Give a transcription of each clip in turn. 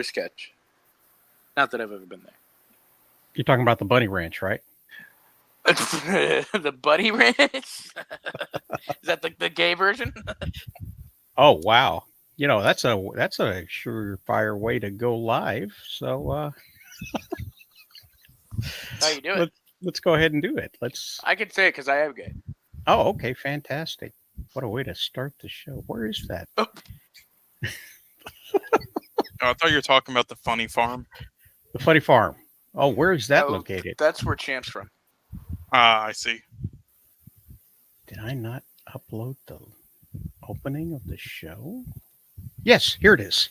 sketch. Not that I've ever been there. You're talking about the Bunny Ranch, right? The Bunny Ranch? Is that the gay version? Oh wow! That's a surefire way to go live. So How you doing? let's go ahead and do it. I can say it because I am gay. Oh, okay, fantastic. What a way to start the show. Where is that? Oh, I thought you were talking about the Funny Farm. The Funny Farm. Oh, where is that located? That's where Champ's from. I see. Did I not upload the opening of the show? Yes, here it is.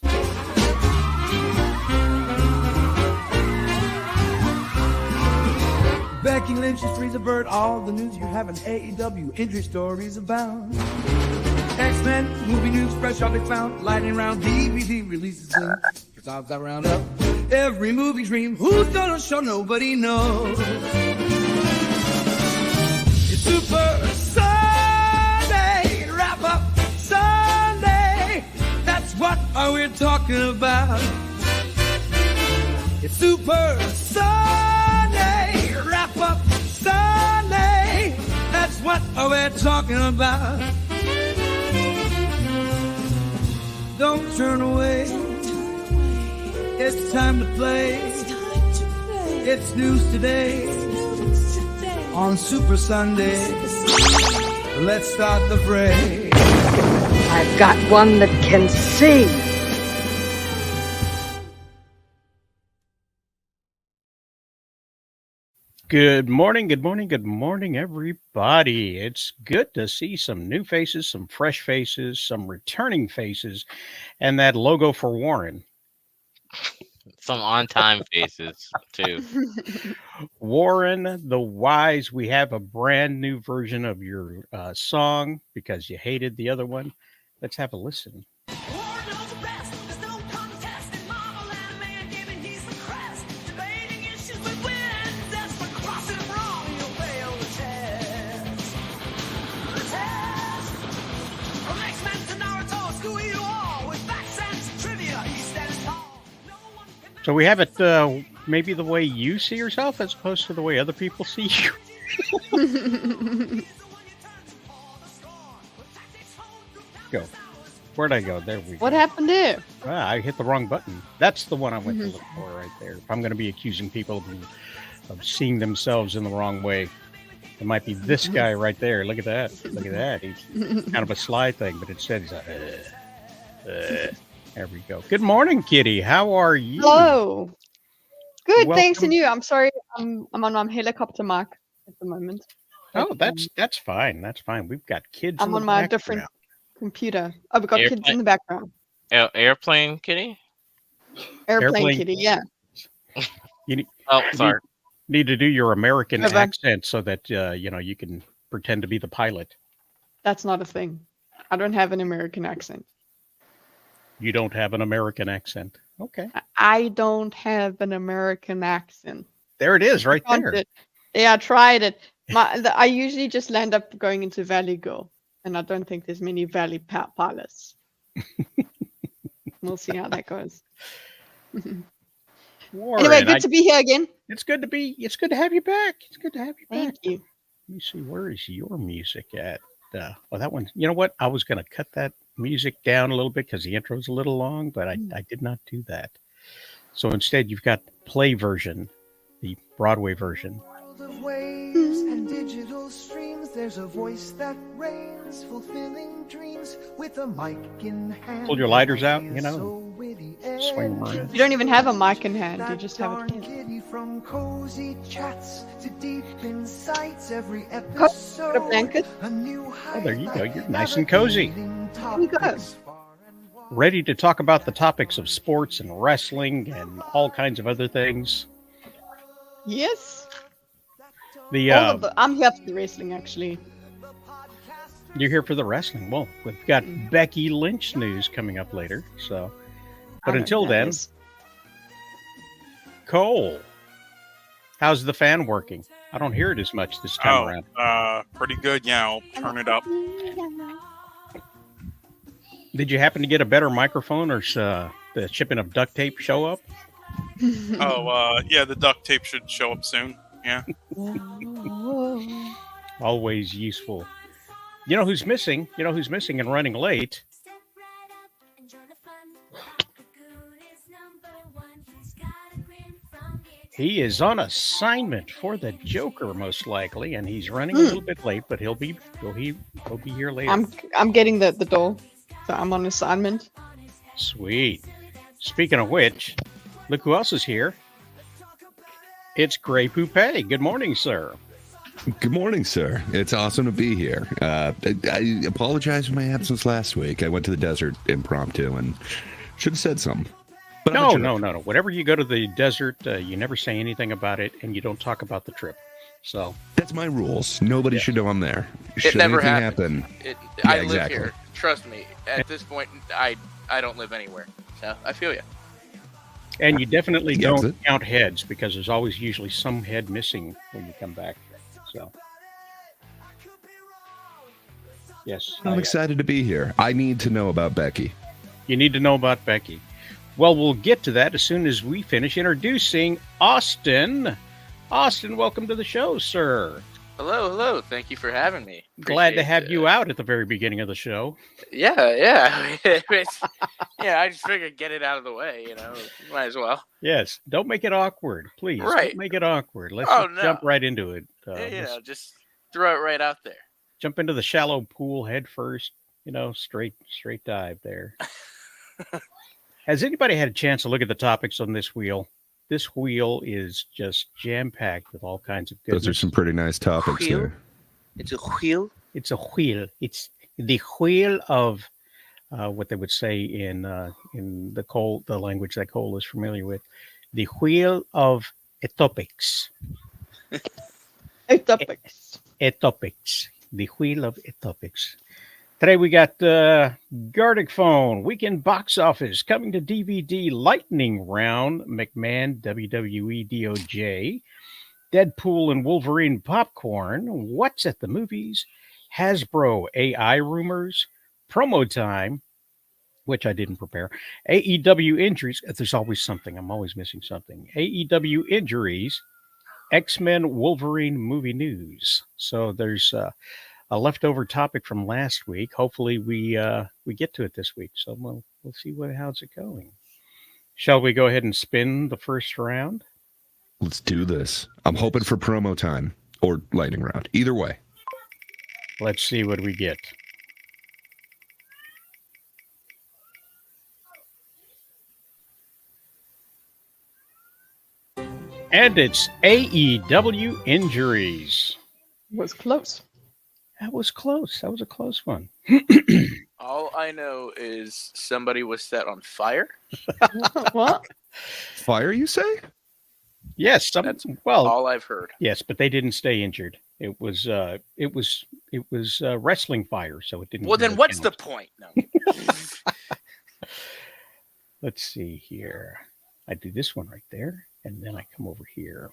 Becky Lynch is freeze a bird. All the news you have an AEW injury stories about. X-Men movie news fresh off the found. Lightning round DVD releases soon. Cause odds I round up every movie dream. Who's gonna show? Nobody knows. It's Super Sunday, wrap up Sunday. That's what we're talking about. It's Super Sunday, wrap up Sunday. That's what we're talking about. Don't turn away. It's time to play. It's news today. On Super Sunday. Let's start the fray. I've got one that can sing. Good morning, everybody. It's good to see some new faces, some fresh faces, some returning faces, and that logo for Warren. Some on-time faces, too. Warren the Wise, we have a brand new version of your song because you hated the other one. Let's have a listen. So we have it maybe the way you see yourself as opposed to the way other people see you. Go. Where'd I go? There we go. What happened there? I hit the wrong button. That's the one I went to look for right there. If I'm going to be accusing people of seeing themselves in the wrong way, it might be this guy right there. Look at that. Look at that. He's kind of a sly thing, but instead he's like, there we go. Good morning, Kitty. How are you? Hello. Good, Welcome. thanks, and you? I'm sorry, I'm on helicopter mic at the moment. Oh, that's fine. That's fine. We've got kids. I'm on my different computer. Oh, we've got kids in the background. Airplane Kitty? Airplane Kitty, yeah. Sorry. Need to do your American accent so that you can pretend to be the pilot. That's not a thing. I don't have an American accent. You don't have an American accent. Okay. I don't have an American accent. There it is, right there. Yeah, I tried it. I usually just land up going into Valley Girl, and I don't think there's many Valley pilots. We'll see how that goes. Warren, anyway, good to be here again. It's good to have you back. It's good to have you back. Thank you. Let me see, where is your music at? That one. You know what? I was going to cut that music down a little bit because the intro's a little long, but I did not do that. So instead, you've got the play version, the Broadway version. World of waves and digital streams, there's a voice that reigns, fulfilling dreams with a mic in hand. Pull your lighters out, swing around. You don't even have a mic in hand. You just have it here. From cozy chats to deep insights, every episode, a blanket. Oh, there you go. You're nice and cozy. There you go. Ready to talk about the topics of sports and wrestling and all kinds of other things. Yes. I'm here for the wrestling, actually. You're here for the wrestling. Well, we've got Becky Lynch news coming up later. So, but until then, Cole, how's the fan working? I don't hear it as much this time around. Pretty good. Yeah, I'll turn it up. Did you happen to get a better microphone, or does the shipping of duct tape show up? Yeah, the duct tape should show up soon. Yeah. Always useful. You know who's missing? You know who's missing and running late? He is on assignment for the Joker, most likely, and he's running a little bit late, but he'll be here later. I'm getting the door, so I'm on assignment. Sweet. Speaking of which, look who else is here. It's Gray Poupée. Good morning, sir. Good morning, sir. It's awesome to be here. I apologize for my absence last week. I went to the desert impromptu and should have said something. But No. Whenever you go to the desert, you never say anything about it, and you don't talk about the trip. So that's my rules. Nobody should know I'm there. It never anything happened. I live here. Trust me. At this point, I don't live anywhere. So I feel you. And you definitely don't count heads, because there's always usually some head missing when you come back. So, yes. I'm excited to be here. I need to know about Becky. You need to know about Becky. Well, we'll get to that as soon as we finish introducing Austin. Austin, welcome to the show, sir. Hello. Thank you for having me. Glad to have you out at the very beginning of the show. Yeah. I just figured get it out of the way, might as well. Yes. Don't make it awkward, please. Right. Don't make it awkward. Let's jump right into it. Just throw it right out there. Jump into the shallow pool head first, straight dive there. Has anybody had a chance to look at the topics on this wheel? This wheel is just jam-packed with all kinds of goodness. Those are some pretty nice topics there. It's a wheel? It's a wheel. It's the wheel of what they would say in the language that Cole is familiar with. The wheel of topics. Topics. The wheel of topics. Today we got Gardic Phone, Weekend Box Office, coming to DVD, Lightning Round, McMahon, WWE DOJ, Deadpool and Wolverine Popcorn, What's at the Movies, Hasbro AI Rumors, Promo Time, which I didn't prepare, AEW Injuries, there's always something, I'm always missing something, AEW Injuries, X-Men Wolverine Movie News. So there's a leftover topic from last week. Hopefully we get to it this week. So we'll see how's it going. Shall we go ahead and spin the first round? Let's do this. I'm hoping for promo time or lightning round. Either way. Let's see what we get. And it's AEW Injuries. Was close. That was close. That was a close one. All I know is somebody was set on fire. What? Fire, you say? Yes. That's all I've heard. Yes, but they didn't stay injured. It was wrestling fire, so it didn't. Well, then really what's count. the point? No. Let's see here. I do this one right there, and then I come over here,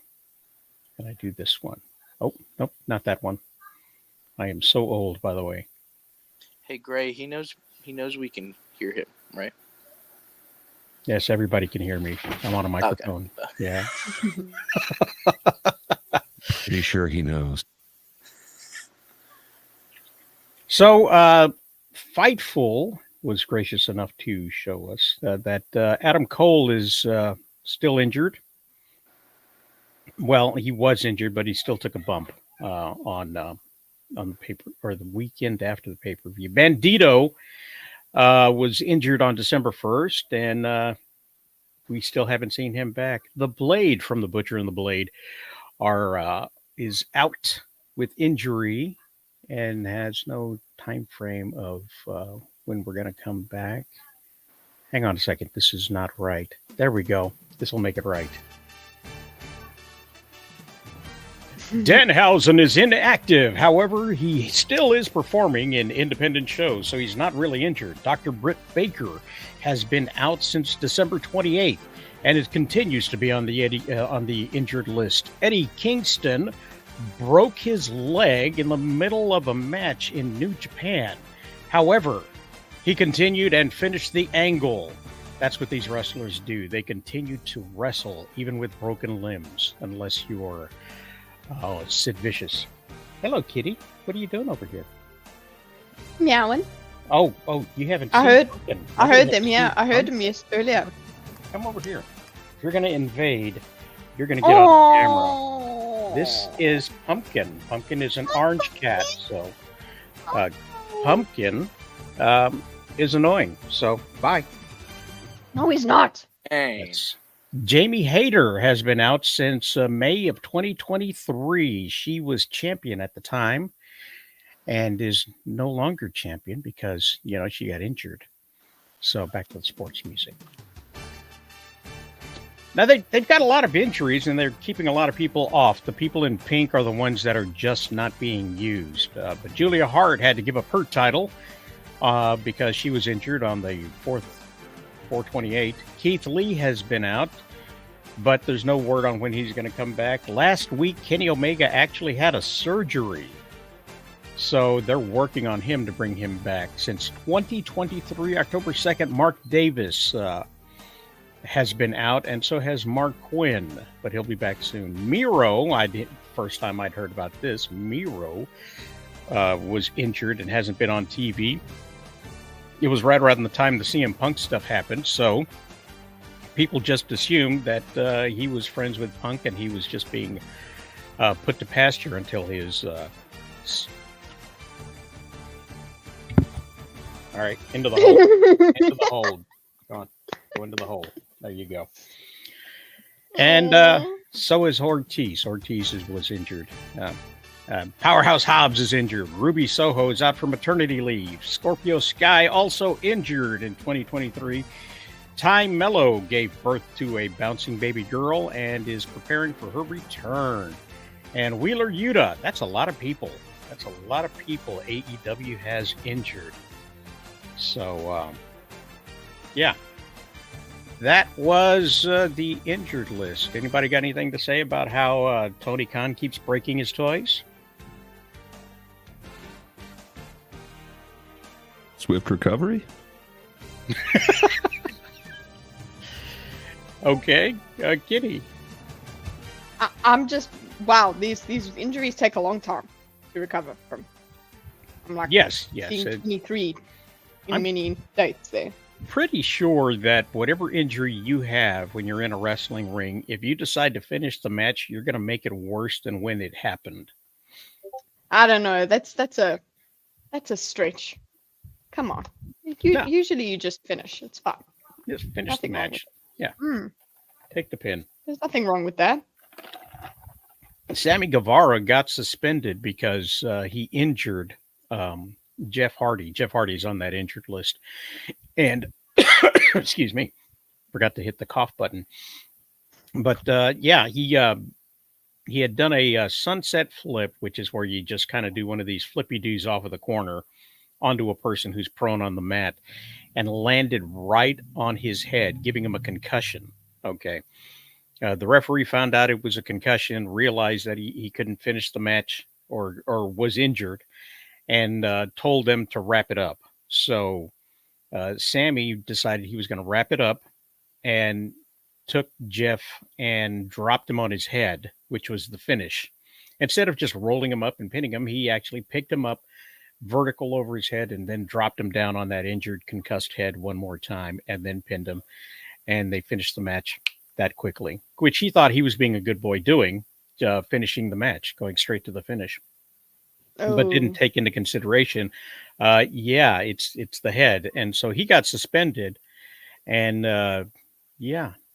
and I do this one. Oh, nope, not that one. I am so old, by the way. Hey, Gray, he knows we can hear him, right? Yes, everybody can hear me. I'm on a microphone. Okay. Yeah. Pretty sure he knows. So, Fightful was gracious enough to show us that Adam Cole is still injured. Well, he was injured, but he still took a bump on the paper or the weekend after the pay-per-view. Bandito was injured on December 1st, and we still haven't seen him back. The Blade from The Butcher and the Blade is out with injury and has no time frame of when we're going to come back. Hang on a second. This is not right. There we go. This will make it right. Danhausen is inactive. However, he still is performing in independent shows, so he's not really injured. Dr. Britt Baker has been out since December 28th, and it continues to be on the injured list. Eddie Kingston broke his leg in the middle of a match in New Japan. However, he continued and finished the angle. That's what these wrestlers do. They continue to wrestle even with broken limbs, unless you're Sid Vicious. Hello, Kitty. What are you doing over here? Meowing. Oh, you haven't. I seen heard. Pumpkin. I heard them. Seen Yeah, I heard Pumpkin? them earlier. Come over here. If you're going to invade, you're going to get on camera. This is Pumpkin. Pumpkin is an orange cat, so Pumpkin is annoying. So bye. No, he's not. Dang. Jamie Hayter has been out since May of 2023. She was champion at the time and is no longer champion because, she got injured. So back to the sports music. Now, they've got a lot of injuries, and they're keeping a lot of people off. The people in pink are the ones that are just not being used. But Julia Hart had to give up her title because she was injured on the 428. Keith Lee has been out, but there's no word on when he's going to come back. Last week, Kenny Omega actually had a surgery. So they're working on him to bring him back. Since 2023, October 2nd, Mark Davis has been out, and so has Mark Quinn, but he'll be back soon. Miro, first time I'd heard about this, Miro was injured and hasn't been on TV. It was right around the time the CM Punk stuff happened, so people just assumed that he was friends with Punk and he was just being put to pasture until his... All right, into the hole. Into the hole. Go into the hole. There you go. And so is Ortiz. Ortiz was injured. Powerhouse Hobbs is injured. Ruby Soho is out for maternity leave. Scorpio Sky also injured in 2023. Ty Mello gave birth to a bouncing baby girl and is preparing for her return. And Wheeler Yuta, that's a lot of people. That's a lot of people AEW has injured. So, yeah. That was the injured list. Anybody got anything to say about how Tony Khan keeps breaking his toys? Swift recovery? Okay, Kitty. I'm just wow. These injuries take a long time to recover from. I'm like Yes. seeing 23 in many dates there. Pretty sure that whatever injury you have when you're in a wrestling ring, if you decide to finish the match, you're going to make it worse than when it happened. I don't know. That's a stretch. Come on. No. Usually you just finish. It's fine. Just finish Nothing the wrong match. with Yeah. Take the pin. There's nothing wrong with that. Sammy Guevara got suspended because he injured Jeff Hardy. Jeff Hardy's on that injured list. And, excuse me, forgot to hit the cough button. But, he had done a sunset flip, which is where you just kind of do one of these flippy-doos off of the corner onto a person who's prone on the mat, and landed right on his head, giving him a concussion. Okay. The referee found out it was a concussion, realized that he couldn't finish the match or was injured, and told them to wrap it up. So Sammy decided he was going to wrap it up and took Jeff and dropped him on his head, which was the finish. Instead of just rolling him up and pinning him, he actually picked him up vertical over his head and then dropped him down on that injured, concussed head one more time and then pinned him. And they finished the match that quickly, which he thought he was being a good boy doing, finishing the match, going straight to the finish. But didn't take into consideration, it's the head. And so he got suspended. And,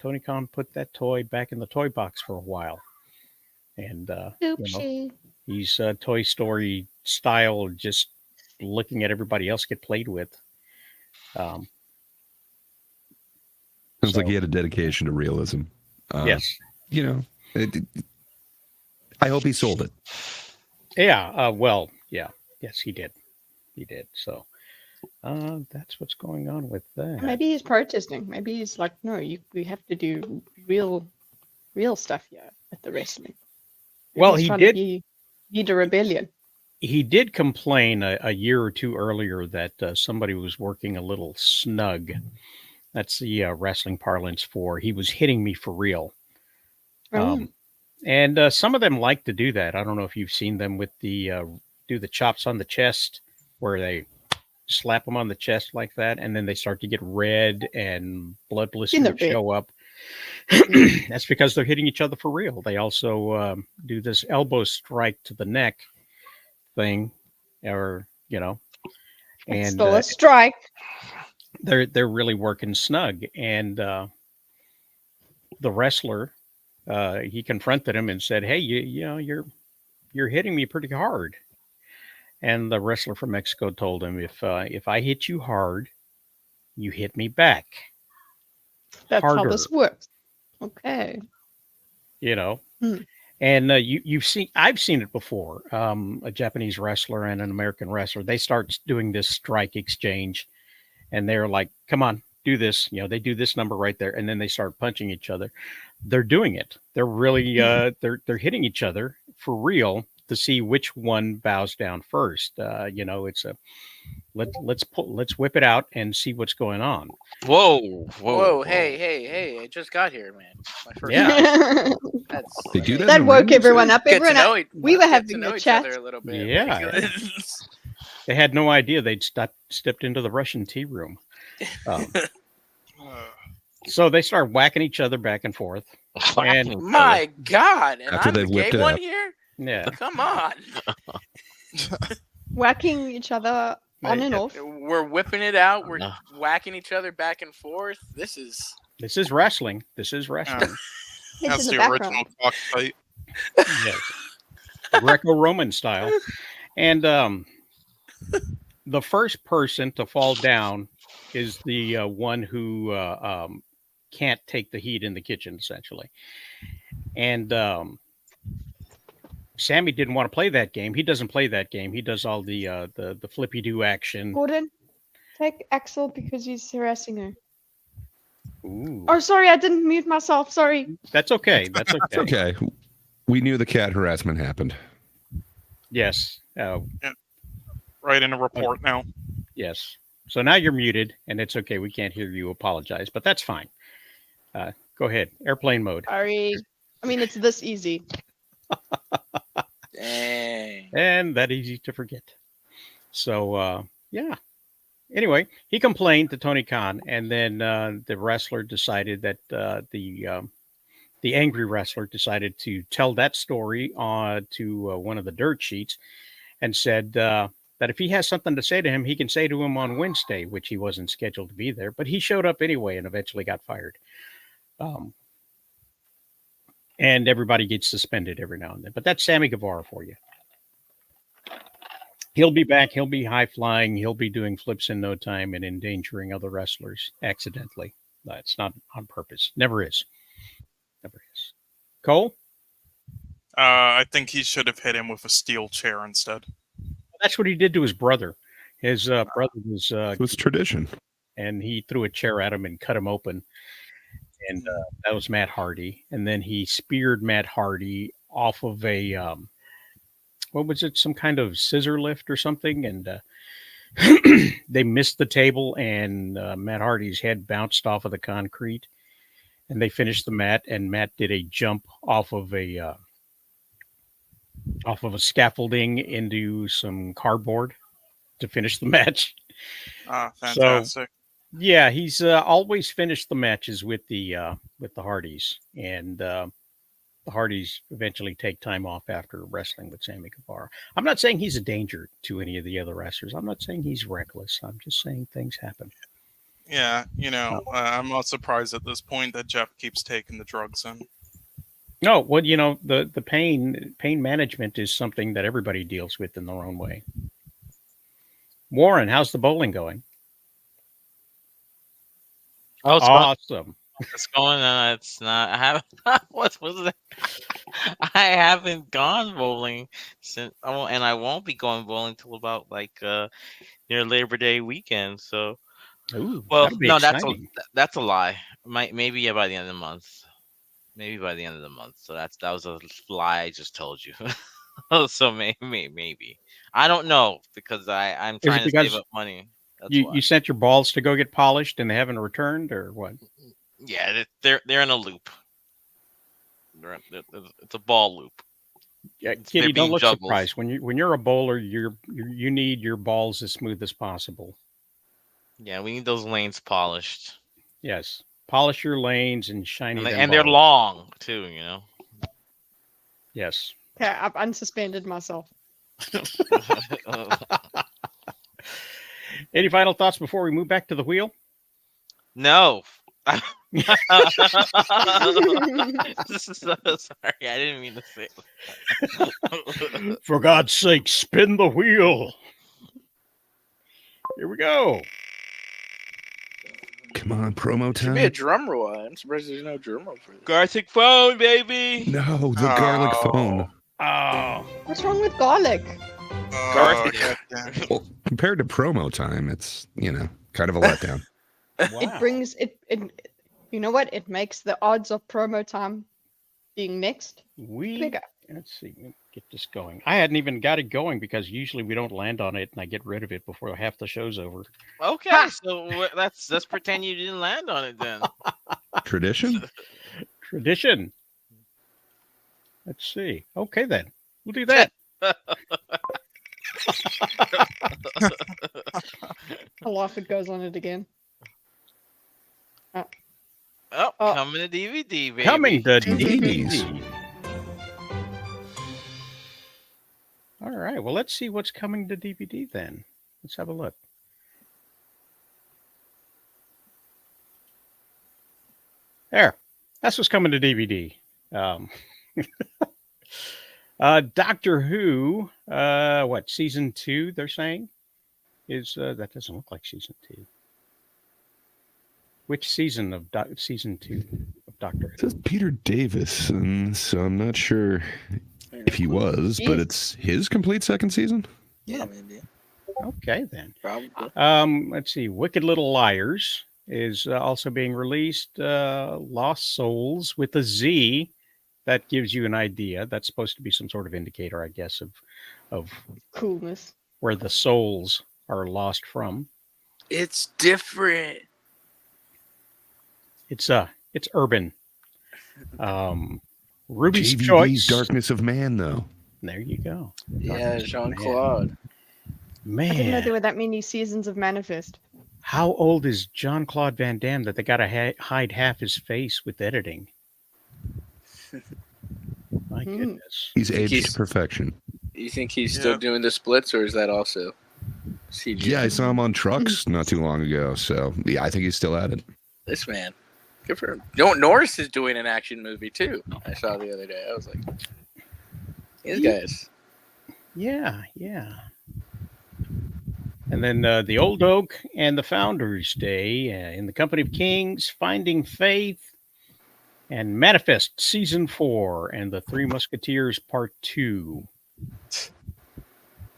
Tony Khan put that toy back in the toy box for a while. And, he's Toy Story style, just looking at everybody else get played with. Sounds like he had a dedication to realism. Yes. I hope he sold it. Yeah. Yes, he did. He did. So that's what's going on with that. Maybe he's protesting. Maybe he's like, no, we have to do real stuff here at the wrestling. Maybe Well, he's he trying did. to lead a rebellion. He did complain a year or two earlier that somebody was working a little snug That's the wrestling parlance for he was hitting me for real. Oh. And some of them like to do that. I don't know if you've seen them with the do the chops on the chest where they slap them on the chest like that, and then they start to get red and blood blisters show up. That's because they're hitting each other for real. They also do this elbow strike to the neck thing, or and it's still a strike. They're really working snug, and the wrestler he confronted him and said, "Hey, you're hitting me pretty hard." And the wrestler from Mexico told him, if I hit you hard, you hit me back. That's harder. how this works. Okay. And I've seen it before. A Japanese wrestler and an American wrestler, they start doing this strike exchange, and they're like, "Come on, do this." They do this number right there, and then they start punching each other. They're doing it. They're really they're hitting each other for real to see which one bows down first. It's a let's whip it out and see what's going on. Whoa! Hey! I just got here, man. My first They do that. That woke everyone up. We were get having to know a each chat. other a little bit. Yeah. They had no idea they'd stepped into the Russian tea room. So they start whacking each other back and forth. And my God! And After I'm the they've whipped gay it one up. here. Yeah. Come on. Whacking each other on and off. We're whipping it out. We're whacking each other back and forth. This is wrestling. This is wrestling. That's in the the original cockfight. Yes. Greco-Roman style. And the first person to fall down is the one who can't take the heat in the kitchen, essentially. And Sammy didn't want to play that game. He doesn't play that game. He does all the flippy-do action. Gordon, take Axel because he's harassing her. Ooh. Oh, sorry, I didn't mute myself. Sorry. That's okay. That's okay. It's okay. We knew the cat harassment happened. Yes. Right in a report now. Yes. So now you're muted, and it's okay. We can't hear you apologize, but that's fine. Go ahead. Airplane mode. Sorry. I mean, it's this easy. dang. And that easy to forget. So, yeah. Anyway, he complained to Tony Khan, and then the wrestler decided that the angry wrestler decided to tell that story to one of the dirt sheets, and said that if he has something to say to him, he can say to him on Wednesday, which he wasn't scheduled to be there, but he showed up anyway and eventually got fired. And everybody gets suspended every now and then. But that's Sammy Guevara for you. He'll be back. He'll be high flying. He'll be doing flips in no time and endangering other wrestlers accidentally. It's not on purpose. Never is. Never is. Cole? I think he should have hit him with a steel chair instead. That's what he did to his brother. His brother was... It was tradition. And he threw a chair at him and cut him open. And that was Matt Hardy. And then he speared Matt Hardy off of a... what was it? Some kind of scissor lift or something. And they missed the table, and Matt Hardy's head bounced off of the concrete. And they finished the mat, and Matt did a jump off of a scaffolding into some cardboard to finish the match. Fantastic. So, yeah, he's always finished the matches with the Hardys, and the Hardys eventually take time off after wrestling with Sammy Guevara. I'm not saying he's a danger to any of the other wrestlers. I'm not saying he's reckless. I'm just saying things happen. Yeah, I'm not surprised at this point that Jeff keeps taking the drugs in. No, well, the pain management is something that everybody deals with in their own way. Warren, how's the bowling going? Oh, it's awesome. It's going on. It's not. I haven't. What was it? I haven't gone bowling since. Oh, and I won't be going bowling till about near Labor Day weekend. So, ooh, well, no, exciting. that's a lie. Maybe by the end of the month. Maybe by the end of the month. So that was a lie I just told you. So maybe I don't know because I'm trying to save up money. That's You why. you sent your balls to go get polished and they haven't returned, or what? Yeah, they're in a loop. It's a ball loop. Yeah, They're Kitty, don't being look juggled. surprised. When you're a bowler, you need your balls as smooth as possible. Yeah, we need those lanes polished, Yes, polish your lanes and shiny them and they're balls. long too. You know. Yes. Okay, I've unsuspended myself. Any final thoughts before we move back to the wheel? No. Sorry, I didn't mean to say it. For God's sake, spin the wheel. Here we go. Come on, promo Should be a time. drum roll. I'm surprised there's no drum roll for this. Garlic phone, baby. No, the garlic Oh. phone. Oh, What's wrong with garlic? Oh, Garfield. goddamn. Well, compared to promo time, it's kind of a letdown. wow. It brings it. You know what? It makes the odds of promo time being next bigger. Let's see. Let me get this going. I hadn't even got it going because usually we don't land on it and I get rid of it before half the show's over. Okay, Ha! so let's pretend you didn't land on it then. Tradition? Tradition. Let's see. Okay, then. We'll do that. I laugh it goes on it again. Oh, Oh. coming to DVD, baby. Coming to DVDs. DVD. All right. Well, let's see what's coming to DVD then. Let's have a look. There. That's what's coming to DVD. Doctor Who, season 2, they're saying? That doesn't look like season 2. Which season of season 2 of Doctor It Who? says Peter Davis, and so I'm not sure if he was, but it's his complete second season. Yeah, maybe. Okay, then. Probably. Let's see. Wicked Little Liars is also being released. Lost Souls with a Z. That gives you an idea. That's supposed to be some sort of indicator, I guess, of Coolness. where the souls are lost from. It's different. It's urban. Ruby's JVD's Choice. Darkness of Man, though. There you go. Yeah, Darkness of Jean Man. Claude. I didn't know Man, there were that many seasons of Manifest. how old is John Claude Van Damme that they got to hide half his face with editing? My goodness. He's aged he's- to perfection. You think he's still Yeah. doing the splits, or is that also CG? Yeah, I saw him on trucks not too long ago, so yeah, I think he's still at it. This man. Good for him. You know, Norris is doing an action movie too. I saw the other day. I was like, these guys. Yeah. And then The Old Oak and The Founders Day, In the Company of Kings, Finding Faith, and Manifest Season 4, and The Three Musketeers Part 2.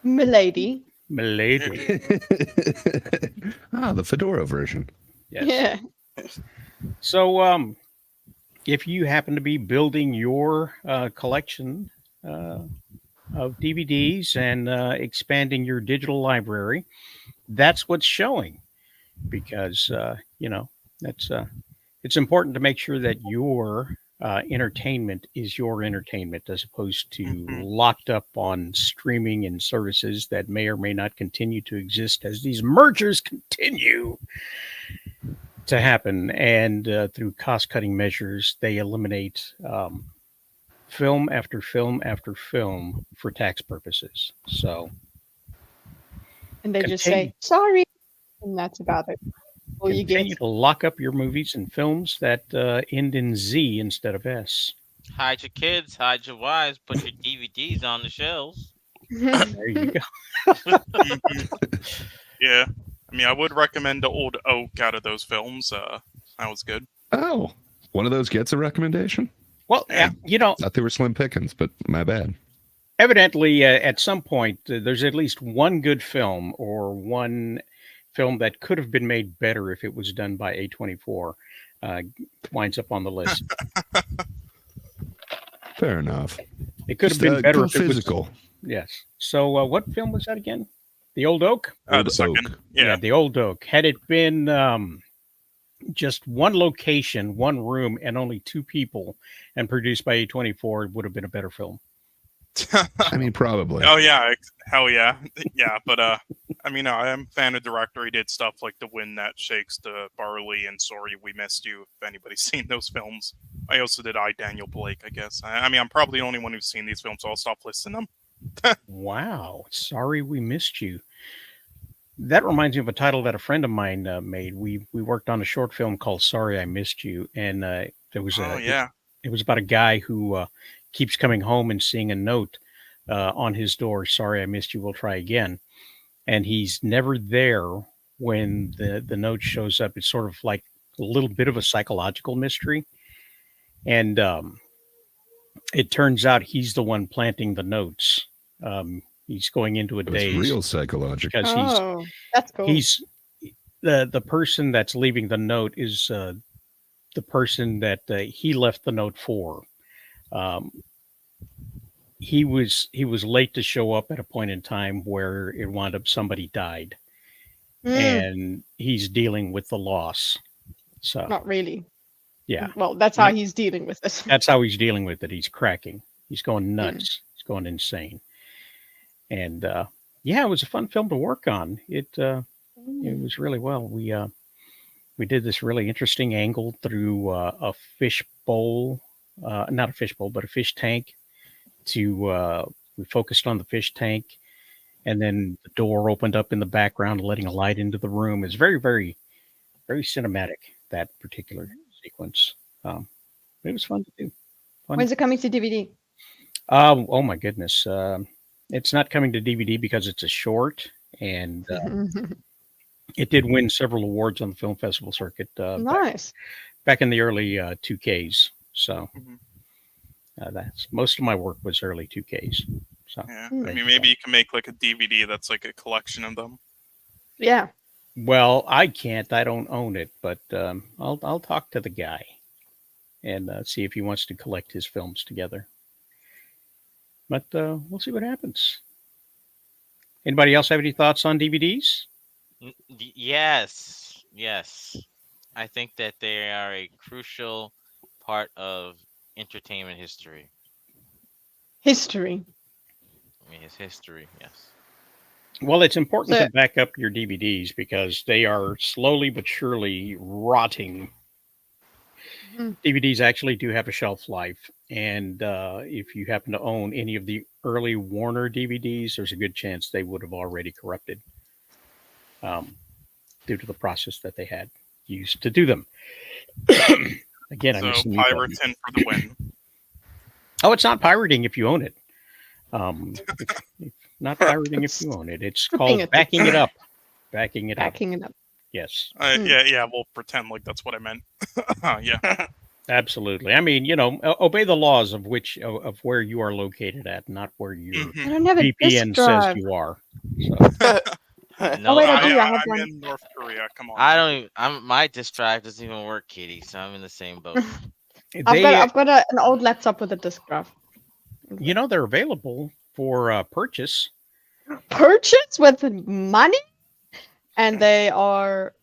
Milady. Milady. The Fedora version. Yes. Yeah. So, if you happen to be building your collection of DVDs and expanding your digital library, that's what's showing. Because it's important to make sure that your entertainment is your entertainment, as opposed to locked up on streaming and services that may or may not continue to exist as these mergers continue to happen, and through cost-cutting measures, they eliminate film after film after film for tax purposes. So, And they just Continue. say, sorry. And that's about it. All you get. continue to lock up your movies and films that end in Z instead of S. Hide your kids, hide your wives, put your DVDs on the shelves. There you go. Yeah. I mean, I would recommend the Old Oak out of those films. That was good. Oh, one of those gets a recommendation? Well, Thought they were slim pickings, but my bad. evidently, at some point, there's at least one good film or one film that could have been made better if it was done by A24 winds up on the list. Fair enough. It could have Just, been better go if it was physical. Yes. So what film was that again? The Old Oak? Old The second. Oak. Yeah. The Old Oak. Had it been just one location, one room, and only two people, and produced by A24, it would have been a better film. I mean, probably. Oh yeah, hell yeah, yeah. But I mean, I am a fan of director. He did stuff like The Wind That Shakes the Barley and Sorry We Missed You. If anybody's seen those films, I also did I, Daniel Blake. I guess. I mean, I'm probably the only one who's seen these films, so I'll stop listing them. Wow. Sorry We Missed You. That reminds me of a title that a friend of mine made. We worked on a short film called Sorry I Missed You, and there was it was about a guy who keeps coming home and seeing a note on his door. Sorry I missed you. We'll try again. And he's never there when the note shows up. It's sort of like a little bit of a psychological mystery. And it turns out he's the one planting the notes. He's going into a daze. It's real psychological. Because that's cool. He's the person that's leaving the note is the person that he left the note for. He was late to show up at a point in time where it wound up somebody died, and he's dealing with the loss. So not really. Yeah. Well, that's how he's dealing with it. That's how he's dealing with it. He's cracking. He's going nuts. He's going insane. And yeah, it was a fun film to work on. It was really well. We did this really interesting angle through a fish bowl, not a fish bowl, but a fish tank. We focused on the fish tank, and then the door opened up in the background, letting a light into the room. It's very, very, very cinematic, that particular sequence. It was fun to do. When's it coming to DVD? Oh my goodness. It's not coming to DVD because it's a short, and it did win several awards on the film festival circuit. Nice. Back in the early 2Ks. So that's most of my work was early 2Ks. So yeah, I mean, maybe you can make like a DVD that's like a collection of them. Yeah. Well, I can't. I don't own it, but I'll talk to the guy and see if he wants to collect his films together. But we'll see what happens. Anybody else have any thoughts on DVDs? Yes. I think that they are a crucial part of entertainment history. History. I mean, it's history, yes. Well, it's important to back up your DVDs because they are slowly but surely rotting. DVDs actually do have a shelf life, and if you happen to own any of the early Warner DVDs, there's a good chance they would have already corrupted due to the process that they had used to do them. Again, so pirates in for the win. Oh, it's not pirating if you own it. It's not pirating if you own it. It's called backing it up. Backing it up. Yes. Yeah. We'll pretend like that's what I meant. Yeah. Absolutely. I mean, obey the laws of where you are located at, not where your I don't have a VPN says you are. So. No, wait, I'm in North Korea. Come on. I don't even. My disk drive doesn't even work, Kitty. So I'm in the same boat. I've got an old laptop with a disk drive. They're available for purchase. Purchase with money, and they are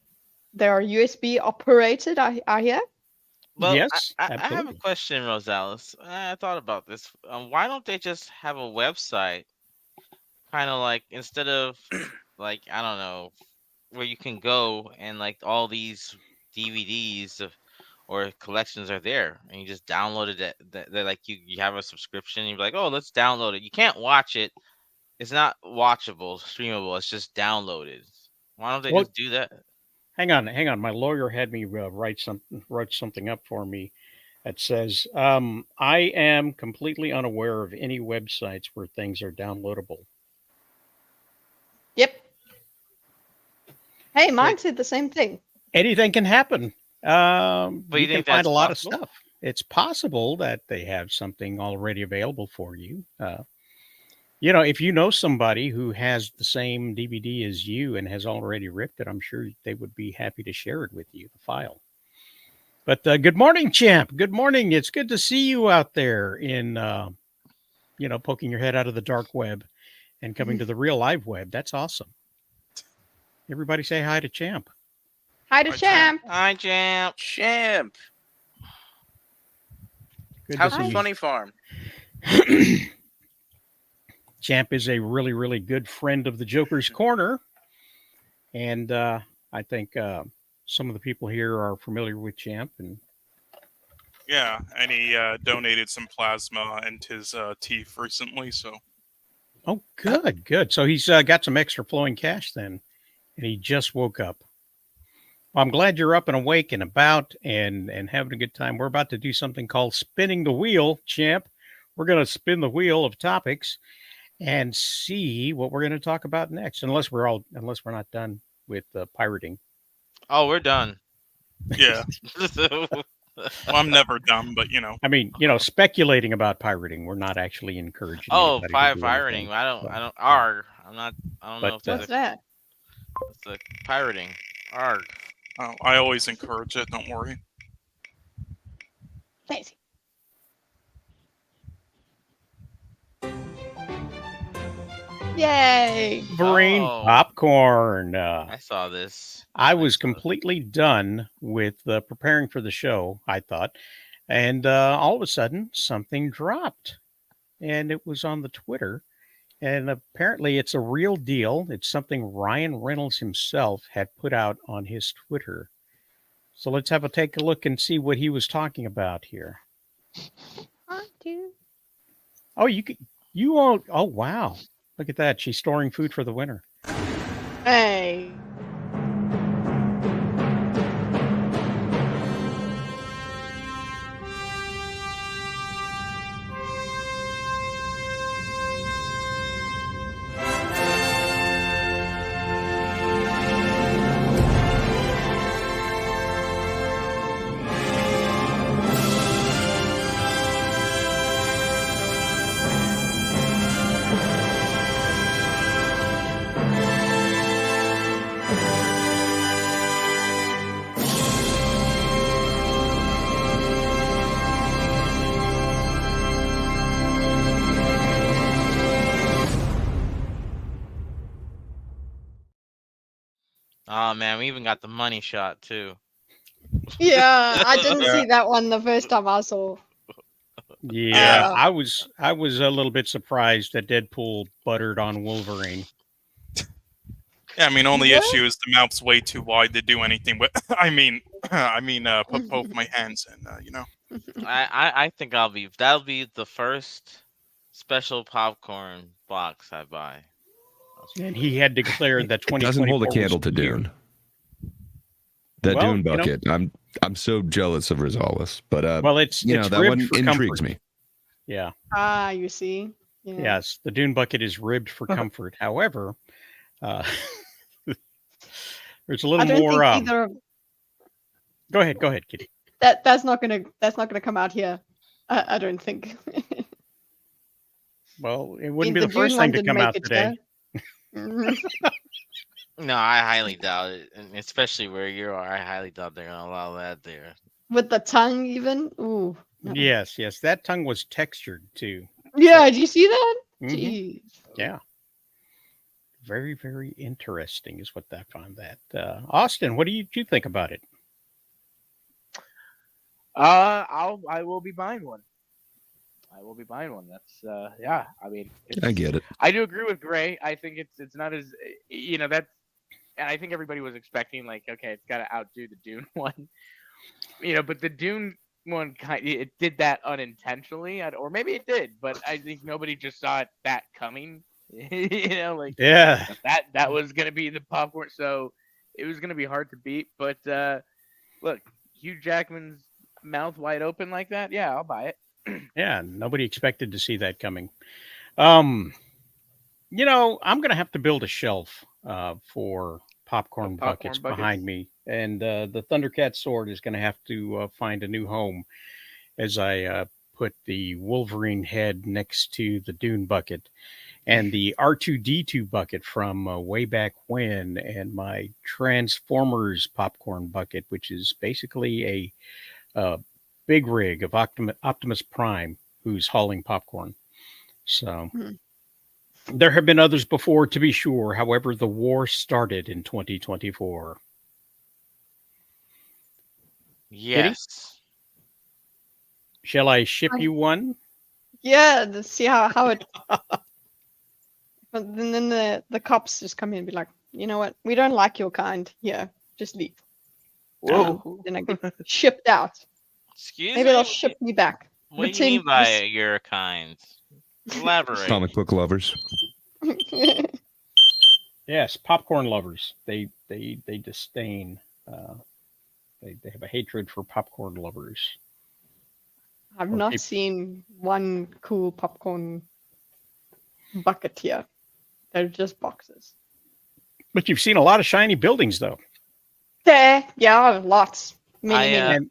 USB operated. I hear. Well, yes, I have a question, Rosales. I thought about this. Why don't they just have a website, kind of like instead of like I don't know, where you can go and like all these DVDs or collections are there, and you just download it. That like you have a subscription. And you're like, oh, let's download it. You can't watch it. It's not watchable, streamable. It's just downloaded. Why don't they just do that? Hang on. My lawyer had me write something up for me that says, I am completely unaware of any websites where things are downloadable. Yep. Hey, mine said the same thing. Anything can happen. But you can find a lot of stuff. It's possible that they have something already available for you. If you know somebody who has the same DVD as you and has already ripped it, I'm sure they would be happy to share it with you, the file. But good morning, champ. Good morning. It's good to see you out there in, poking your head out of the dark web and coming to the real live web. That's awesome. Everybody say hi to Champ. Hi to Hi, Champ. Hi, Champ. Champ. Good How's to the see funny farm? you. Champ is a really, really good friend of the Joker's Corner. And I think some of the people here are familiar with Champ. And Yeah, and he donated some plasma and his teeth recently. So oh, good, good. So he's got some extra flowing cash then. And he just woke up. Well, I'm glad you're up and awake and about and having a good time. We're about to do something called spinning the wheel, Champ. We're going to spin the wheel of topics and see what we're going to talk about next. Unless we're not done with pirating. Oh, we're done. yeah, well, I'm never done, but I mean, speculating about pirating. We're not actually encouraging. Oh, anybody to do pirating. anything. I don't. So, Arg. I'm not. I don't know if But, there's What's a. that? It's a pirating. Arg. I always encourage it. Don't worry. Lazy. Yay! brain Oh. popcorn. I saw this. I was saw- completely done with preparing for the show, I thought. And all of a sudden, something dropped. And it was on the Twitter. And apparently, it's a real deal. It's something Ryan Reynolds himself had put out on his Twitter. So let's take a look and see what he was talking about here. Oh, you won't. Oh, wow. Look at that. She's storing food for the winter. Hey. Oh man, we even got the money shot too. Yeah, I didn't see that one the first time I saw. Yeah, Uh, I was a little bit surprised that Deadpool buttered on Wolverine. Yeah, I mean, only What? issue is the mouth's way too wide to do anything. But put both my hands in. I think that'll be the first special popcorn box I buy. And he had declared that It doesn't hold a 2024 was candle to the year. Dune. That Well, Dune bucket. I'm so jealous of Rosales, but Well, it's that ribbed one for intrigues comfort. me. Yeah. you see. Yeah. Yes, the Dune bucket is ribbed for comfort. However, there's a I little don't more. think either of Go ahead, Kitty. that's not gonna come out here. I don't think. Well, it wouldn't be The the first Dune one thing to didn't come make out it, today. Mhm. No, I highly doubt it, and especially where you are. I highly doubt they're gonna allow that there. With the tongue, even. Ooh. No. Yes, that tongue was textured too. Yeah. Do you see that? Mhm. Jeez. Yeah. Very, very interesting is what I found that. Austin, what do you think about it? I will be buying one. I will be buying one. That's yeah. I mean, I get it. I do agree with Gray. I think it's not as that's, and I think everybody was expecting like, okay, it's got to outdo the Dune one, but the Dune one it did that unintentionally, or maybe it did, but I think nobody just saw that coming. Like Yeah. that was gonna be the popcorn, so it was gonna be hard to beat. But look, Hugh Jackman's mouth wide open like that, yeah, I'll buy it. Yeah, nobody expected to see that coming. I'm going to have to build a shelf for popcorn buckets behind me, and the Thundercat sword is going to have to find a new home as I put the Wolverine head next to the Dune bucket and the R2D2 bucket from way back when, and my Transformers popcorn bucket, which is basically a big rig of Optimus Prime who's hauling popcorn. So, There have been others before, to be sure. However, the war started in 2024. Yes. Shall I ship you one? Yeah, to see how it. But then the cops just come in and be like, you know what? We don't like your kind. Yeah, just leave. Whoa. Then I get shipped out. Excuse Maybe me. they'll ship me back. What do you mean by your kind? Elaborate. Comic book lovers. Yes, popcorn lovers. They disdain. They have a hatred for popcorn lovers. I've Or not peop- seen one cool popcorn bucket here. They're just boxes. But you've seen a lot of shiny buildings, though. There, yeah, lots. Many, many. And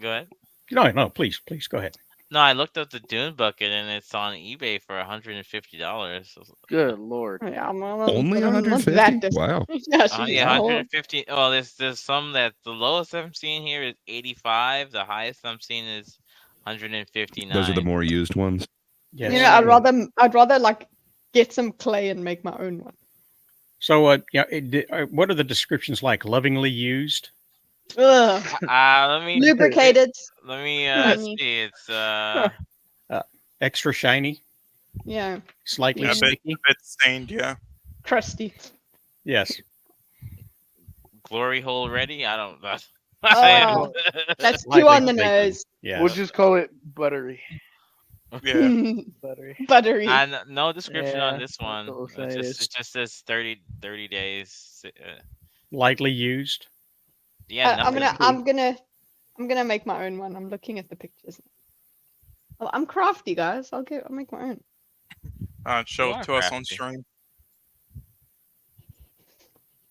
Go ahead. no, please go ahead. No, I looked up the Dune bucket and it's on eBay for $150. Good lord. Yeah, Only not 150? that Wow. Yeah, Yeah, wow. 150. Oh, there's some that the lowest I'm seeing here is 85. The highest I'm seeing is 159. Those are the more used ones. Yes. You know, I'd rather like get some clay and make my own one. So, what are the descriptions like? Lovingly used? Ugh. Let me Lubricated. Let me Shiny. see. It's Extra shiny? Yeah, Slightly Yeah, a sticky? bit stained, yeah. crusty. Yes. glory hole ready. I don't. Oh, that's too Lightly on the bacon. nose. Yeah. We'll just call it buttery. Yeah. Buttery. Buttery. No description on Yeah, this that's one. what we'll say It it just, is. it just says 30 days. Lightly used? Yeah, I'm gonna make my own one. I'm looking at the pictures. Well, I'm crafty, guys. I'll make my own. Show You it are to us on crafty. stream.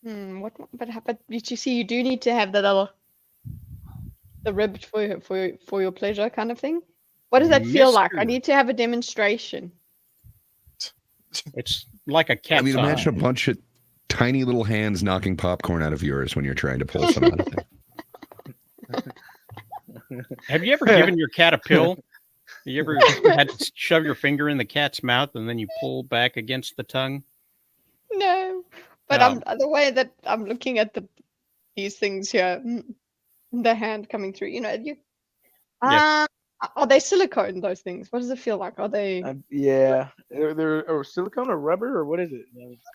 But did you see? You do need to have the ribbed for your pleasure kind of thing. What does that feel like? I Mister. need to have a demonstration. It's like a I cat's mean, imagine a eye. bunch of tiny little hands knocking popcorn out of yours when you're trying to pull some out of there. Have you ever given your cat a pill? You ever had to shove your finger in the cat's mouth and then you pull back against the tongue? No, but Oh. the way that I'm looking at these things here, the hand coming through. You know, Yes. are they silicone? Those things? What does it feel like? Are they? Yeah. They're or silicone or rubber or what is it?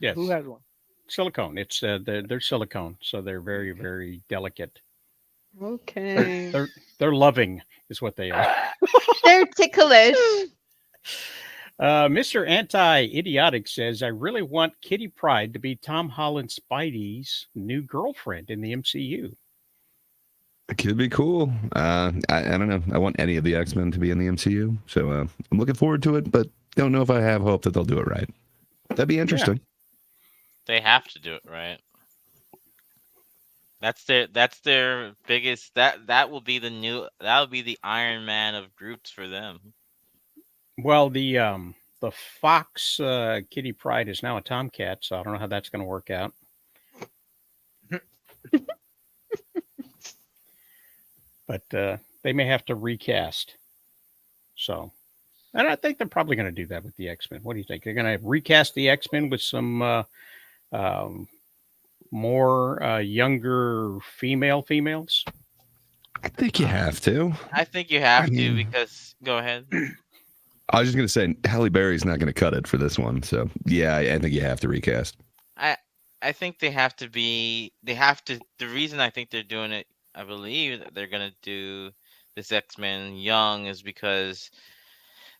Yes. Who has one? Silicone. It's they're silicone, so they're very, very delicate. Okay. They're loving, is what they are. They're ticklish. Mr. Anti-Idiotic says, I really want Kitty Pryde to be Tom Holland Spidey's new girlfriend in the MCU. It could be cool. I don't know. I want any of the X-Men to be in the MCU, so I'm looking forward to it, but don't know if I have hope that they'll do it right. That'd be interesting. They have to do it right. That's their biggest. That will be the Iron Man of groups for them. Well, the Fox Kitty Pryde is now a Tomcat, so I don't know how that's going to work out. But they may have to recast. So, and I think they're probably going to do that with the X-Men. What do you think? They're going to recast the X-Men with some more younger females? I think you have to. I think you have I to mean- because go ahead. I was just going to say, Halle Berry's not going to cut it for this one, so yeah, I think you have to recast. I think they have to be. They have to. The reason I think they're doing it, I believe that they're gonna do this X-Men young is because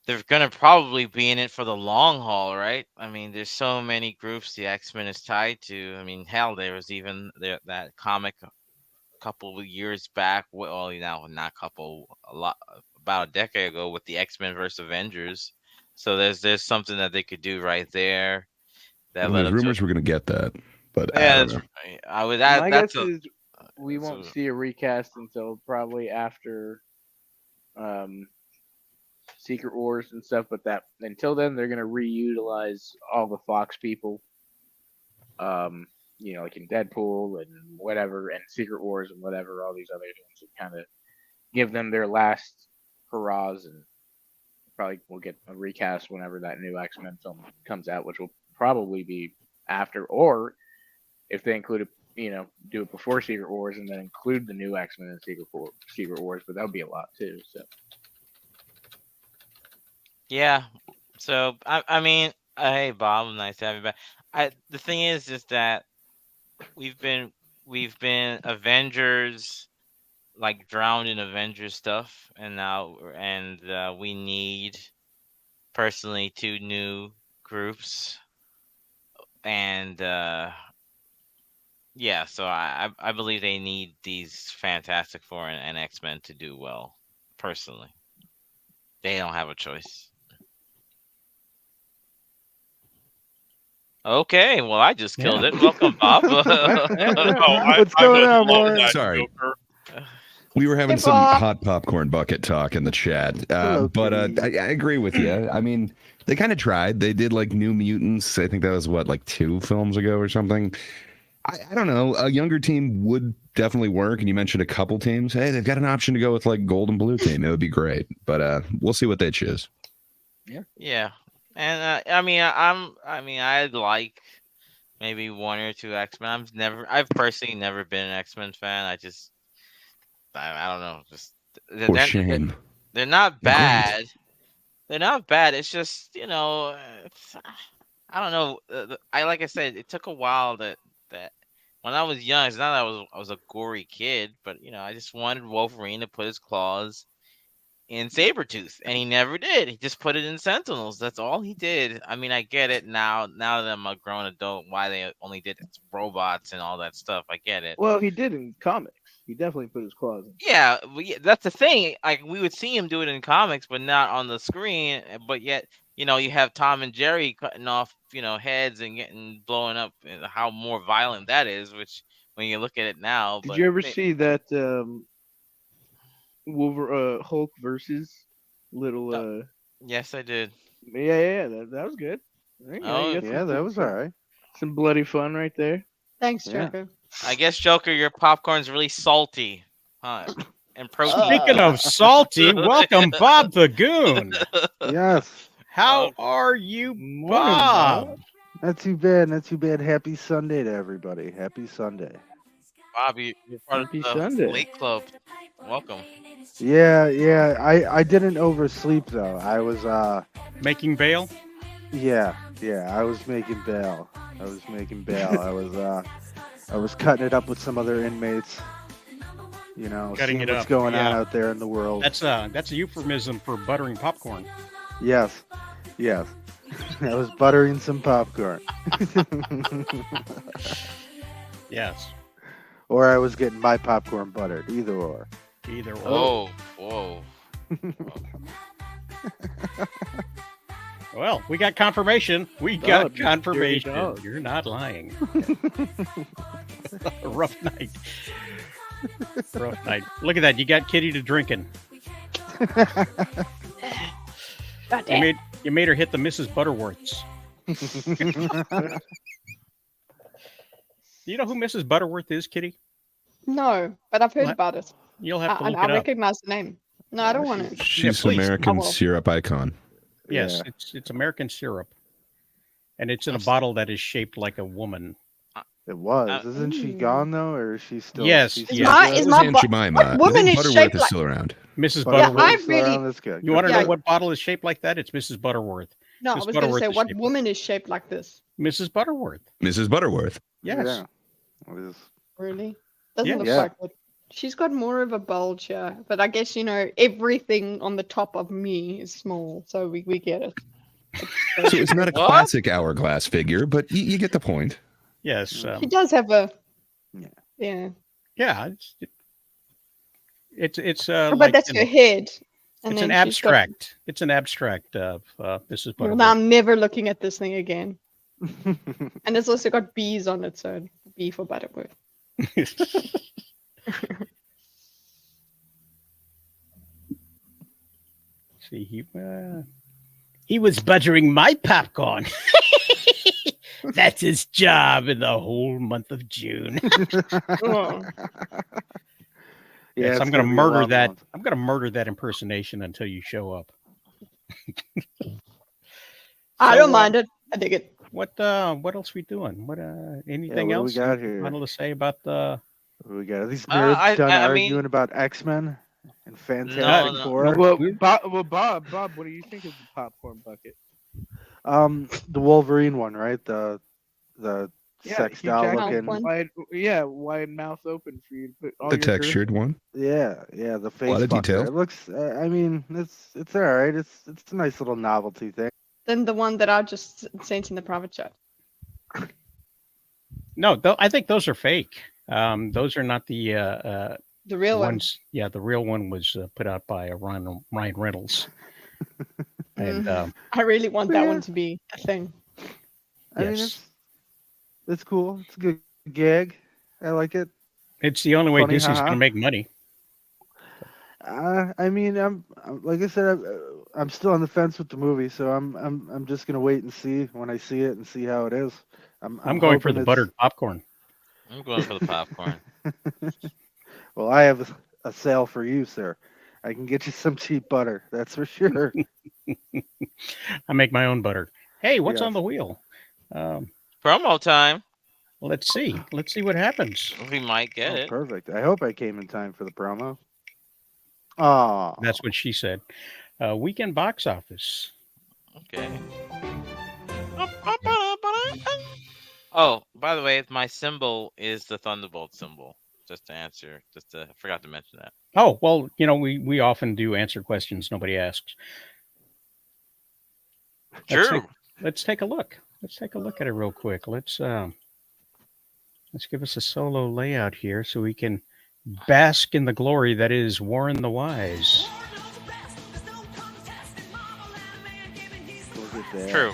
they're gonna probably be in it for the long haul, right? I mean, there's so many groups the X-Men is tied to. I mean, hell, there was even that comic a couple of years back. Well, not about a decade ago with the X-Men versus Avengers. So there's something that they could do right there. That Well, led there's up to rumors we're going to get that, but yeah, I don't that's know. right. I would My that's guess is we that's won't a- see a recast until probably after Secret Wars and stuff, but that until then they're gonna reutilize all the Fox people. Like in Deadpool and whatever, and Secret Wars and whatever, all these other things, and kind of give them their last hurrahs and probably we'll get a recast whenever that new X-Men film comes out, which will probably be after, or if they include it, do it before Secret Wars and then include the new X-Men in Secret Wars, but that would be a lot too. So Yeah. So I mean, hey Bob, nice to have you back. The thing is that we've been Avengers, like drowned in Avengers stuff, and now we need personally 2 new groups, and yeah, so I believe they need these Fantastic Four and X-Men to do well. Personally, they don't have a choice. Okay, well, I just killed it. Welcome, Bob. What's going on, love Warren? that Sorry. Joker. We were having Hey, some Bob. hot popcorn bucket talk in the chat, Hello, but Kitty. I agree with you. I mean, they kind of tried. They did like New Mutants. I think that was like 2 films ago or something. I don't know. A younger team would definitely work. And you mentioned a couple teams. Hey, they've got an option to go with like gold and blue team. It would be great. But we'll see what they choose. Yeah, and I mean, I'd like maybe 1 or 2 X-Men. I've personally never been an X-Men fan. I don't know. Just For shame. they're not They're great. bad. They're not bad. It's just I don't know. Like I said, it took a while that when I was young, it's not that I was a gory kid, but I just wanted Wolverine to put his claws in Sabretooth, and he never did. He just put it in Sentinels. That's all he did. I mean, I get it now that I'm a grown adult, why they only did robots and all that stuff. I get it. Well, he did in comics. He definitely put his claws in. Yeah, that's the thing. Like, we would see him do it in comics, but not on the screen. But yet, you have Tom and Jerry cutting off, heads and getting blowing up. And how more violent that is, which when you look at it now. Did you ever see that Hulk versus little? Yes, I did. Yeah, that was good. There you go. Oh, You got Yeah, some- that was all right. Some bloody fun right there. Thanks, Yeah. Joker. I guess, Joker, your popcorn's really salty, huh? And protein. Speaking of salty, welcome Bob the Goon. Yes. How are you, Morning, Bob? Not too bad. Not too bad. Happy Sunday to everybody. Happy Sunday. Bob, you're part Happy of the Sunday. Late Club. Welcome. Yeah. I didn't oversleep though. I was Making bail? yeah. I was making bail. I was cutting it up with some other inmates. Cutting seeing it what's up, going on yeah. out there in the world. That's a euphemism for buttering popcorn. Yes. I was buttering some popcorn. Yes. Or I was getting my popcorn buttered. Either or. Either or. Whoa. Well, we got confirmation. We Dog, got you dirty confirmation. dog. You're not lying. A rough night. Rough night. Look at that. You got Kitty to drinking. You made her hit the Mrs. Butterworths. Do you know who Mrs. Butterworth is, Kitty? No, but I've heard What? about it. You'll have to I look it up. recognize the name. No, I don't want to. She's please. American I will. syrup icon. Yes, Yeah. it's American syrup, and it's in a bottle that is shaped like a woman. It was. Isn't she gone though, or is she still? Yes, she's yes. still my- good? is It my was Aunt bu- Jemima. what I woman think is Butterworth shaped is like- still around. Mrs. Butterworth Yeah, Butterworth. I is around, really- That's good. You want to Yeah. know what bottle is shaped like that? It's Mrs. Butterworth. No, I Miss was going to Butterworth say, is what shaped- woman is shaped like this? Mrs. Butterworth. Mrs. Butterworth. Yes. Yeah. It is. Really? Doesn't Yeah. look Yeah. like it. She's got more of a bulge here, but I guess everything on the top of me is small, so we get it. So it's not a What? classic hourglass figure, but you get the point. Yes. She does have a. Yeah. Yeah. Yeah. It's But like, that's you know, her head. And it's an then she's got- abstract. It's an abstract of Mrs. Well, Butterworth. now I'm never looking at this thing again. And it's also got bees on it, so B for Butterworth. See, he was buttering my popcorn. That's his job in the whole month of June. Oh. Yeah, Yes, it's I'm going to gonna be a murder long that. month. I'm going to murder that impersonation until you show up. I don't mind it. I dig it. What else we doing? What anything what do we else got you here? wanted to say about the? What do we got? Are these nerds done arguing about X-Men and Fantastic Four? Well, Bob, what do you think of the popcorn bucket? The Wolverine one, right? The sex Hugh doll Jackman, looking. wide mouth open for you to put all The your textured one. Yeah, the face. A lot of fucker. detail. It looks. I mean, it's all right. It's a nice little novelty thing. Then the one that are just Saints in the Prophet shot. No, I think those are fake. Those are not the real ones. Yeah, the real one was put out by Ryan Reynolds. And I really want that one to be a thing. I mean, it's cool. It's a good gag. I like it. It's the only way Funny, Disney's going haha. to make money. I mean, I'm like I said, I'm still on the fence with the movie, so I'm just gonna wait and see when I see it and see how it is. I'm going for the buttered popcorn. I'm going for the popcorn. Well, I have a sale for you, sir. I can get you some cheap butter. That's for sure. I make my own butter. Hey, what's Yes. on the wheel? Promo time. Let's see. Let's see what happens. We might get it. Perfect. I hope I came in time for the promo. Oh, That's what she said. Weekend box office. Okay. Oh, by the way, my symbol is the Thunderbolt symbol. Just to answer, I forgot to mention that. Oh, well, we often do answer questions nobody asks. True. Let's take a look. Let's take a look at it real quick. Let's give us a solo layout here so we can bask in the glory that is Warren the Wise. look at that. True.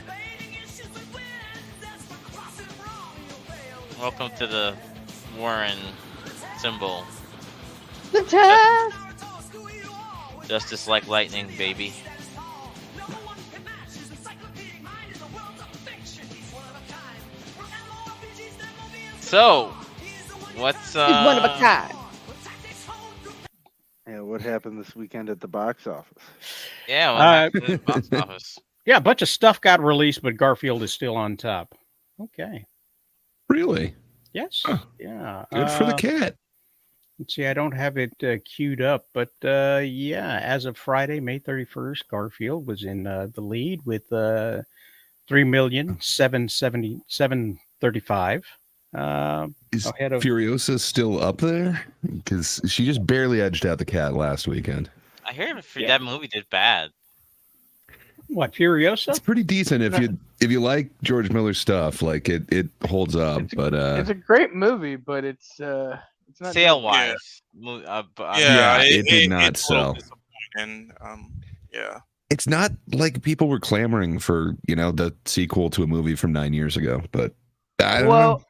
Welcome to the Warren symbol. The test. Justice like lightning, baby. So, what's He's one of a kind. Yeah, what happened this weekend at the box office? Yeah, what happened to the box office? Yeah, a bunch of stuff got released, but Garfield is still on top. Okay. Really? Yes. Yeah. Good for the cat. Let's see, I don't have it queued up, but yeah, as of Friday, May 31st, Garfield was in the lead with 3,777,35. Is ahead of Furiosa still up there? Because she just barely edged out the cat last weekend. I heard that movie did bad. What, Furiosa? It's pretty decent if you like George Miller's stuff. Like it holds up, but It's a great movie, but it's not Sale wise. it did not sell. And yeah, It's not like people were clamoring for the sequel to a movie from 9 years ago. But I don't know.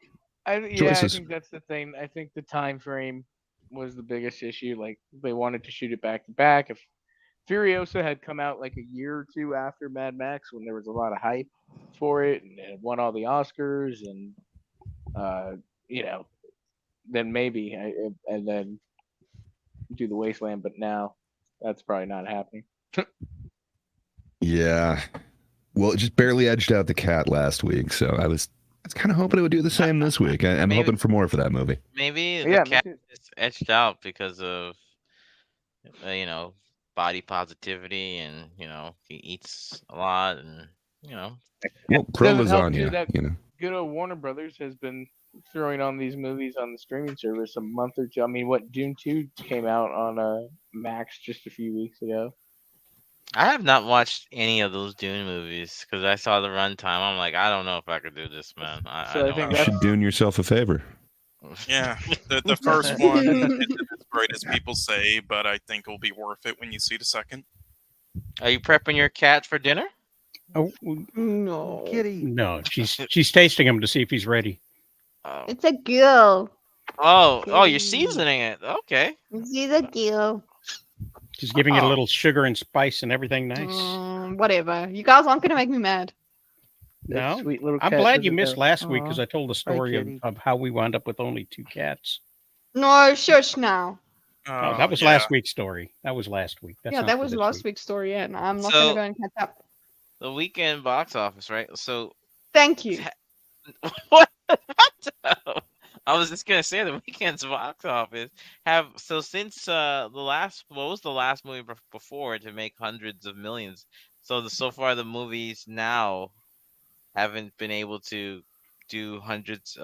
I Choices. think that's the thing. I think the time frame was the biggest issue. Like they wanted to shoot it back to back. If Furiosa had come out like a year or two after Mad Max, when there was a lot of hype for it and it won all the Oscars, and then maybe and then do the Wasteland. But now that's probably not happening. Yeah. Well, it just barely edged out the cat last week, so I was kind of hoping it would do the same this week. I'm hoping for more for that movie. Maybe the cat is edged out because of body positivity, and he eats a lot, and Well, pro Doesn't help, lasagna, too, that good old Warner Brothers has been throwing on these movies on the streaming service a month or two. I mean, Dune 2 came out on Max just a few weeks ago. I have not watched any of those Dune movies because I saw the runtime. I'm like, I don't know if I could do this, man. I You should do yourself a favor. Yeah, the first one isn't as great as people say, but I think it'll be worth it when you see the second. Are you prepping your cat for dinner? Oh no, kitty. No, she's tasting him to see if he's ready. Oh, It's a girl. You're seasoning it. Okay. She's a girl. She's giving it a little sugar and spice and everything nice. Whatever. You guys aren't gonna make me mad. No, sweet little I'm cat glad you doesn't missed have- last week Aw. because I told the Hi, story kitty. of how we wound up with only 2 cats. No, shush now. Oh, that was yeah. last week's story. That was last week. That's Yeah, not that for was this last week. week's story, yeah, and I'm not gonna So go and catch up. the weekend box office, right? So Thank you. what? I was just gonna say the weekend's box office since the last what was the last movie before to make hundreds of millions? So far the movies now haven't been able to do hundreds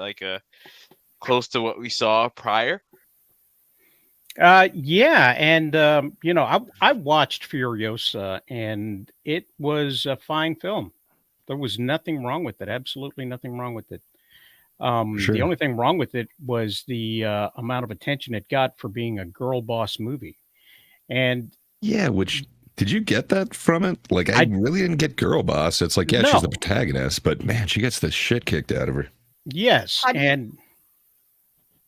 close to what we saw prior. Yeah, and I watched Furiosa, and it was a fine film. There was nothing wrong with it. Absolutely nothing wrong with it. The Sure. only thing wrong with it was the amount of attention it got for being a girl boss movie. And Yeah, which did you get that from it? Like, I really didn't get girl boss. It's like, yeah, she's the No. protagonist, but man, she gets the shit kicked out of her. Yes, and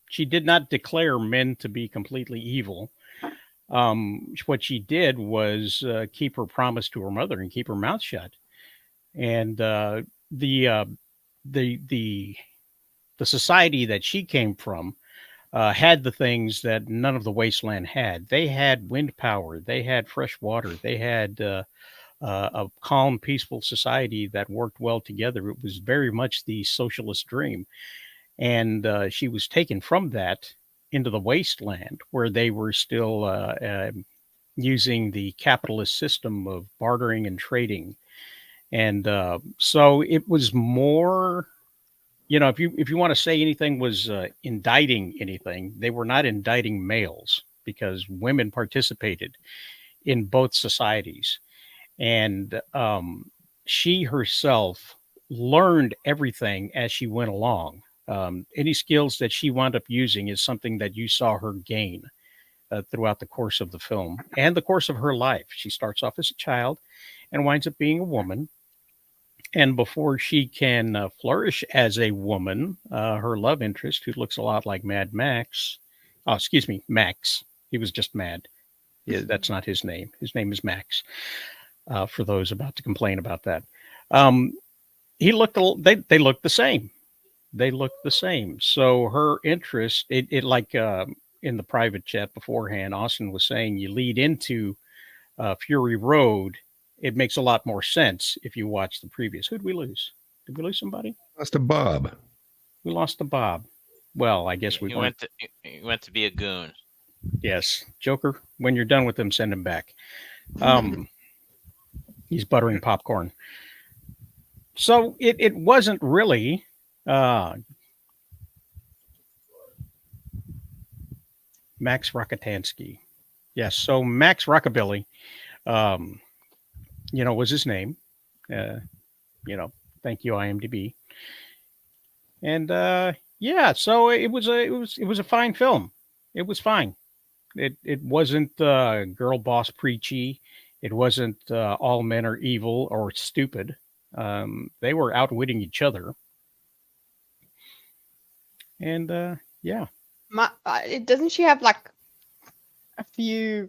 she did not declare men to be completely evil. What she did was keep her promise to her mother and keep her mouth shut. And the society that she came from had the things that none of the wasteland had. They had wind power. They had fresh water. They had a calm, peaceful society that worked well together. It was very much the socialist dream. And she was taken from that into the wasteland where they were still using the capitalist system of bartering and trading. And so it was more, if you want to say anything was indicting anything, they were not indicting males because women participated in both societies. And she herself learned everything as she went along. Any skills that she wound up using is something that you saw her gain throughout the course of the film and the course of her life. She starts off as a child and winds up being a woman. And before she can flourish as a woman, her love interest, who looks a lot like Mad Max, Max. He was just Mad. Yeah, that's not his name. His name is Max. For those about to complain about that, they looked the same. They look the same. So her interest, it like in the private chat beforehand, Austin was saying you lead into Fury Road. It makes a lot more sense if you watch the previous. Who'd we lose? Did we lose somebody? Lost to Bob. We lost to Bob. Well, I guess we went to be a goon. Yes, Joker. When you're done with him, send him back. He's buttering popcorn. So it wasn't really. Max Rockatansky. Yes. So Max Rockabilly, was his name. Thank you, IMDb. And so it was a fine film. It was fine. It wasn't girl boss preachy. It wasn't all men are evil or stupid. They were outwitting each other. And doesn't she have like a few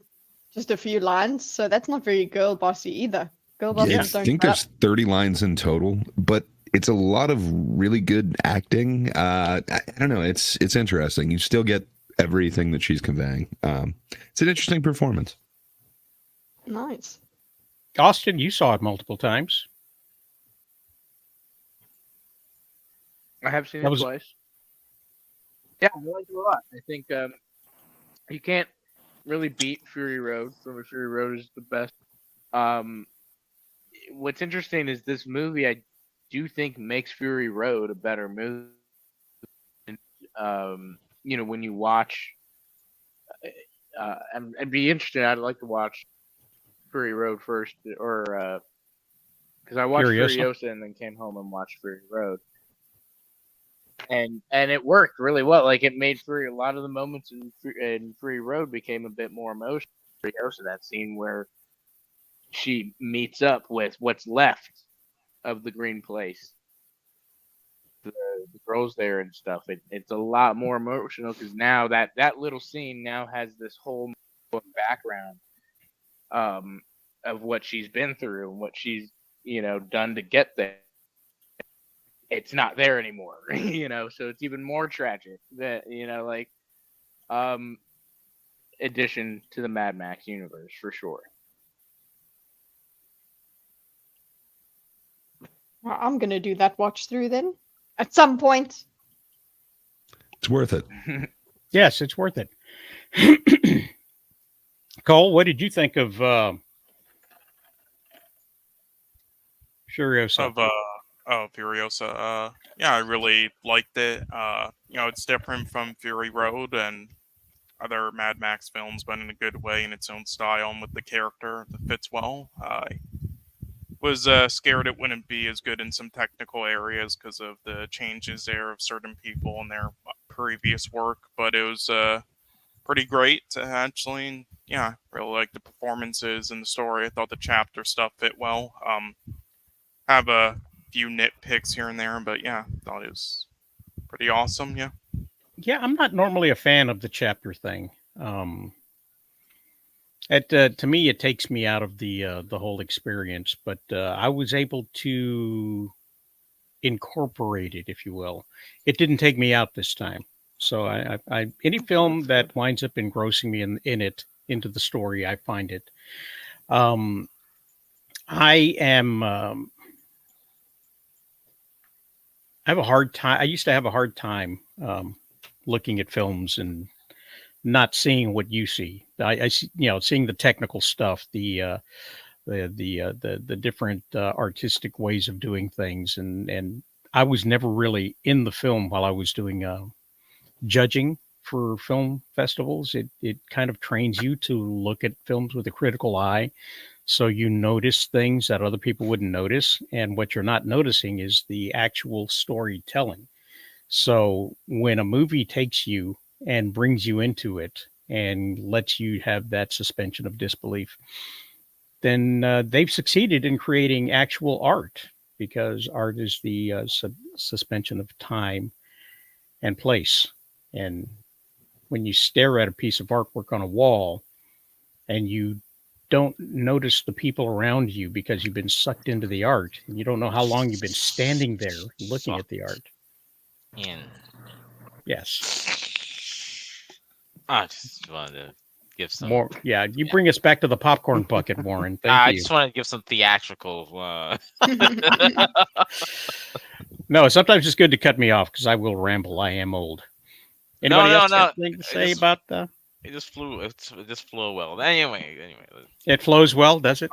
lines? So that's not very girl bossy either. Girl bosses don't. I think there's 30 lines in total, but it's a lot of really good acting. I don't know. It's interesting. You still get everything that she's conveying. It's an interesting performance. Nice. Austin, you saw it multiple times. I have seen it twice. Yeah, I like it a lot. I think you can't really beat Fury Road. Fury Road is the best. What's interesting is this movie, I do think, makes Fury Road a better movie. When you watch, and be interested, I'd like to watch Fury Road first, or because I watched Furiosa and then came home and watched Fury Road. And it worked really well. Like it made a lot of the moments in Fury Road became a bit more emotional. Furiosa, that scene where she meets up with what's left of the green place, the girls there and stuff. It's a lot more emotional because now that little scene now has this whole background of what she's been through and what she's done to get there. It's not there anymore, so it's even more tragic that addition to the Mad Max universe for sure. Well, I'm gonna do that watch through then at some point. It's worth it. Yes, it's worth it. Cole, what did you think of Furiosa? Furiosa. Yeah, I really liked it. It's different from Fury Road and other Mad Max films, but in a good way, in its own style, and with the character that fits well. I was scared it wouldn't be as good in some technical areas because of the changes there of certain people in their previous work, but it was pretty great actually. And yeah, really liked the performances and the story. I thought the chapter stuff fit well. Have a few nitpicks here and there, but yeah, thought it was pretty awesome. Yeah. Yeah, I'm not normally a fan of the chapter thing. To me, it takes me out of the whole experience. But I was able to incorporate it, if you will. It didn't take me out this time. So I any film that winds up engrossing me in it into the story, I find it. I have a hard time. I used to have a hard time looking at films and not seeing what you see. I see, seeing the technical stuff, the different artistic ways of doing things, and I was never really in the film while I was doing judging for film festivals. It kind of trains you to look at films with a critical eye. So you notice things that other people wouldn't notice. And what you're not noticing is the actual storytelling. So when a movie takes you and brings you into it and lets you have that suspension of disbelief, then they've succeeded in creating actual art, because art is the suspension of time and place. And when you stare at a piece of artwork on a wall and you don't notice the people around you because you've been sucked into the art, and you don't know how long you've been standing there looking at the art. Yes. I just wanted to give some more. Yeah, you bring us back to the popcorn bucket, Warren. Thank you. I just wanted to give some theatrical. No, sometimes it's good to cut me off because I will ramble. I am old. Anybody else have anything to say about the? It just flew. It just flew well. Anyway. It flows well, does it?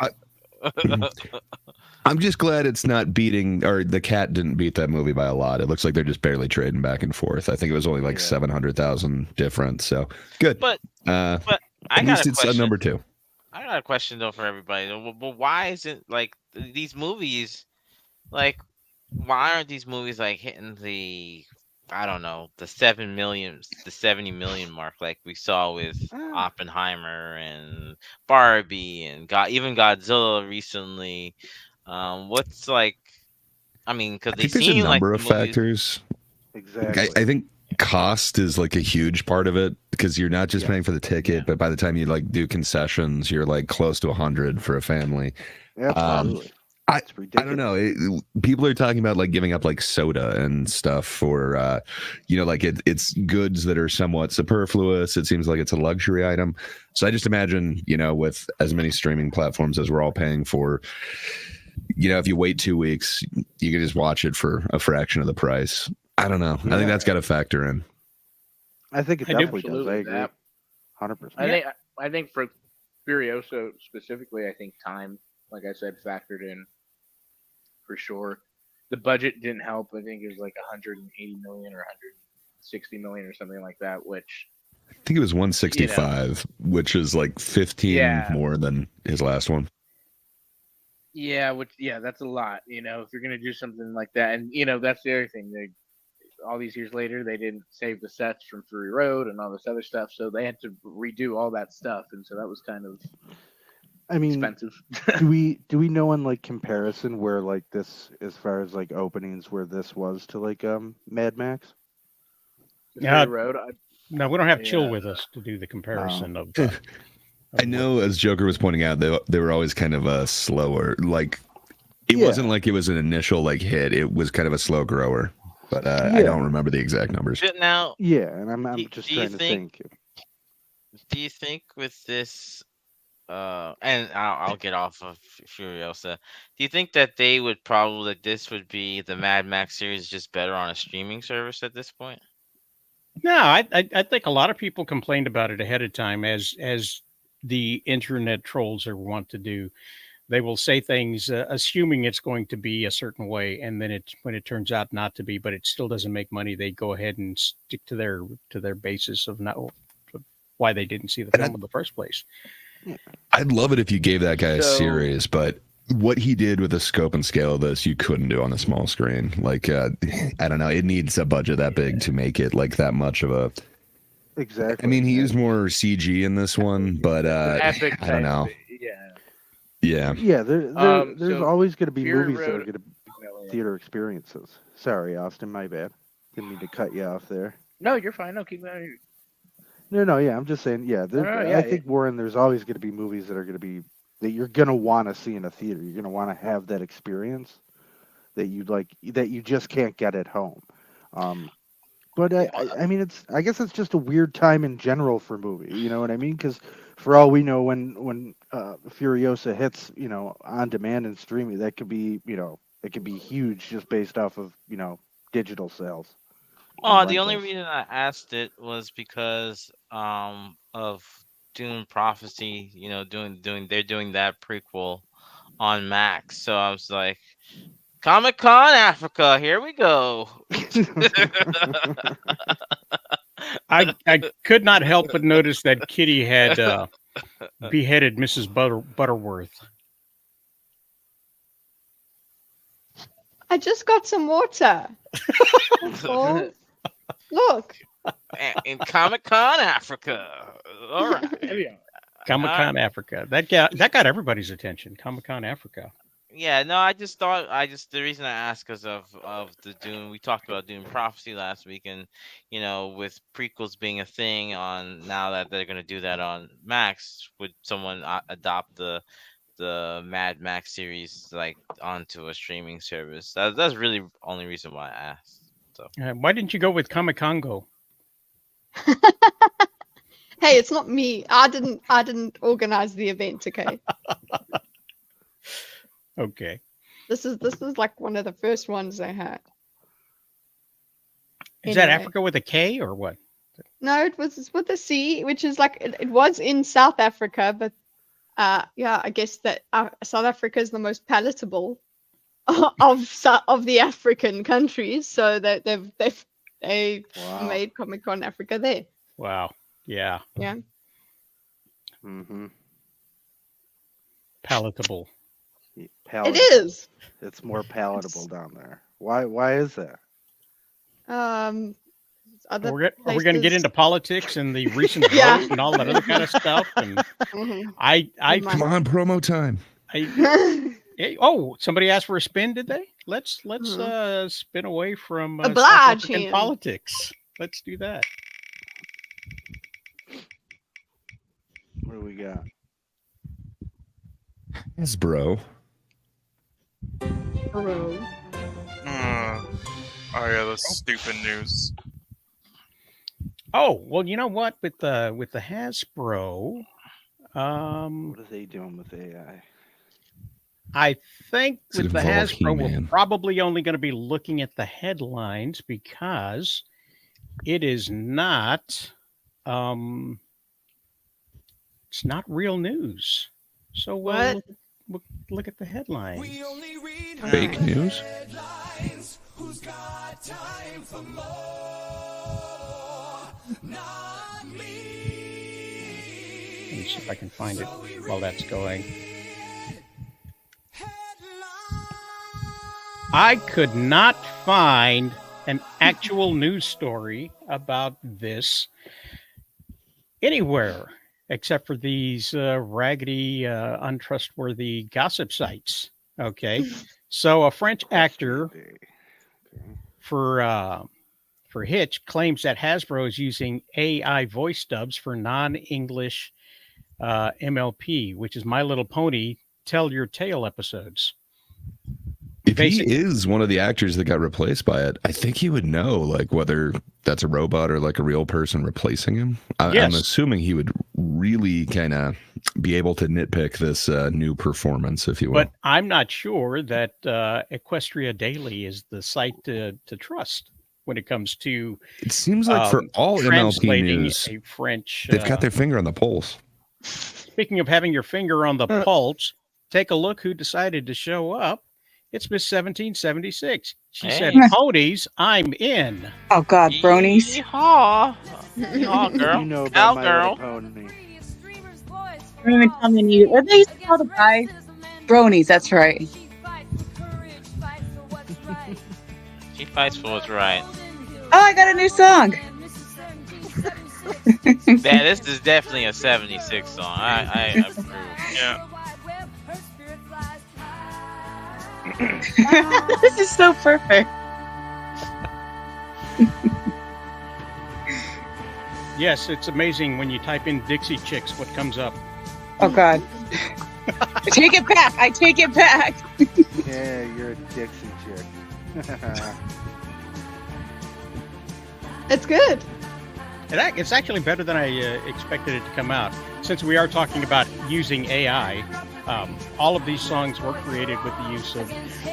I'm just glad it's not beating, or the cat didn't beat that movie by a lot. It looks like they're just barely trading back and forth. I think it was only like 700,000 difference. So good. But at I got least a it's question. number 2. I got a question though for everybody. But why isn't like these movies, like why aren't these movies like hitting the, I don't know, the 70 million mark like we saw with Oppenheimer and Barbie and even Godzilla recently? What's like? I mean, because they there's seem a number like of factors. Exactly. I think cost is like a huge part of it, because you're not just paying for the ticket, but by the time you like do concessions, you're like close to 100 for a family. Absolutely. I don't know. People are talking about like giving up like soda and stuff for, like it's goods that are somewhat superfluous. It seems like it's a luxury item. So I just imagine, with as many streaming platforms as we're all paying for, if you wait 2 weeks, you can just watch it for a fraction of the price. I don't know. I think that's got to factor in. I think it definitely does. I agree. 100%. I think for Furiosa specifically, I think time, like I said, factored in for sure. The budget didn't help. I think it was like 180 million or 160 million or something like that, which I think it was 165, which is like 15 more than his last one. Yeah, that's a lot. If you're gonna do something like that, and that's the other thing. All these years later, they didn't save the sets from Fury Road and all this other stuff, so they had to redo all that stuff, and so that was kind of, expensive. do we know in like comparison where like this, as far as like openings, where this was to like Mad Max? Yeah. Fury Road. No, we don't have Chill with us to do the comparison of. I know, as Joker was pointing out, they were always kind of slower. Like it wasn't like it was an initial like hit. It was kind of a slow grower. But I don't remember the exact numbers. Now, and I'm just trying to think. Do you think with this, and I'll get off of Furiosa. Do you think that they would probably that this would be the Mad Max series just better on a streaming service at this point? No, I think a lot of people complained about it ahead of time, as the internet trolls are wont to do. They will say things assuming it's going to be a certain way, and then when it turns out not to be, but it still doesn't make money, they go ahead and stick to their basis of why they didn't see the film in the first place. I'd love it if you gave that guy a So- series, but what he did with the scope and scale of this, you couldn't do on the small screen. Like, I don't know, it needs a budget that big to make it like that much of a. Exactly. I mean, he used more CG in this one, but Epic I don't type, know. Yeah. Yeah, Yeah, there's so always going to be Fury movies that are Road- going to be theater experiences. Sorry, Austin, my bad. Didn't mean to cut you off there. No, you're fine. No, keep going. No, yeah, I'm just saying, yeah. I think, Warren, there's always going to be movies that are going to be that you're going to want to see in a theater. You're going to want to have that experience that you just can't get at home. But I mean, I guess it's just a weird time in general for movie. You know what I mean? Because for all we know, when Furiosa hits, on demand and streaming, that could be, it could be huge just based off of, digital sales. Oh, and the only rentals. reason I asked it was because of Dune Prophecy. They're doing that prequel on Max, so I was like, Comic Con Africa, here we go. I could not help but notice that Kitty had beheaded Mrs. Butterworth. I just got some water. That's all. Look. In Comic Con Africa. All right. Comic Con Africa. That got everybody's attention. Comic Con Africa. Yeah, no, I just thought the reason I asked because of the Dune. We talked about Dune Prophecy last week, and with prequels being a thing on now that they're gonna do that on Max, would someone adopt the Mad Max series like onto a streaming service? That's really the only reason why I asked. So Why didn't you go with Comic Congo? Hey, it's not me. I didn't organize the event, okay? Okay. This is like one of the first ones they had. Is that Anyway. Africa with a K or what? No, it's with a C, which is like it was in South Africa, but yeah, I guess that South Africa is the most palatable of the African countries, so that they made Comic Con Africa there. Wow. Yeah. Yeah. Mm-hmm. Palatable. It is. It's more palatable down there. Why is that? Other Are we going to get places- into politics and the recent Yeah. vote and all that other kind of stuff? And Mhm. I come on, promo time. Somebody asked for a spin, did they? Let's spin away from South Oblige African him. politics. Let's do that. What do we got? Yes, bro. Bro. Oh yeah, the stupid news. Oh, well, you know what? With the Hasbro, What are they doing with AI? I think Does it with the involve Hasbro, we're He-Man? probably only going to be looking at the headlines because it is not it's not real news. So we'll look at the headlines. Fake news? Let me see if I can find it while that's going. I could not find an actual news story about this anywhere except for these raggedy, untrustworthy gossip sites. Okay. So a French actor for Hitch claims that Hasbro is using AI voice dubs for non-English MLP, which is My Little Pony Tell Your Tale episodes. If he is one of the actors that got replaced by it, I think he would know like whether that's a robot or like a real person replacing him. I'm assuming he would really kind of be able to nitpick this new performance, if you will. But I'm not sure that Equestria Daily is the site to trust when it comes to. It seems like for all MLP news, a French, they've got their finger on the pulse. Speaking of having your finger on the pulse, take a look who decided to show up. It's Miss 1776. She said, "Ponies, I'm in." Oh God, bronies! Yeehaw, yeehaw, girl. You know about my girl. little pony. Don't even tell me what they used to call the guys. Bronies. That's right. She fights for what's right. Oh, I got a new song. Yeah, this is definitely a 76 song. I approve. Yeah. This is so perfect. Yes, it's amazing when you type in Dixie Chicks what comes up. Oh God. I take it back. I take it back. Yeah, you're a Dixie chick. It's good. It's actually better than I expected it to come out. Since we are talking about using AI, all of these songs were created with the use of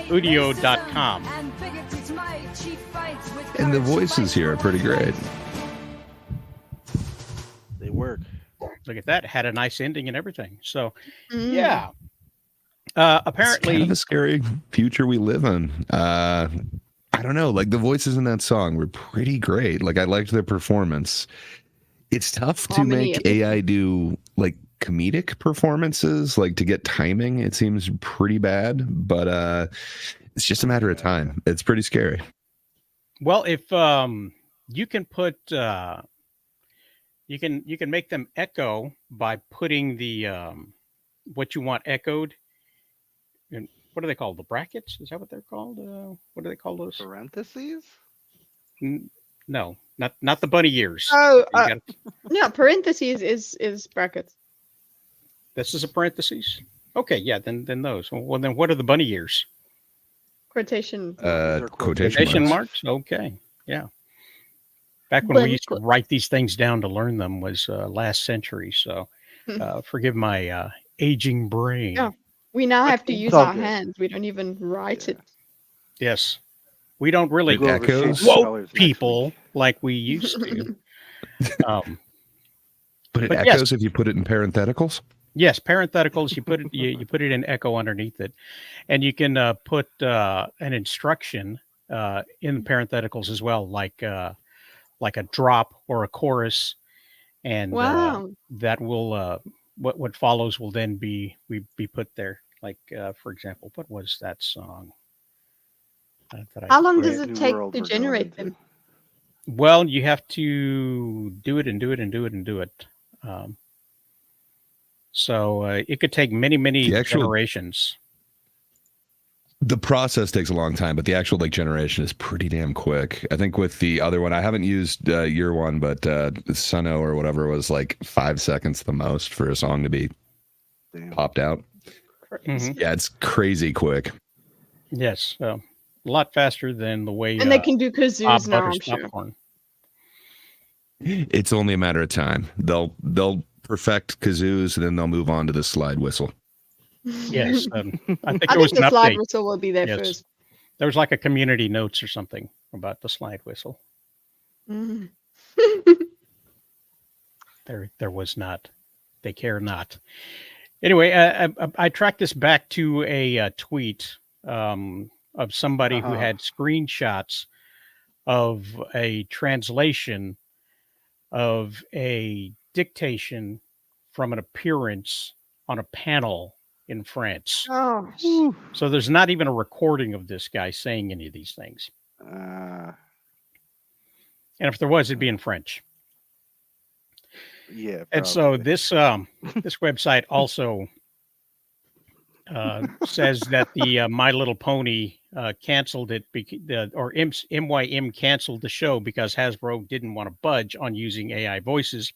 Udio.com. And the voices here are pretty great. They work. Look at that. It had a nice ending and everything. So, yeah. Apparently. It's kind of a scary future we live in. I don't know. Like the voices in that song were pretty great. Like I liked their performance. It's tough to make AI do like comedic performances, like to get timing. It seems pretty bad, but it's just a matter of time. It's pretty scary. Well, if you can put you can make them echo by putting the what you want echoed. And what are they called? The brackets? Is that what they're called? What do they call those? Parentheses? No, not the bunny ears. Oh, no, parentheses is brackets. This is a parentheses. Okay, yeah, then those. Well, then what are the bunny ears? Quotation. Quotation marks. Okay, yeah. Back when we used to write these things down to learn them was last century. So forgive my aging brain. Yeah. We now have to use our hands. We don't even write it. Yes. We don't really quote people like we used to. But it echoes if you put it in parentheticals? Yes, parentheticals. You put it you put it in echo underneath it. And you can put an instruction in parentheticals as well, like a drop or a chorus. And that will what follows will then be put there. Like, for example, what was that song? How long does it take to generate them? Well, you have to do it and do it and do it and do it. So it could take many generations. The process takes a long time, but the actual generation is pretty damn quick. I think with the other one, I haven't used your one, but Suno or whatever was like 5 seconds the most for a song to be popped out. Mm-hmm. Yeah, it's crazy quick. Yes, a lot faster than the way. And they can do kazoos now, I'm sure. Popcorn. It's only a matter of time. They'll perfect kazoos, and then they'll move on to the slide whistle. Yes, I think I there was think the an slide update. whistle will be there first. There was like a community notes or something about the slide whistle. Mm. There was not. They care not. Anyway, I tracked this back to a tweet of somebody who had screenshots of a translation of a dictation from an appearance on a panel in France. Oh. So there's not even a recording of this guy saying any of these things. And if there was, it'd be in French. Yeah. Probably. And so this this website also says that the My Little Pony canceled it, or MYM canceled the show because Hasbro didn't want to budge on using AI voices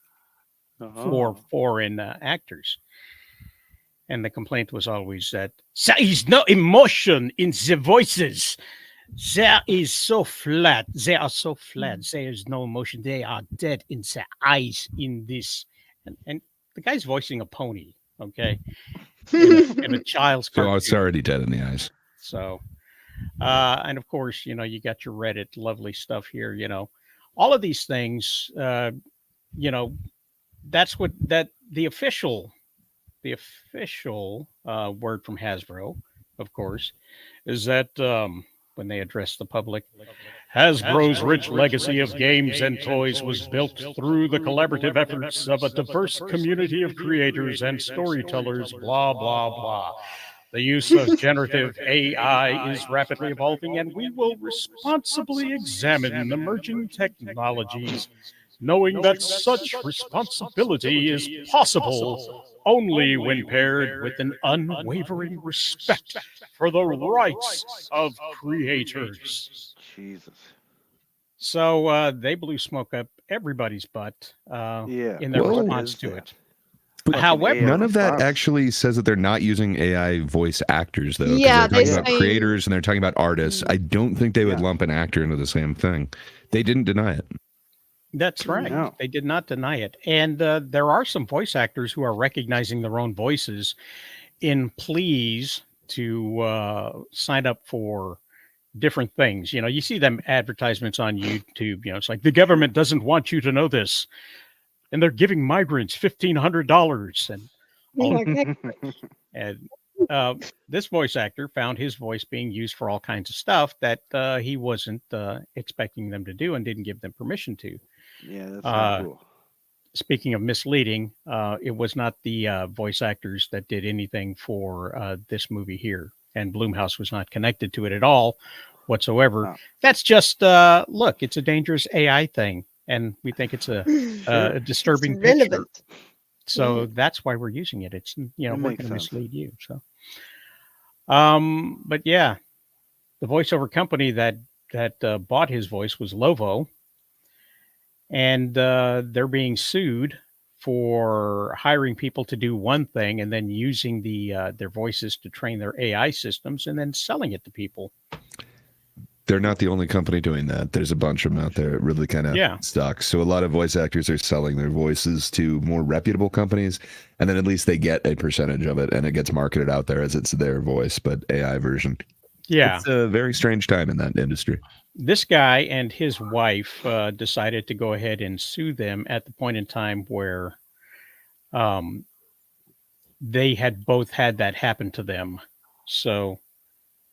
for foreign actors. And the complaint was always that there is no emotion in the voices. There is so flat. They are so flat. There is no emotion. They are dead in the eyes in this. And the guy's voicing a pony, okay, in a child's So cartoon. it's already dead in the eyes. So, and of course, you got your Reddit lovely stuff here, all of these things, that's what the official word from Hasbro, of course, is that when they address the public, Hasbro's rich legacy of games and toys was built through the collaborative efforts of a diverse community of creators and storytellers, blah, blah, blah. The use of generative AI is rapidly evolving, and we will responsibly examine emerging technologies, knowing that such responsibility is possible only when paired with an unwavering respect for the rights of creators. Jesus. So they blew smoke up everybody's butt in their response to it. However, none of that actually says that they're not using AI voice actors, though. Yeah, they're talking about creators and they're talking about artists. I don't think they would lump an actor into the same thing. They didn't deny it. That's right. No. They did not deny it. And there are some voice actors who are recognizing their own voices in pleas to sign up for different things. You see them advertisements on YouTube. It's like, the government doesn't want you to know this, and they're giving migrants $1,500. And this voice actor found his voice being used for all kinds of stuff that he wasn't expecting them to do and didn't give them permission to. Yeah, that's not cool. Speaking of misleading, it was not the voice actors that did anything for this movie here, and Blumhouse was not connected to it at all whatsoever. No. That's just, look, it's a dangerous AI thing, and we think it's a disturbing picture. So that's why we're using it. It's, we're going to mislead you. So, but yeah, the voiceover company that bought his voice was Lovo. And they're being sued for hiring people to do one thing and then using their voices to train their AI systems and then selling it to people. They're not the only company doing that. There's a bunch of them out there. It really kind of sucks. So a lot of voice actors are selling their voices to more reputable companies, and then at least they get a percentage of it, and it gets marketed out there as it's their voice, but AI version. Yeah. It's a very strange time in that industry. This guy and his wife decided to go ahead and sue them at the point in time where they had both had that happen to them. So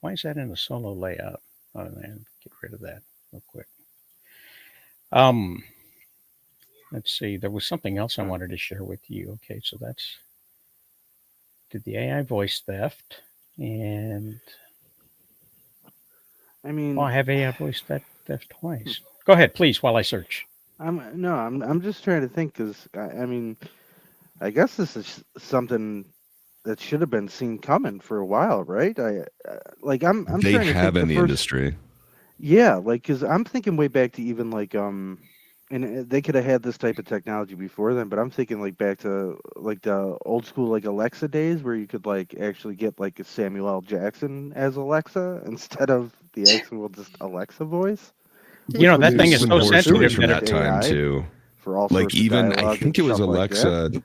why is that in a solo layout? Oh, man, get rid of that real quick. Let's see. There was something else I wanted to share with you. Okay, so that's did the AI voice theft, and I mean, I have AI voice theft twice. Go ahead, please, while I search. I'm just trying to think, because I mean, I guess this is something that should have been seen coming for a while, right? I'm they trying to have think in the industry. Yeah, like, because I'm thinking way back to even like and they could have had this type of technology before then, but I'm thinking like back to like the old school like Alexa days, where you could like actually get like a Samuel L. Jackson as Alexa instead of the actual just Alexa voice. That thing is so sensitive from that time too. For all like, sorts even of I think it was Alexa. Like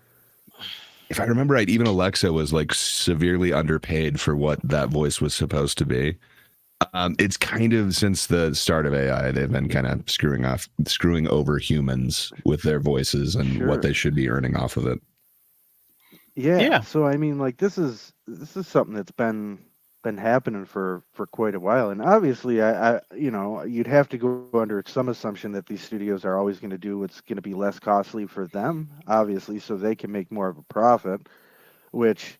if I remember right, even Alexa was like severely underpaid for what that voice was supposed to be. It's kind of since the start of AI, they've been kind of screwing over humans with their voices and what they should be earning off of it. Yeah. So I mean, like, this is something that's been happening for quite a while, and obviously, I you'd have to go under some assumption that these studios are always going to do what's going to be less costly for them, obviously, so they can make more of a profit. Which,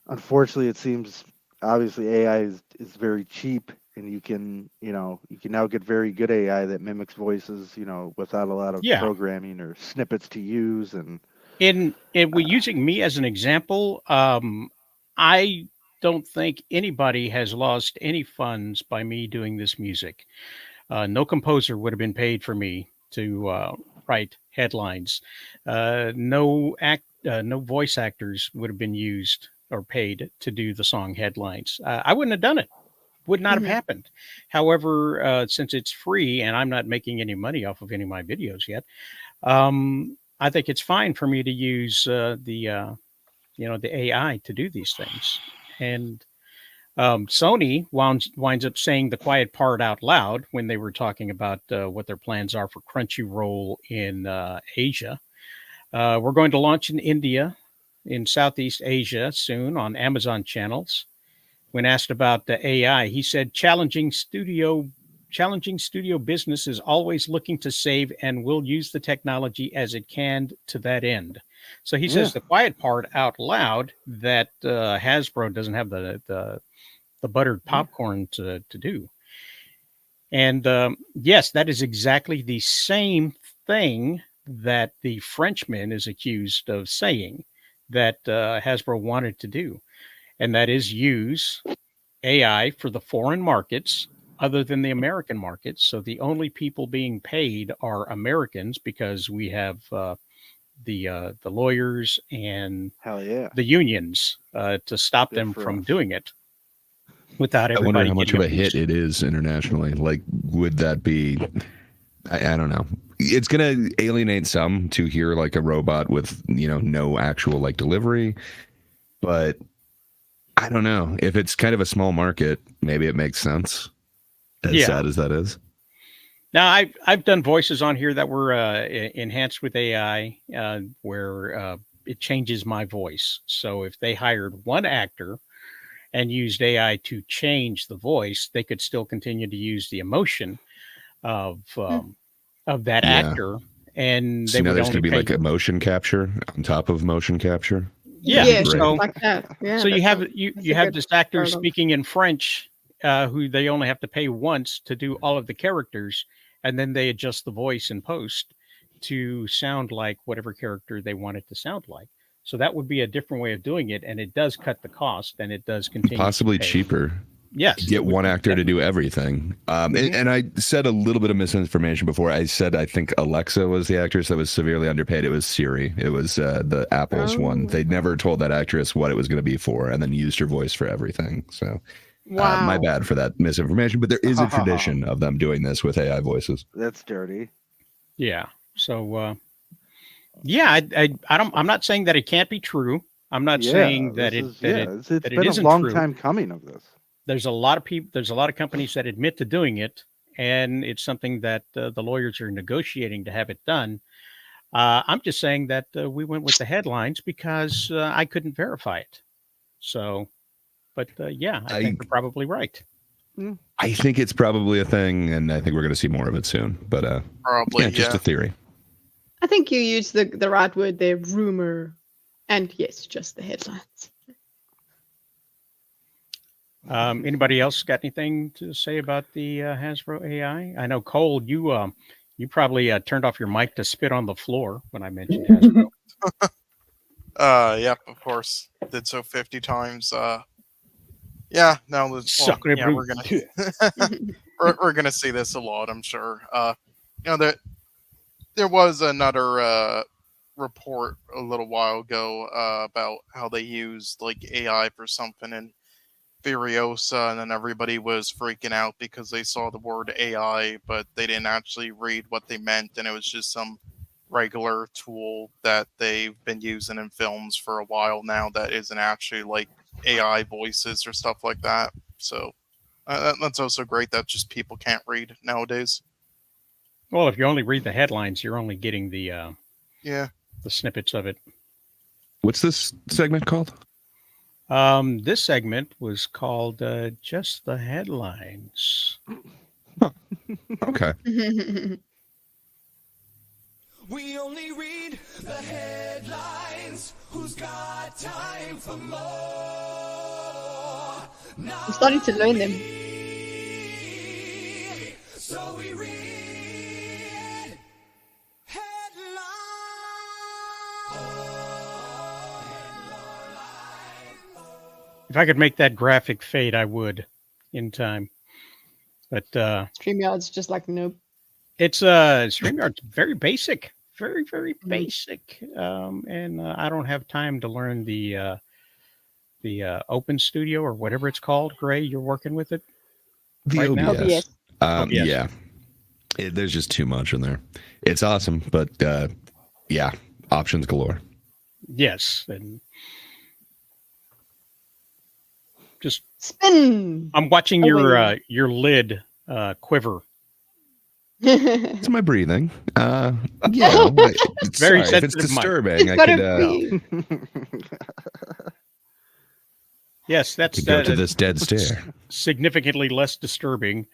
unfortunately, it seems obviously AI is very cheap, and you can now get very good AI that mimics voices, without a lot of programming or snippets to use. And using me as an example, I don't think anybody has lost any funds by me doing this music. No composer would have been paid for me to write headlines. No no voice actors would have been used or paid to do the song headlines. I wouldn't have done it. Would not have happened. However, since it's free and I'm not making any money off of any of my videos yet, I think it's fine for me to use the AI to do these things. And Sony winds up saying the quiet part out loud when they were talking about what their plans are for Crunchyroll in Asia. We're going to launch in India, in Southeast Asia soon on Amazon channels. When asked about the AI, he said, challenging studio business is always looking to save and will use the technology as it can to that end. So he says the quiet part out loud that Hasbro doesn't have the buttered popcorn to do. And yes, that is exactly the same thing that the Frenchman is accused of saying that Hasbro wanted to do. And that is use AI for the foreign markets other than the American markets. So the only people being paid are Americans because we have the lawyers and the unions to stop them from doing it without everybody. I wonder how much of a getting hit it is internationally. Like, would that be? I don't know. It's going to alienate some to hear like a robot with no actual like delivery, but I don't know. If it's kind of a small market, maybe it makes sense. As sad as that is. Now, I've done voices on here that were enhanced with AI, where it changes my voice. So if they hired one actor and used AI to change the voice, they could still continue to use the emotion of that actor. And so now there's going to be like a motion capture on top of motion capture. Yeah, so, like that. Yeah, so you have this actor speaking in French, who they only have to pay once to do all of the characters, and then they adjust the voice in post to sound like whatever character they want it to sound like. So that would be a different way of doing it, and it does cut the cost, and it does continue possibly cheaper. Yes, get one actor to do everything. And I said a little bit of misinformation before. I said I think Alexa was the actress that was severely underpaid. It was Siri. It was the Apple's one. They never told that actress what it was going to be for, and then used her voice for everything. So, my bad for that misinformation. But there is a tradition of them doing this with AI voices. That's dirty. Yeah. So, I'm not saying that it can't be true. I'm not saying that it's that been it isn't a long true. time coming of this. There's a lot of people. There's a lot of companies that admit to doing it, and it's something that the lawyers are negotiating to have it done. I'm just saying that we went with the headlines because I couldn't verify it. So, but I think you're probably right. I think it's probably a thing, and I think we're going to see more of it soon. But probably just a theory. I think you used the right word there, rumor, and yes, just the headlines. Anybody else got anything to say about the Hasbro AI? I know, Cole, you probably turned off your mic to spit on the floor when I mentioned Hasbro. Yep, of course. Did so 50 times. Yeah, no, we're gonna see this a lot, I'm sure. There was another report a little while ago about how they used like AI for something in Furiosa, and then everybody was freaking out because they saw the word AI, but they didn't actually read what they meant, and it was just some regular tool that they've been using in films for a while now that isn't actually like AI voices or stuff like that. So that's also great that just people can't read nowadays. Well, if you only read the headlines, you're only getting the snippets of it. What's this segment called? This segment was called Just the Headlines. Okay. We only read the headlines. Who's got time for more? I'm starting to learn them. So we read If I could make that graphic fade, I would in time. But StreamYard's just like, nope. It's StreamYard's very basic very, very basic. And I don't have time to learn the Open Studio or whatever it's called. Gray, you're working with it The right now? OBS. OBS. Yeah. There's just too much in there. It's awesome, but yeah, options galore. Yes, and just spin. I'm watching your lid quiver. It's my breathing. Yeah, it's Very sorry, if it's sensitive mic. disturbing, I could. Yes, that's go to this dead stare. Significantly less disturbing.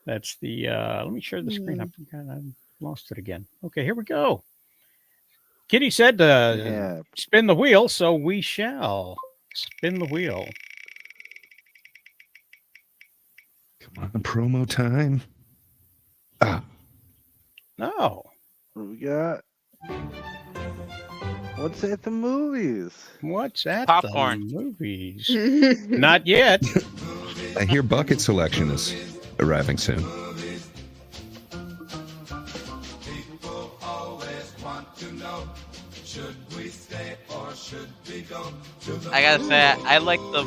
That's the. Let me share the screen. I forgot. I lost it again. Okay, here we go. Kitty said to spin the wheel, so we shall spin the wheel. Come on, promo time. No. What we got? What's at the movies? What's at Popcorn. the movies? Not yet. I hear bucket selection is arriving soon. I gotta say, I like the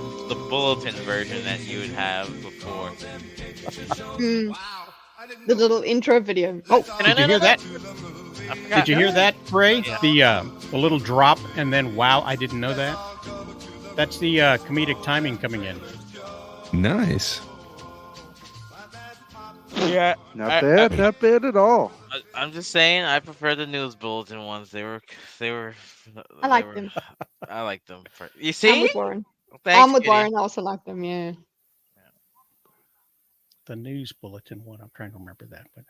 bulletin version that you would have before. The little intro video. Oh, did you hear that? Did you hear that, Ray? Yeah. The little drop and then wow, I didn't know that. That's the comedic timing coming in. Nice. Yeah, Not bad at all. I'm just saying, I prefer the news bulletin ones. They were. I like them. I like them. You see? I'm with Warren. Thanks, I'm with Kitty. Warren. I also like them. Yeah. The news bulletin one. I'm trying to remember that. But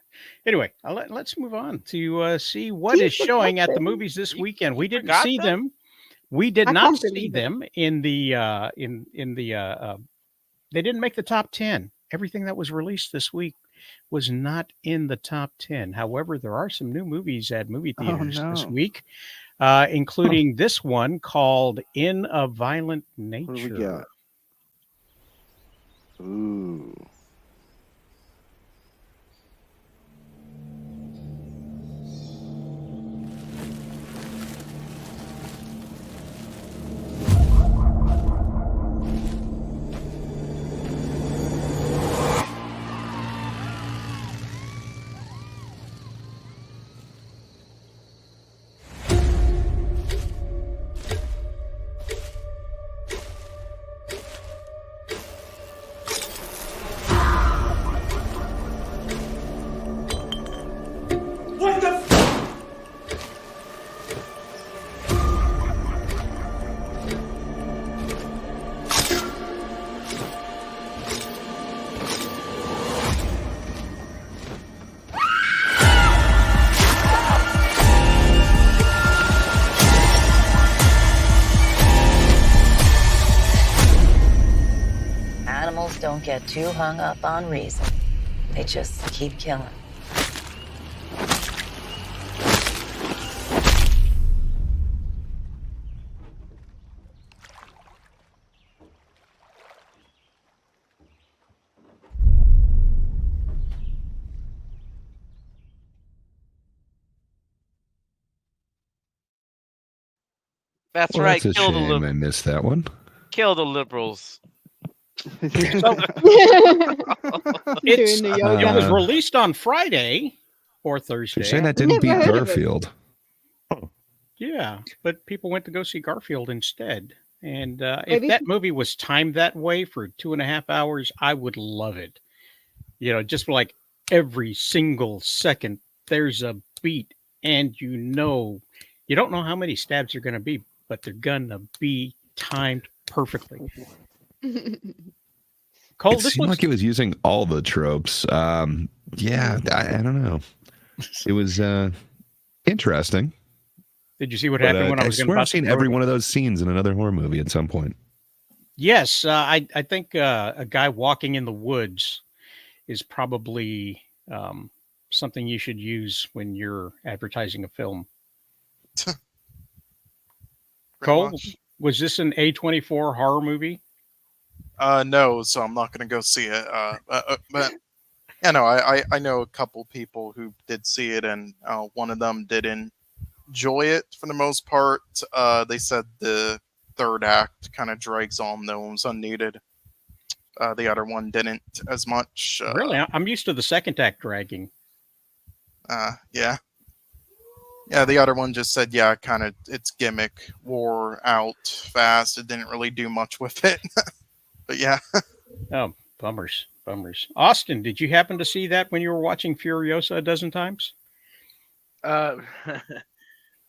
anyway, let's move on to see what is showing at the movies this weekend. We didn't see them. We did not see them in the they didn't make the top 10. Everything that was released this week was not in the top 10. However, there are some new movies at movie theaters this week, including this one called In a Violent Nature. What do we got? Ooh. Animals don't get too hung up on reason. They just keep killing. That's Well, right. that's a Kill the shame I missed that one. Kill the liberals. It was released on Friday or Thursday. You're saying that didn't beat Garfield? Yeah, but people went to go see Garfield instead. And Maybe- if that movie was timed that way for 2.5 hours, I would love it. You know, just like every single second, there's a beat, and you don't know how many stabs are going to be, but they're going to be timed perfectly. Cole, It seemed like it was using all the tropes. Yeah, I don't know. It was interesting. Did you see what happened when I was going to swear I've seen every one of those scenes in another horror movie at some point. Yes, I think a guy walking in the woods is probably something you should use when you're advertising a film. Cole, was this an A24 horror movie? No, so I'm not going to go see it. But Yeah, no, I know a couple people who did see it, and one of them didn't enjoy it for the most part. They said the third act kind of drags on, though, and was unneeded. The other one didn't as much. Really, I'm used to the second act dragging. Yeah. Yeah, the other one just said, yeah, kind of its gimmick wore out fast. It didn't really do much with it. But yeah. Oh, bummers. Austin, did you happen to see that when you were watching Furiosa a dozen times? Yeah,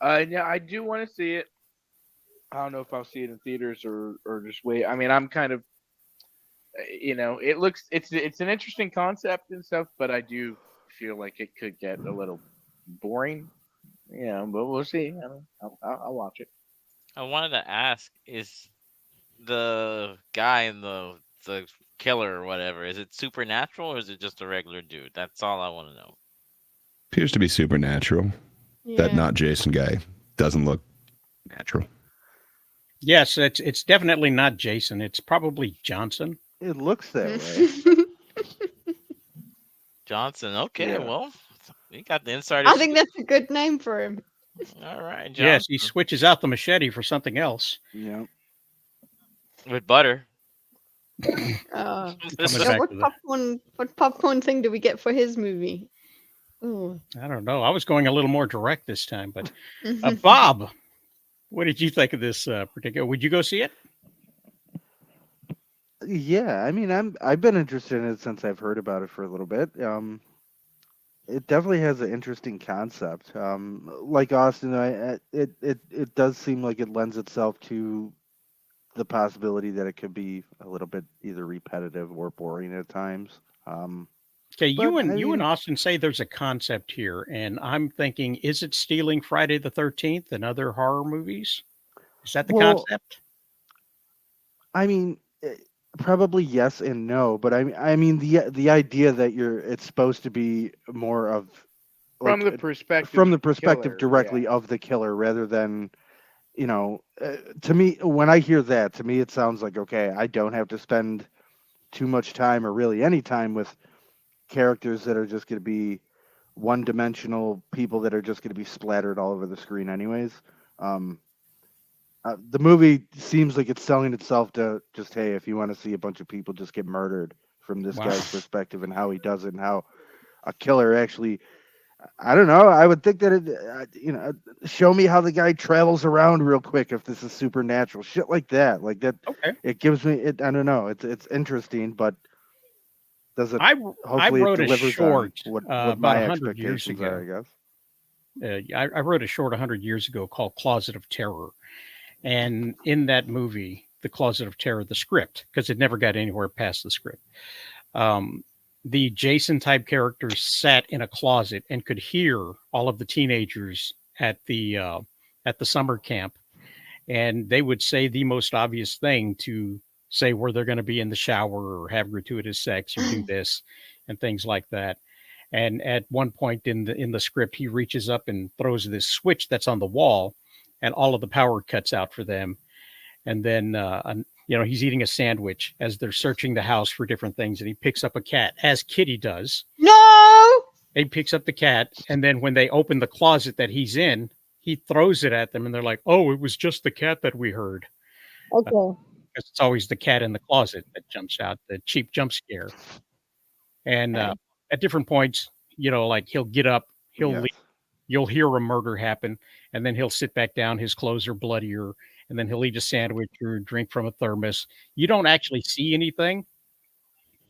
I do want to see it. I don't know if I'll see it in theaters or just wait. I mean, I'm kind of, it's an interesting concept and stuff, but I do feel like it could get a little boring. But we'll see. I'll watch it. I wanted to ask: is the guy in the killer or whatever, is it supernatural or is it just a regular dude? That's all I want to know. Appears to be supernatural. Yeah. That not Jason guy doesn't look natural. Yes, it's definitely not Jason. It's probably Johnson. It looks that way. Johnson. Okay, Yeah. well, you got the insider. I think that's a good name for him. All right, Johnson. Yes, he switches out the machete for something else. Yeah. With butter. What back to that. popcorn thing do we get for his movie? Ooh. I don't know. I was going a little more direct this time, but Bob, what did you think of this particular? Would you go see it? Yeah, I mean, I've been interested in it since I've heard about it for a little bit. It definitely has an interesting concept. Like Austin, it does seem like it lends itself to the possibility that it could be a little bit either repetitive or boring at times. Okay, you But, I and mean- Austin say there's a concept here, and I'm thinking, is it stealing Friday the 13th and other horror movies? Is that the Well, concept? I mean, probably yes and no, but I mean the idea that it's supposed to be more of From like, the perspective from the of the perspective killer, directly yeah. of the killer rather than to me, when I hear that, to me it sounds like, okay, I don't have to spend too much time or really any time with characters that are just going to be one-dimensional people that are just going to be splattered all over the screen anyways. The movie seems like it's selling itself to just, hey, if you want to see a bunch of people just get murdered from this Wow. guy's perspective and how he does it and how a killer actually, I don't know, I would think that show me how the guy travels around real quick if this is supernatural shit like that. Okay. It gives me it. I don't know. It's interesting, but does it? I Hopefully, wrote it a delivers short on what about my 100 years expectations ago. are, I guess. I wrote a short 100 years ago called Closet of Terror. And in that movie, The Closet of Terror, the script, because it never got anywhere past the script, the Jason type characters sat in a closet and could hear all of the teenagers at the summer camp. And they would say the most obvious thing to say where they're going to be in the shower or have gratuitous sex or do this and things like that. And at one point in the script, he reaches up and throws this switch that's on the wall, and all of the power cuts out for them. And then, he's eating a sandwich as they're searching the house for different things. And he picks up a cat, as Kitty does. No! He picks up the cat. And then when they open the closet that he's in, he throws it at them. And they're like, oh, it was just the cat that we heard. Okay. Because it's always the cat in the closet that jumps out, the cheap jump scare. And at different points, like he'll get up, he'll Yes. leave. You'll hear a murder happen, and then he'll sit back down. His clothes are bloodier, and then he'll eat a sandwich or drink from a thermos. You don't actually see anything,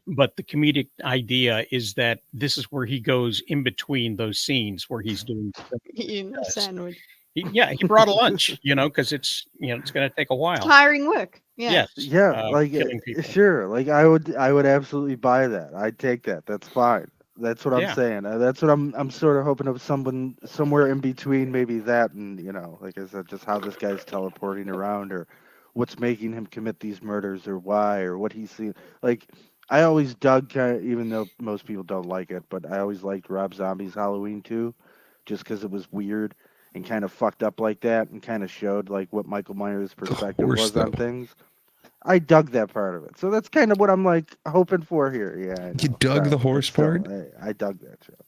but the comedic idea is that this is where he goes in between those scenes where he's doing. Eating a sandwich. He brought a lunch, because it's going to take a while. Tiring work. Yeah. Yes. Yeah, killing people. sure. Like I would absolutely buy that. I'd take that. That's fine. That's what I'm Yeah. saying. That's what I'm sort of hoping of someone somewhere in between maybe that and, like I said, just how this guy's teleporting around or what's making him commit these murders or why or what he's seen. Like I always dug, even though most people don't like it, but I always liked Rob Zombie's Halloween 2 just because it was weird and kind of fucked up like that and kind of showed like what Michael Myers' perspective course, was on though. things. I dug that part of it. So that's kind of what I'm like hoping for here. Yeah. I You know. dug Sorry, the horse but still, part? I dug that shit.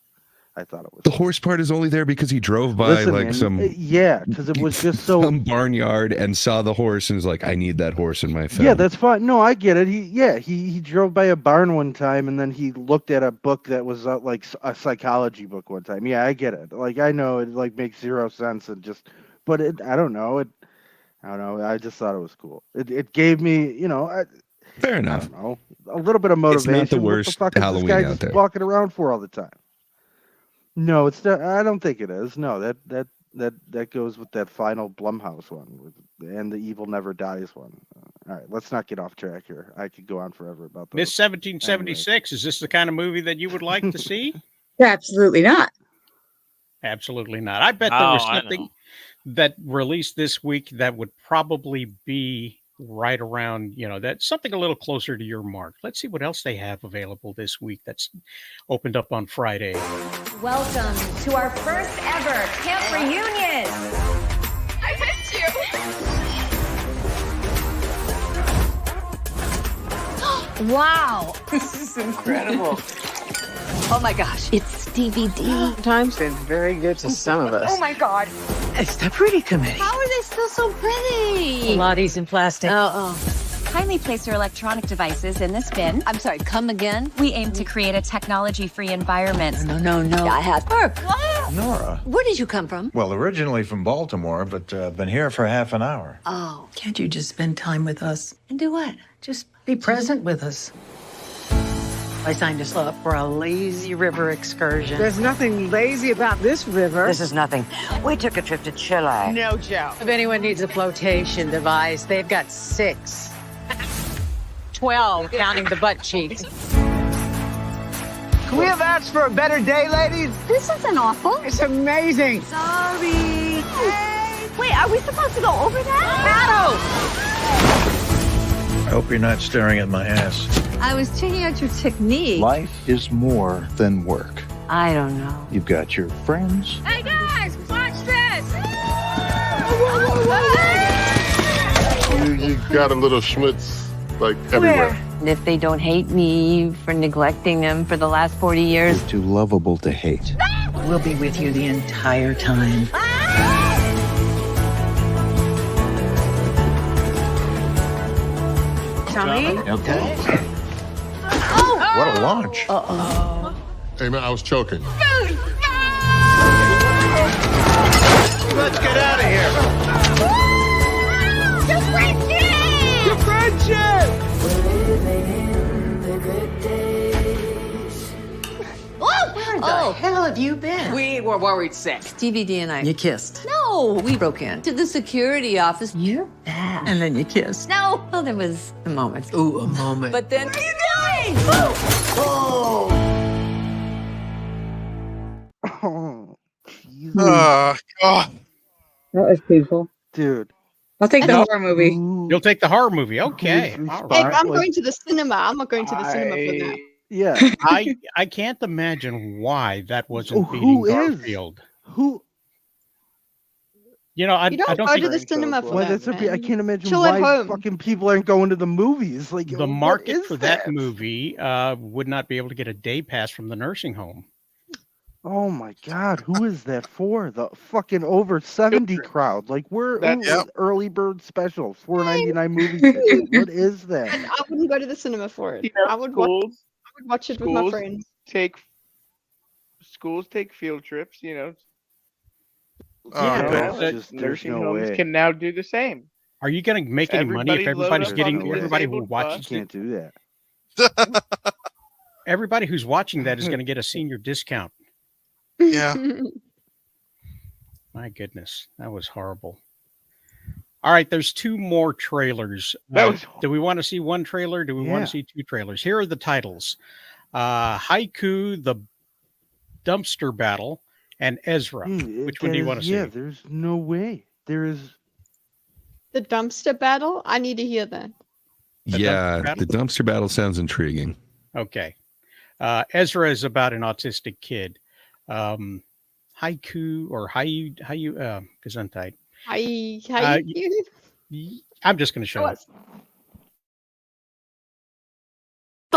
I thought it was The horse part is only there because he drove by Listen, like man, some yeah, because it was just so some barnyard and saw the horse and was like, I need that horse in my film. Yeah, that's fine. No, I get it. He drove by a barn one time and then he looked at a book that was like a psychology book one time. Yeah, I get it. Like I know it like makes zero sense and just, but I don't know. I don't know. I just thought it was cool. It gave me, fair I enough. don't know, a little bit of It's motivation. not the What the worst fuck is Halloween this guy out just there. walking around for all the time? No, it's not. I don't think it is. No, that goes with that final Blumhouse one, and the Evil Never Dies one. All right, let's not get off track here. I could go on forever about those. Miss 1776, is this the kind of movie that you would like to see? Absolutely not. Absolutely not. I bet there Oh, was I something know. that released this week that would probably be right around, that's something a little closer to your mark. Let's see what else they have available this week that's opened up on Friday. Welcome to our first ever camp reunion. I missed you. Wow. This is incredible. Oh my gosh, it's DVD. Times been very good to some of us. Oh my God. It's the pretty committee. How are they still so pretty? Pilates in plastic. Kindly place your electronic devices in this bin. I'm sorry, come again? We aim to create a technology-free environment. No. I had work. Nora. Where did you come from? Well, originally from Baltimore, but been here for half an hour. Oh. Can't you just spend time with us? And do what? Just be present with us. I signed us up for a lazy river excursion. There's nothing lazy about this river. This is nothing. We took a trip to Chile. No joke. If anyone needs a flotation device, they've got 6. 12, counting the butt cheeks. Can we have asked for a better day, ladies? This isn't awful. It's amazing. Sorry. Hey. Wait, are we supposed to go over that? I hope you're not staring at my ass. I was checking out your technique. Life is more than work. I don't know. You've got your friends. Hey guys, watch this! You got a little schmutz like everywhere. And if they don't hate me for neglecting them for the last 40 years, You're too lovable to hate. We'll be with you the entire time. Tommy? Okay. Oh! What a launch. Uh-oh. Hey man, I was choking. Let's get out of here. Your friendship! Your friendship! Where the hell have you been? We were worried sick. DVD and I. You kissed. No, we broke in to the security office. You're bad. And then you kissed. No, well, there was a moment. Ooh, a moment. But then. What are you doing? Oh, Jesus. God. That was painful. Dude. I'll take the horror movie. You'll take the horror movie. Okay. Who's All Hey, right. I'm going to the cinema. I'm not going to the cinema for that. Yeah. I can't imagine why that wasn't Oh, beating who is? Garfield. Who? I You don't don't go think to the cinema for Why that, that's okay. I man. can't imagine Chill at why home. fucking people aren't going to the movies. Like the what market is for that movie would not be able to get a day pass from the nursing home. Oh my God, who is that for? The fucking over 70 crowd. Like we're early bird special, $4.99 movie ticket. What is that? I wouldn't go to the cinema for it. I would watch it with my friends. Schools take field trips, Yeah, but it's just, there's nursing no homes way. can now do the same. Are you going to make any money if everybody's getting everybody who watches You can't do that. everybody who's watching that is going to get a senior discount? Yeah. My goodness, that was horrible. All right, there's 2 more trailers. Do we want to see one trailer? Do we want to see 2 trailers? Here are the titles: Haiku, the Dumpster Battle, and Ezra. Which one do you want to see? Yeah, there's no way. There is. The dumpster battle? I need to hear that. Yeah, the dumpster battle sounds intriguing. Okay. Ezra is about an autistic kid. Haiku or Gesundheit. I'm just I'm just going to show it.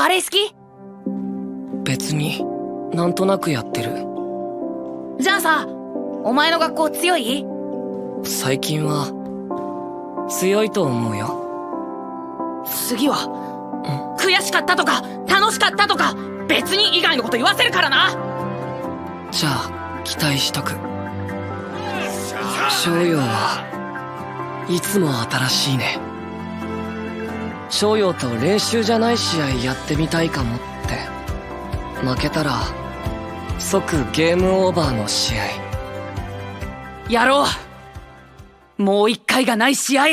バレエ好き？別になんとなくやってる。じゃあさ、お前の学校強い？最近は強いと思うよ。次は、悔しかったとか楽しかったとか別に以外のこと言わせるからな。じゃあ期待しとく。翔陽はいつも新しいね。翔陽と練習じゃない試合やってみたいかもって。負けたら即ゲームオーバーの試合やろう。もう一回がない試合。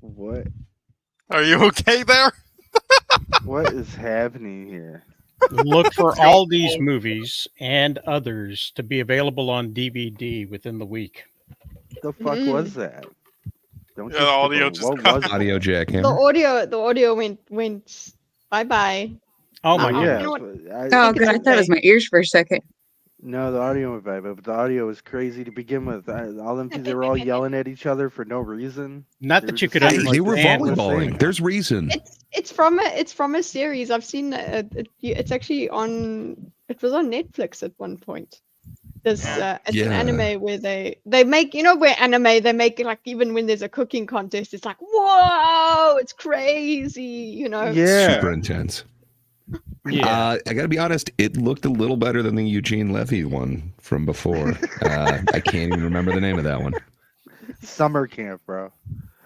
What? Are you okay there? What is happening here? Look for all these movies and others to be available on DVD within the week. The fuck was that? Don't Yeah, the audio just what cut. was it? Audio jack The hammer. audio went bye bye. Oh my yeah. goodness. Oh, good. I thought it was my ears for a second. No, the audio went bad, but the audio was crazy to begin with. All them people, they were all yelling at each other for no reason. Not They that were you just could saying, understand. They were what we're volleyballing. saying. There's reason. It's from a series. I've seen it's actually on. It was on Netflix at one point. There's it's an anime where they make, you know, where anime they make it like, even when there's a cooking contest, it's like, whoa, it's crazy, you know. Super intense. Yeah. I gotta be honest, it looked a little better than the Eugene Levy one from before. I can't even remember the name of that one. Summer camp, bro.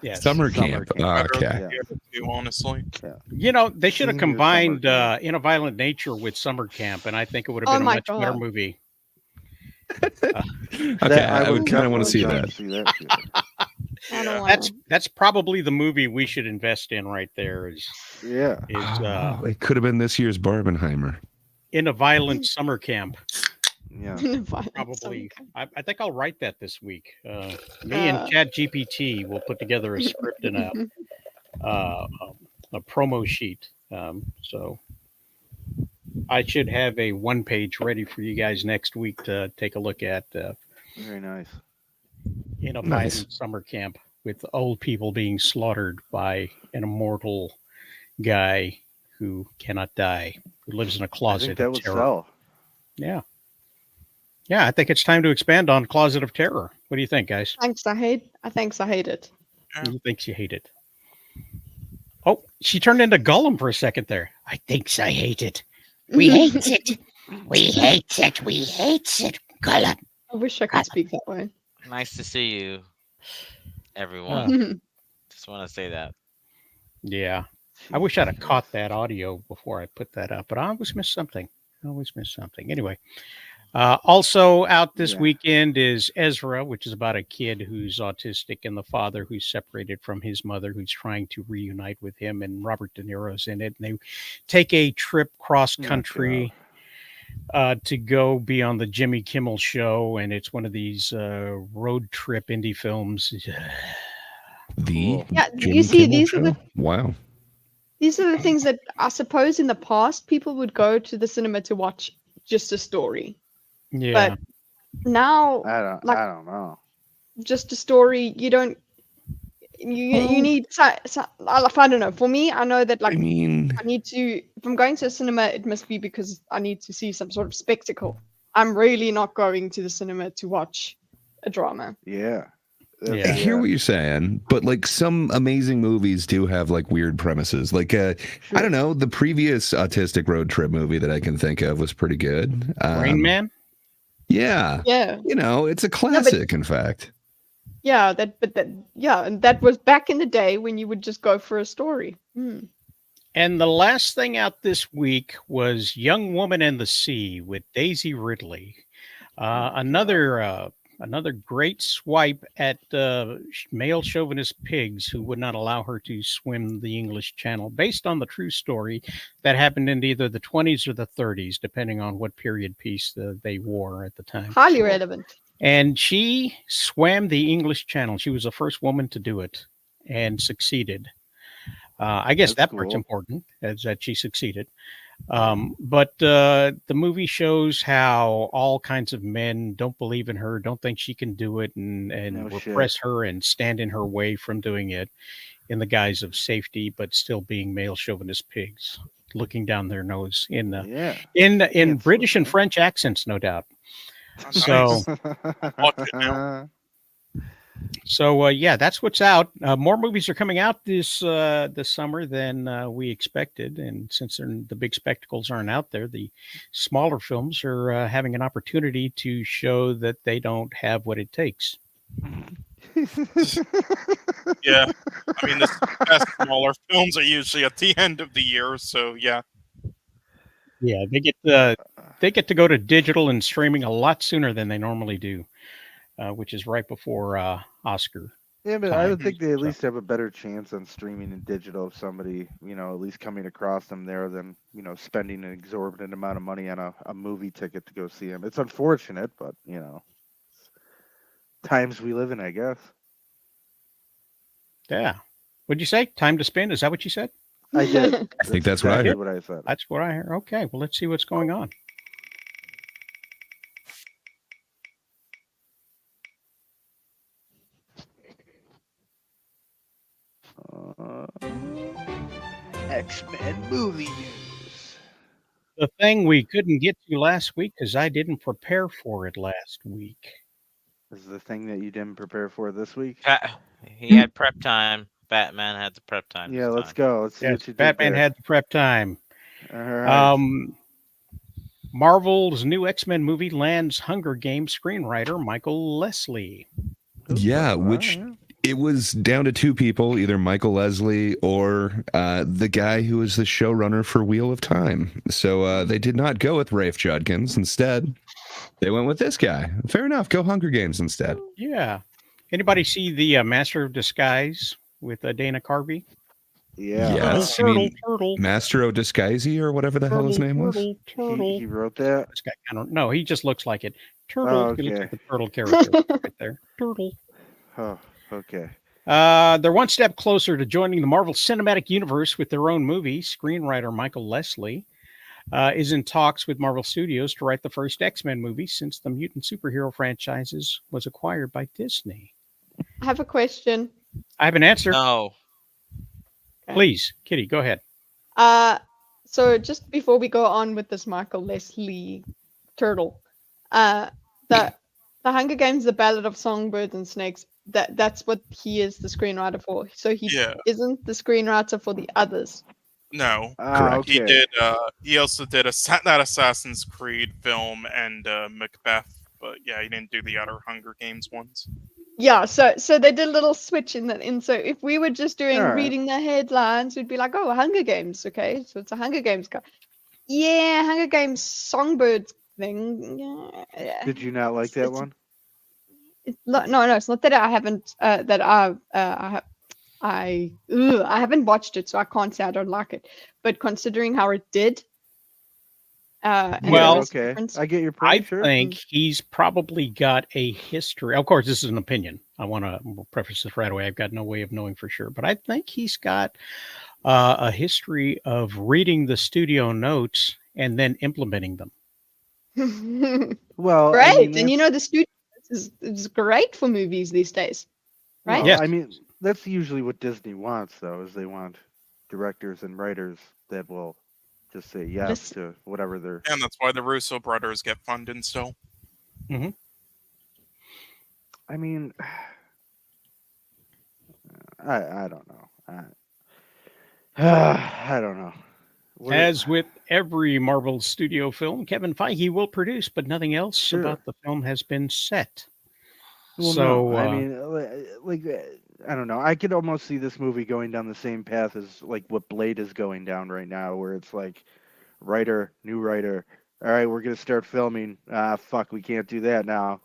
Yeah. Summer camp. Okay. Honestly. You know, they should have Senior combined summer In a Violent Nature with Summer Camp, and I think it would have Oh been a my much better God. movie. Okay, I would kind of want to see that. I don't want That's probably the movie we should invest in right there. Is Oh, it could have been this year's Barbenheimer. In a Violent Summer Camp. Yeah. Probably. I think I'll write that this week. Me and ChatGPT will put together a script and a promo sheet. So I should have a one page ready for you guys next week to take a look at. Very nice. In a Nice. violent summer camp with old people being slaughtered by an immortal guy who cannot die, who lives in a I closet think that of would terror. sell. Yeah. Yeah, I think it's time to expand on Closet of Terror. What do you think, guys? I hate it. Who thinks you hate it? Oh, she turned into Gollum for a second there. I think I hate it. We hate it. We hate it. We hate it. Gollum. I wish I could speak that way. Nice to see you, everyone. Just want to say that. Yeah. I wish I'd have caught that audio before I put that up, but I always miss something. Anyway, also out this weekend is Ezra, which is about a kid who's autistic and the father who's separated from his mother, who's trying to reunite with him, and Robert De Niro's in it. And they take a trip cross country to go be on the Jimmy Kimmel show, and it's one of these road trip indie films. The you see, these are the wow. These are the things that I suppose in the past people would go to the cinema to watch just a story. Yeah. But now, I don't know. Just a story. You don't. You need. I don't know. For me, I know that I need to. If I'm going to a cinema, it must be because I need to see some sort of spectacle. I'm really not going to the cinema to watch a drama. Yeah. I hear what you're saying, but like some amazing movies do have like weird premises. Like I don't know, the previous autistic road trip movie that I can think of was pretty good. Rain Man? Yeah. Yeah. You know, it's a classic, in fact. Yeah, and that was back in the day when you would just go for a story. And the last thing out this week was Young Woman and the Sea with Daisy Ridley. Another great swipe at male chauvinist pigs who would not allow her to swim the English Channel, based on the true story that happened in either the 20s or the 30s, depending on what period piece they wore at the time. Highly relevant. And she swam the English Channel. She was the first woman to do it and succeeded. I guess that part's important, is that she succeeded. But the movie shows how all kinds of men don't believe in her, don't think she can do it, and repress her and stand in her way from doing it in the guise of safety, but still being male chauvinist pigs, looking down their nose in British and French accents, no doubt. So, yeah, that's what's out. More movies are coming out this summer than we expected, and since the big spectacles aren't out there, the smaller films are having an opportunity to show that they don't have what it takes. Yeah, I mean, the best smaller films are usually at the end of the year, so yeah. Yeah, they get to go to digital and streaming a lot sooner than they normally do, which is right before Oscar. Yeah, but I would think they at least have a better chance on streaming and digital if somebody, at least coming across them there than, spending an exorbitant amount of money on a movie ticket to go see them. It's unfortunate, but, times we live in, I guess. Yeah. What'd you say? Time to spend? Is that what you said? I did. I think that's what I heard. What I said. That's what I heard. Okay, well, let's see what's going on. X-Men movie news. The thing we couldn't get to last week because I didn't prepare for it last week. This is the thing that you didn't prepare for this week? He had prep time. Batman had the prep time. Yeah, let's go. Let's see what you did Batman there. had the prep time. All right. Marvel's new X-Men movie lands Hunger Games screenwriter Michael Leslie. Yeah, which it was down to two people, either Michael Leslie or the guy who was the showrunner for Wheel of Time. So they did not go with Rafe Judkins. Instead, they went with this guy. Fair enough. Go Hunger Games instead. Yeah. Anybody see the Master of Disguise with Dana Carvey? Yeah. Yes. Turtle. Master of Disguisey or whatever the hell his name was. Turtle. He wrote that? This guy, no, he just looks like it. Turtle. Oh, He looks okay. like the turtle character right there. Turtle. Oh, okay. They're one step closer to joining the Marvel Cinematic Universe with their own movie. Screenwriter Michael Leslie is in talks with Marvel Studios to write the first X-Men movie since the mutant superhero franchises was acquired by Disney. I have a question. I have an answer. No. Please, Kitty, go ahead. So just before we go on with this Michael Leslie turtle, the Hunger Games, The Ballad of Songbirds and Snakes, that's what he is the screenwriter for. So he isn't the screenwriter for the others. No, okay. He did. He also did that Assassin's Creed film and Macbeth, but yeah, he didn't do the other Hunger Games ones. Yeah, so they did a little switch in that. And so if we were just doing All right. reading the headlines, we'd be like, oh, Hunger Games, okay, so it's a Hunger Games guy. Yeah, Hunger Games Songbirds thing. Yeah. Did you not like that one? No, it's not that I haven't I haven't watched it, so I can't say I don't like it. But considering how it did, Well, okay, I get your I point. Sure. think he's probably got a history. Of course, this is an opinion. I want to preface this right away. I've got no way of knowing for sure, but I think he's got a history of reading the studio notes and then implementing them. Well, right, I mean, and you know the studio is great for movies these days, right? well, Yes. I mean, that's usually what Disney wants, though, is they want directors and writers that will just say yes to whatever they're. And that's why the Russo brothers get funded still. Mm-hmm. I mean, I don't know. I don't know. As with every Marvel studio film, Kevin Feige will produce, but nothing else about the film has been set. Well, So, no, I mean, like, I don't know. I could almost see this movie going down the same path as like what Blade is going down right now, where it's like new writer. All right, we're gonna start filming. Fuck, we can't do that now.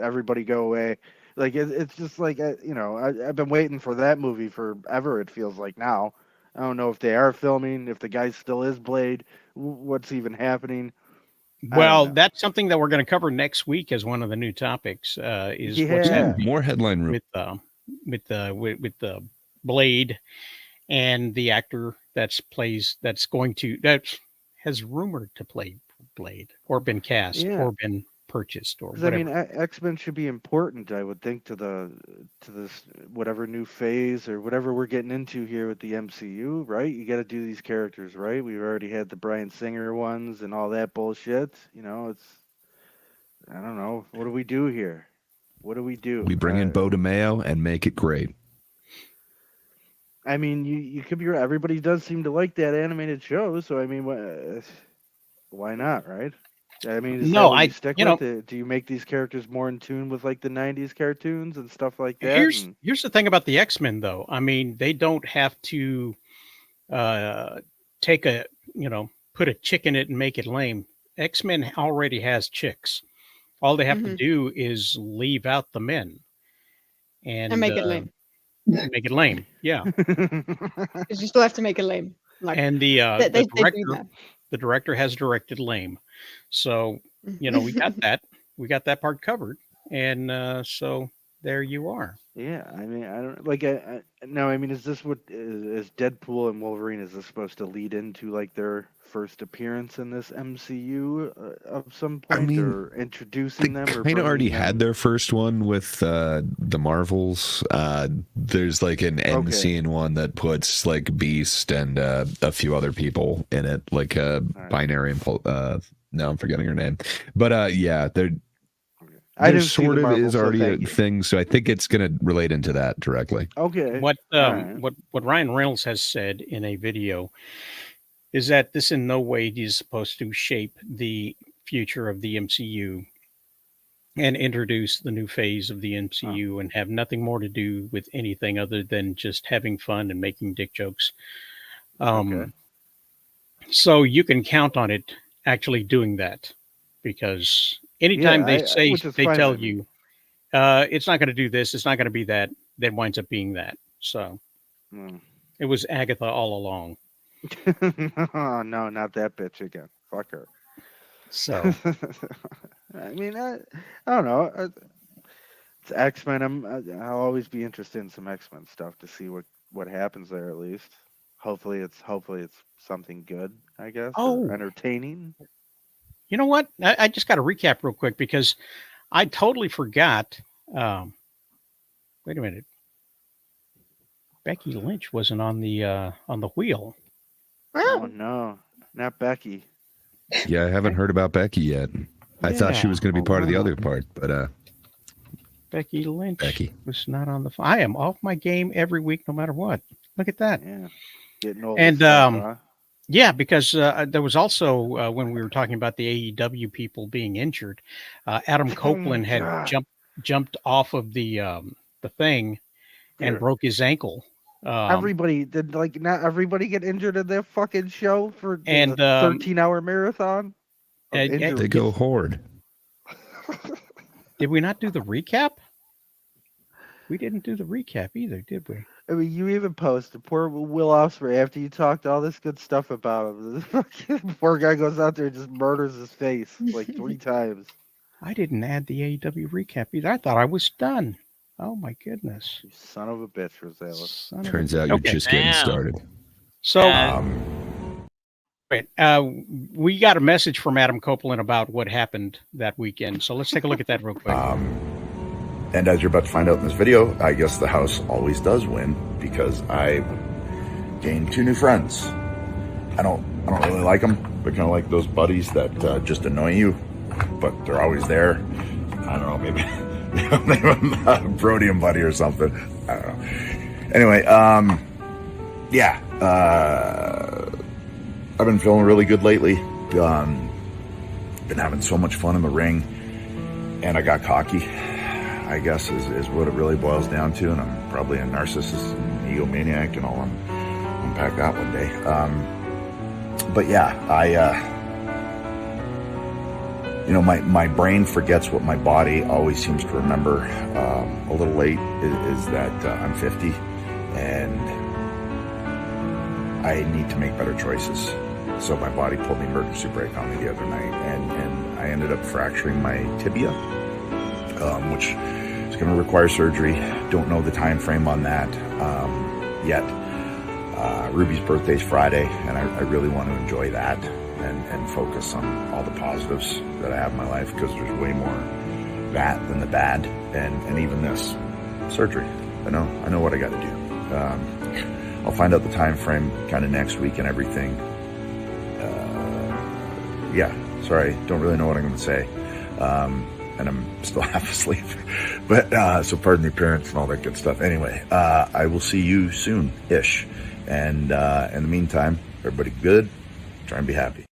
Everybody go away. Like it's just like I've been waiting for that movie forever. It feels like now. I don't know if they are filming, if the guy still is Blade, what's even happening. Well, that's something that we're going to cover next week as one of the new topics. Is what's happening more headline room with the Blade and the actor that has rumored to play Blade or been cast or been purchased or whatever. I mean, X-Men should be important, I would think, to this whatever new phase or whatever we're getting into here with the MCU, right? You got to do these characters, right? We've already had the Bryan Singer ones and all that bullshit. I don't know. What do we do here? What do we do? We bring in Bo DeMayo and make it great. I mean, you could be right. Everybody does seem to like that animated show, so I mean, why not, right? I mean, is that what you stick with it? Do you make these characters more in tune with like the 90s cartoons and stuff like that? Here's the thing about the X-Men, though. I mean, they don't have to put a chick in it and make it lame. X-Men already has chicks. All they have to do is leave out the men and make it lame. Make it lame, yeah. Because you still have to make it lame. Like, and the director has directed lame. So, we got that. We got that part covered. And so there you are. Yeah, I mean, I don't like. No, I mean, is this what is Deadpool and Wolverine? Is this supposed to lead into like their first appearance in this MCU of some point, or introducing them? Or kind of already had their first one with the Marvels. There's like an end scene one that puts like Beast and a few other people in it, like Binary. No, I'm forgetting her name, but yeah, they're. There sort of is already a thing, so I think it's going to relate into that directly. Okay. What Ryan Reynolds has said in a video is that this in no way is supposed to shape the future of the MCU and introduce the new phase of the MCU and have nothing more to do with anything other than just having fun and making dick jokes. So you can count on it actually doing that, because anytime they tell you it's not going to do this, it's not going to be that, then winds up being that. So it was Agatha all along. Oh, no, not that bitch again. Fuck her. So I mean, I don't know. It's X-Men. I'll always be interested in some X-Men stuff to see what happens there. At least, hopefully it's something good, I guess. Or entertaining. You know what? I just got to recap real quick because I totally forgot. Wait a minute. Becky Lynch wasn't on the wheel. Oh no, not Becky. Yeah, I haven't heard about Becky yet. I thought she was going to be part of the other part, but Becky Lynch was not on the. I am off my game every week, no matter what. Look at that. Yeah, getting old. And yeah, because there was also when we were talking about the AEW people being injured, Adam Copeland had jumped off of the thing and broke his ankle. Everybody did, like, not everybody get injured in their fucking show for the 13-hour marathon. They go horde. Did we not do the recap? We didn't do the recap either, did we? I mean, you even posted poor Will Ospreay after you talked all this good stuff about him. The fucking poor guy goes out there and just murders his face like 3 times. I didn't add the AEW recap either. I thought I was done. Oh my goodness! You son of a bitch, Rosales. Turns out you're just getting started. So, we got a message from Adam Copeland about what happened that weekend. So let's take a look at that real quick. And as you're about to find out in this video, I guess the house always does win because I gained 2 new friends. I don't really like them. They're kind of like those buddies that just annoy you, but they're always there. I don't know, maybe Brody and Buddy or something. I don't know. Anyway, I've been feeling really good lately. Been having so much fun in the ring, and I got cocky. I guess, is what it really boils down to. And I'm probably a narcissist and egomaniac, and I'll unpack that one day. But yeah, my brain forgets what my body always seems to remember a little late, is that I'm 50 and I need to make better choices. So my body pulled the emergency brake on me the other night, and I ended up fracturing my tibia, which is going to require surgery. Don't know the time frame on that yet. Ruby's birthday's Friday, and I really want to enjoy that and focus on all the positives that I have in my life, because there's way more that than the bad, and even this surgery. I know what I got to do. I'll find out the time frame kind of next week and everything. Yeah, sorry, don't really know what I'm going to say. And I'm still half asleep. But so pardon the appearance and all that good stuff. Anyway, I will see you soon-ish. And in the meantime, everybody good. Try and be happy.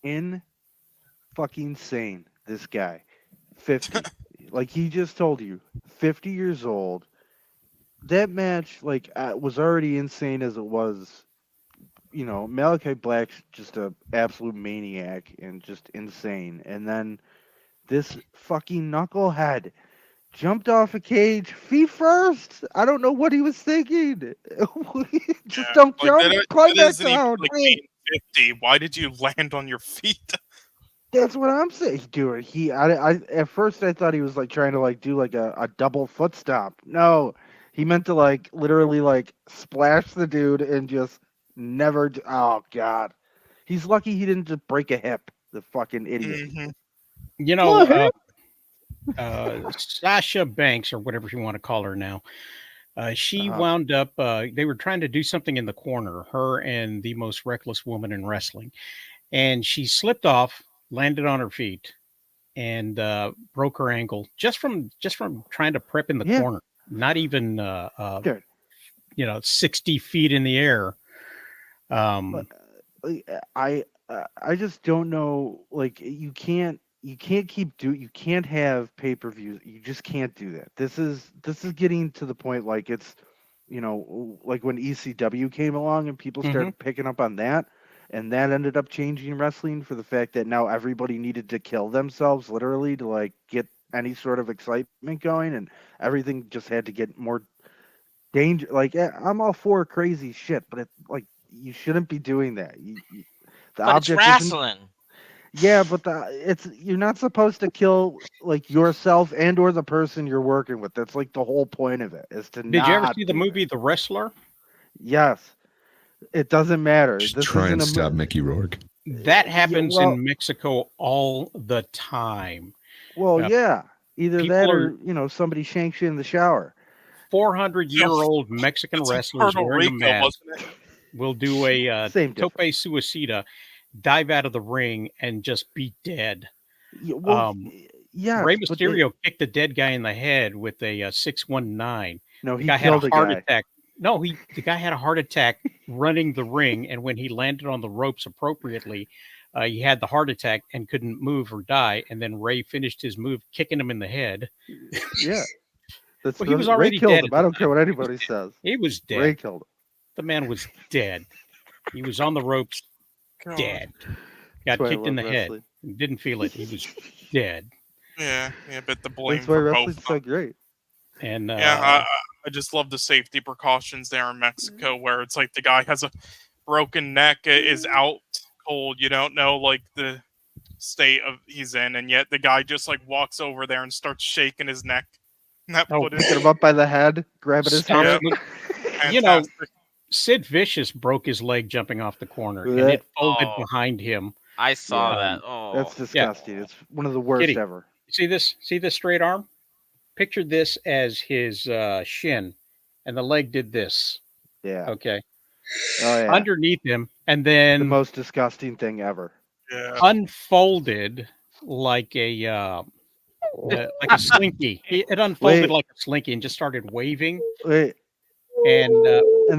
In fucking sane, this guy. 50. Like he just told you, 50 years old. That match, like, was already insane as it was. You know, Malachi Black's just a absolute maniac and just insane. And then this fucking knucklehead jumped off a cage feet first. I don't know what he was thinking. Just don't jump, climb back down. Like 50. Why did you land on your feet? That's what I'm saying, dude. I at first I thought he was like trying to like do like a double foot stomp. No, he meant to like literally like splash the dude and just never. Oh God, he's lucky he didn't just break a hip. The fucking idiot. Mm-hmm. You know, Sasha Banks, or whatever you want to call her now. She wound up. They were trying to do something in the corner, her and the most reckless woman in wrestling, and she slipped off, landed on her feet, and broke her ankle just from trying to prep in the corner. Not even 60 feet in the air. I just don't know. Like you can't have pay-per-views. You just can't do that. This is getting to the point like it's, like when ECW came along and people started picking up on that, and that ended up changing wrestling for the fact that now everybody needed to kill themselves literally to like get any sort of excitement going, and everything just had to get more danger. Like I'm all for crazy shit, but it's like you shouldn't be doing that. But it's wrestling. Yeah, but you're not supposed to kill like yourself and or the person you're working with. That's like the whole point of it, is to. Did you ever see the movie The Wrestler? Yes. It doesn't matter. Just try and stop Mickey Rourke. That happens in Mexico all the time. Well, yeah. Either that or, somebody shanks you in the shower. 400-year-old Mexican wrestlers wearing a mask will do a tope suicida, dive out of the ring, and just be dead. Rey Mysterio kicked a dead guy in the head with a 619. No, he guy killed had a heart guy. attack. No, the guy had a heart attack running the ring, and when he landed on the ropes appropriately, he had the heart attack and couldn't move or die. And then Ray finished his move, kicking him in the head. Yeah, he was already Ray killed dead. him. I don't care what anybody says. He was dead. Ray killed him. The man was dead. He was on the ropes, dead. Got kicked in the head. Didn't feel it. He was dead. Yeah, but the blame That's why for wrestling's both. so great. And I just love the safety precautions there in Mexico, where it's like the guy has a broken neck, is out cold. You don't know like the state of he's in, and yet the guy just like walks over there and starts shaking his neck. Picking him up by the head, grabbing his head. Sid Vicious broke his leg jumping off the corner, and it folded behind him. I saw that. Oh, that's disgusting. It's one of the worst ever. See this straight arm? Picture this as his shin, and the leg did this. Yeah. Okay. Oh yeah. Underneath him, and then the most disgusting thing ever. Yeah. Unfolded like a slinky. It unfolded like a slinky and just started waving. Wait. And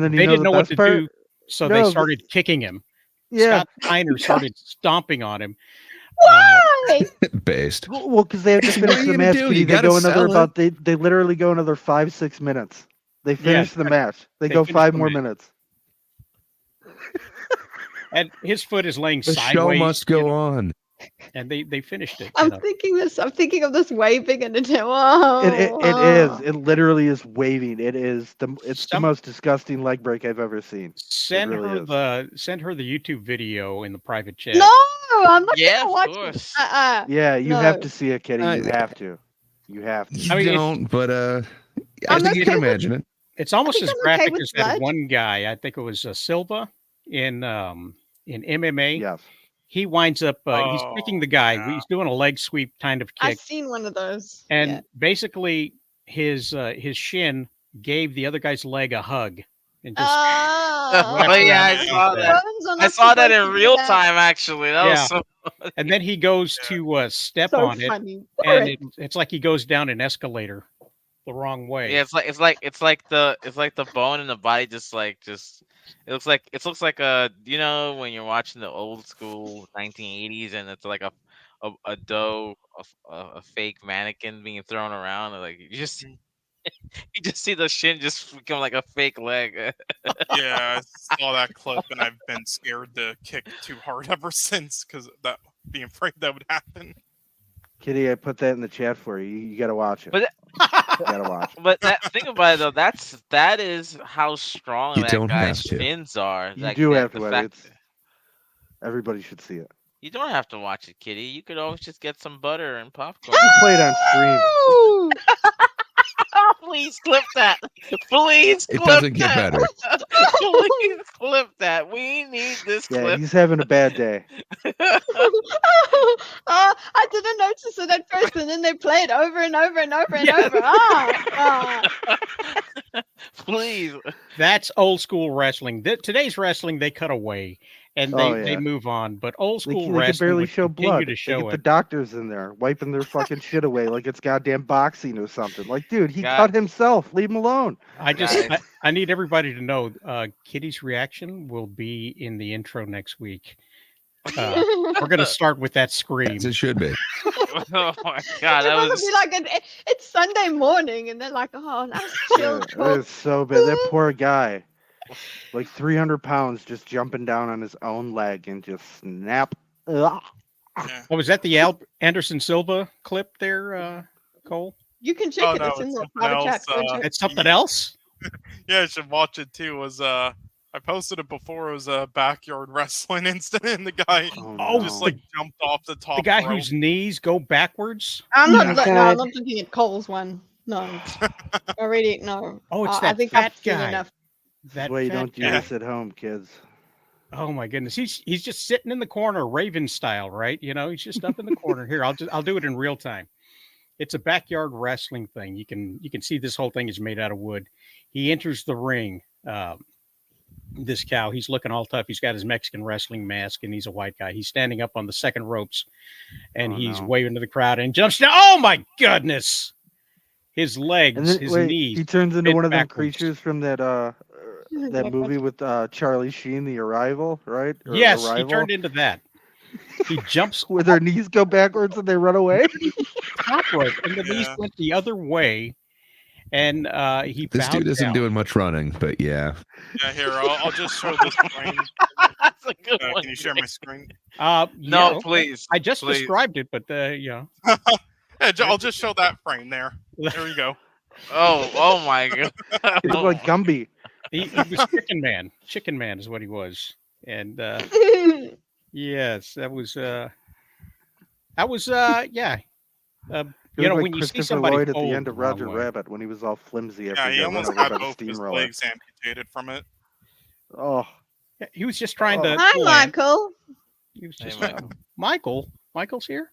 then they didn't know what to do, so they started kicking him. Yeah. Scott Steiner started stomping on him. Why? Based. Well, because they have to What finish are you the gonna match. do? Kitty. You They gotta go another sell about they literally go another 5-6 minutes. They finish the match. They go finish 5 the more match. minutes. And his foot is laying The sideways. show must go on. And they finished it. I'm thinking of this waving and it's It is. It literally is waving. It's the Some- most disgusting leg break I've ever seen. Send really her is. the YouTube video in the private chat. No, I'm not Yeah, gonna of watch course. it. Yeah, you no. have to see it, Kitty. You have to. You have to. You I mean, don't, but I I'm think you can okay with- imagine it. It's almost as I'm okay graphic with as that blood. one guy. I think it was Silva in MMA. Yes. He winds up he's kicking the guy. yeah. He's doing a leg sweep kind of I've kick, seen one of those. and yeah. basically his shin gave the other guy's leg a hug, and just Oh yeah, I saw that. Bones are I not saw that supposed in to do real that. time. Actually, that was so. and then he goes to step So on it, funny. and it's like he goes down an escalator the wrong way. Yeah, it's like the bone in the body just it looks like when you're watching the old school 1980s and it's like a dough a fake mannequin being thrown around and like you just see the shin just become like a fake leg. Yeah, I saw that clip and I've been scared to kick too hard ever since because that being afraid that would happen. Kitty, I put that in the chat for you. You gotta watch it. But you gotta watch it. But think about it though. That is how strong You that don't guy's have to. shins are. You Like, do that- have the to. fact- Everybody should see it. You don't have to watch it, Kitty. You could always just get some butter and popcorn. You can play it on stream. Ooh. Oh, please clip that. Please It clip doesn't get that. better. Please clip that. We need this Yeah, clip. he's having a bad day. I didn't notice it at first, and then they play it over and over and over and over. Please. That's old school wrestling. Today's wrestling, they cut away and they move on. But old They school can wrestling barely would show continue blood. to They show get the it. doctors in there wiping their fucking shit away like it's goddamn boxing or something. Like, dude, he God. cut himself. Leave him alone. I need everybody to know Kitty's reaction will be in the intro next week. We're going to start with that scream. As it should be. Oh my god, They're that gonna was be like, it's Sunday morning, and they're like, oh, that's chill. That is so bad. That poor guy. Like 300 pounds just jumping down on his own leg and just snap. Ugh. Oh, was that the Anderson Silva clip there, Cole? You can check it. It's in the private chat. Go check. It's something else? Yeah, you should watch it too. I posted it before. It was a backyard wrestling incident, and the guy just like jumped off the top. The guy rope. whose knees go backwards? I'm Oh not. my No, I'm God. not looking at Cole's one. No, already no. Oh, it's I that think fat I've seen guy. enough. That's why you don't do this at home, kids. Oh my goodness, he's just sitting in the corner, Raven style, right? You know, he's just up in the corner. Here, I'll do it in real time. It's a backyard wrestling thing. You can see this whole thing is made out of wood. He enters the ring. This cow, he's looking all tough. He's got his Mexican wrestling mask, and he's a white guy. He's standing up on the second ropes, and he's waving to the crowd and jumps down. Oh my goodness! His legs, And then, his wait, knees. he turns into bent one of them backwards. creatures from that movie with Charlie Sheen, The Arrival, right? Or Yes, Arrival, he turned into that. He jumps where their knees go backwards and they run away. top rope, and the knees went the other way, and he This bowed dude isn't down. doing much running, but yeah. Yeah, here I'll just show this frame. That's a good one. Can you share my screen? No, Yeah, please. I just please. described it, but yeah. Yeah, I'll just show that frame there. There we go. Oh my god. He looked like Gumby. He was Chicken Man. Chicken Man is what he was, and yes, that was yeah. He You know, looked when like you see Christopher somebody Lloyd at the fold end of the wrong Roger way. Rabbit when he was all flimsy after Yeah, he he got almost run over had by the both his steamroller. legs amputated from it. Oh, Yeah, he was just trying to. Hi, land. Michael. He was Hey, just Michael. Michael's here.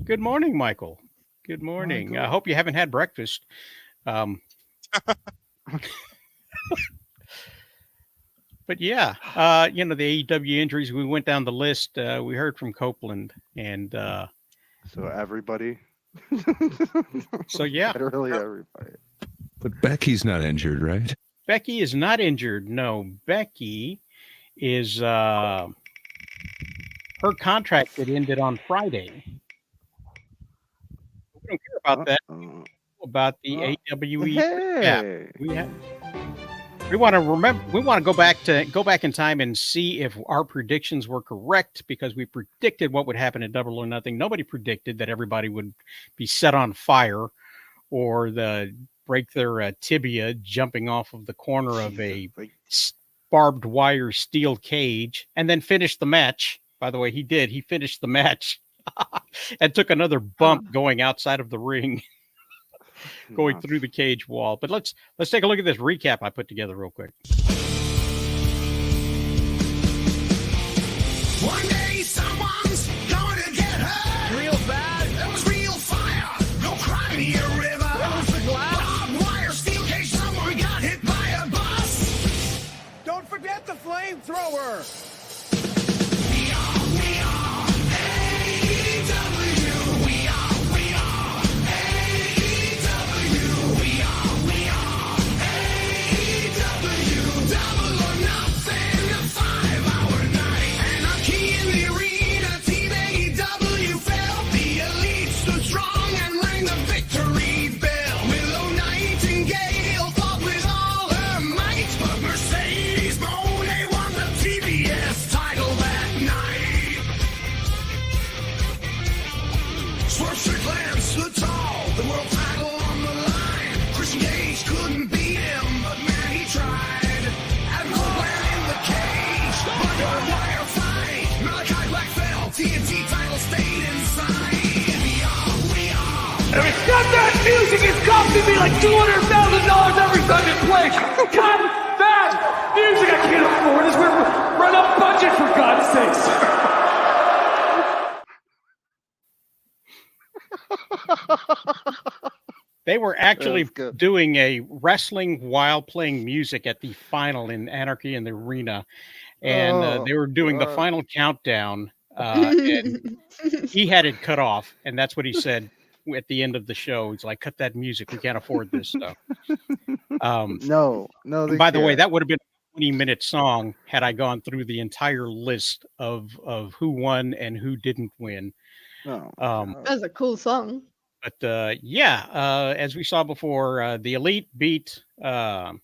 Good morning, Michael. Good morning. I Michael. hope you haven't had breakfast. But yeah, you know, the AEW injuries. We went down the list. We heard from Copeland, and so everybody. so yeah, Literally everybody. But Becky's not injured, right? Becky is not injured. No, Becky is her her contract had ended on Friday. We don't care about that. About the AEW. Hey. Yeah, we want to remember. We want to go back in time and see if our predictions were correct, because we predicted what would happen at Double or Nothing. Nobody predicted that everybody would be set on fire or break their tibia jumping off of the corner of a barbed wire steel cage and then finish the match. By the way, he did. He finished the match and took another bump going outside of the ring. Going through the cage wall. But let's take a look at this recap I put together real quick. One day someone's going to get hurt. Real bad. There was real fire. No crime in your river. There was the glass. Barbed wire, steel cage. Someone got hit by a bus. Don't forget the flamethrower. We are AEW. We are AEW. We are AEW. Double or Nothing, a 5-hour night. Anarchy in the arena, Team AEW fell. The elite stood strong and rang the victory bell. Willow Nightingale fought with all her might, but Mercedes Moné won the TBS title that night. Swerve Strickland stood tall, the world title on the line. Christian Cage couldn't beat him, but man, he tried. Adam Copeland in the cage, under wire fight. Malachi Black fell, TNT title stayed inside. We are. If it's not that music, it's costing me like $200,000 every time it plays. God, that music I can't afford this. We're run up budget for God's sakes. They were actually doing a wrestling while playing music at the final in Anarchy in the Arena. And they were doing the final countdown. And he had it cut off. And that's what he said at the end of the show. He's like, cut that music. We can't afford this stuff. No. By the way, that would have been a 20-minute song had I gone through the entire list of who won and who didn't win. That's a cool song. But as we saw before, the Elite beat Team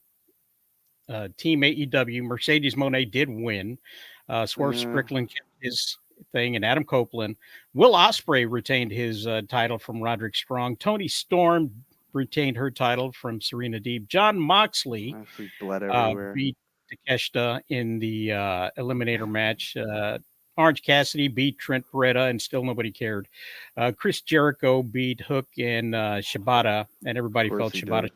AEW. Mercedes Moné did win. Swerve Strickland kept his thing, and Adam Copeland. Will Ospreay retained his title from Roderick Strong. Toni Storm retained her title from Serena Deeb. Jon Moxley beat Takeshita in the Eliminator match. Orange Cassidy beat Trent Beretta, and still nobody cared. Chris Jericho beat Hook and Shibata, and everybody felt Shibata.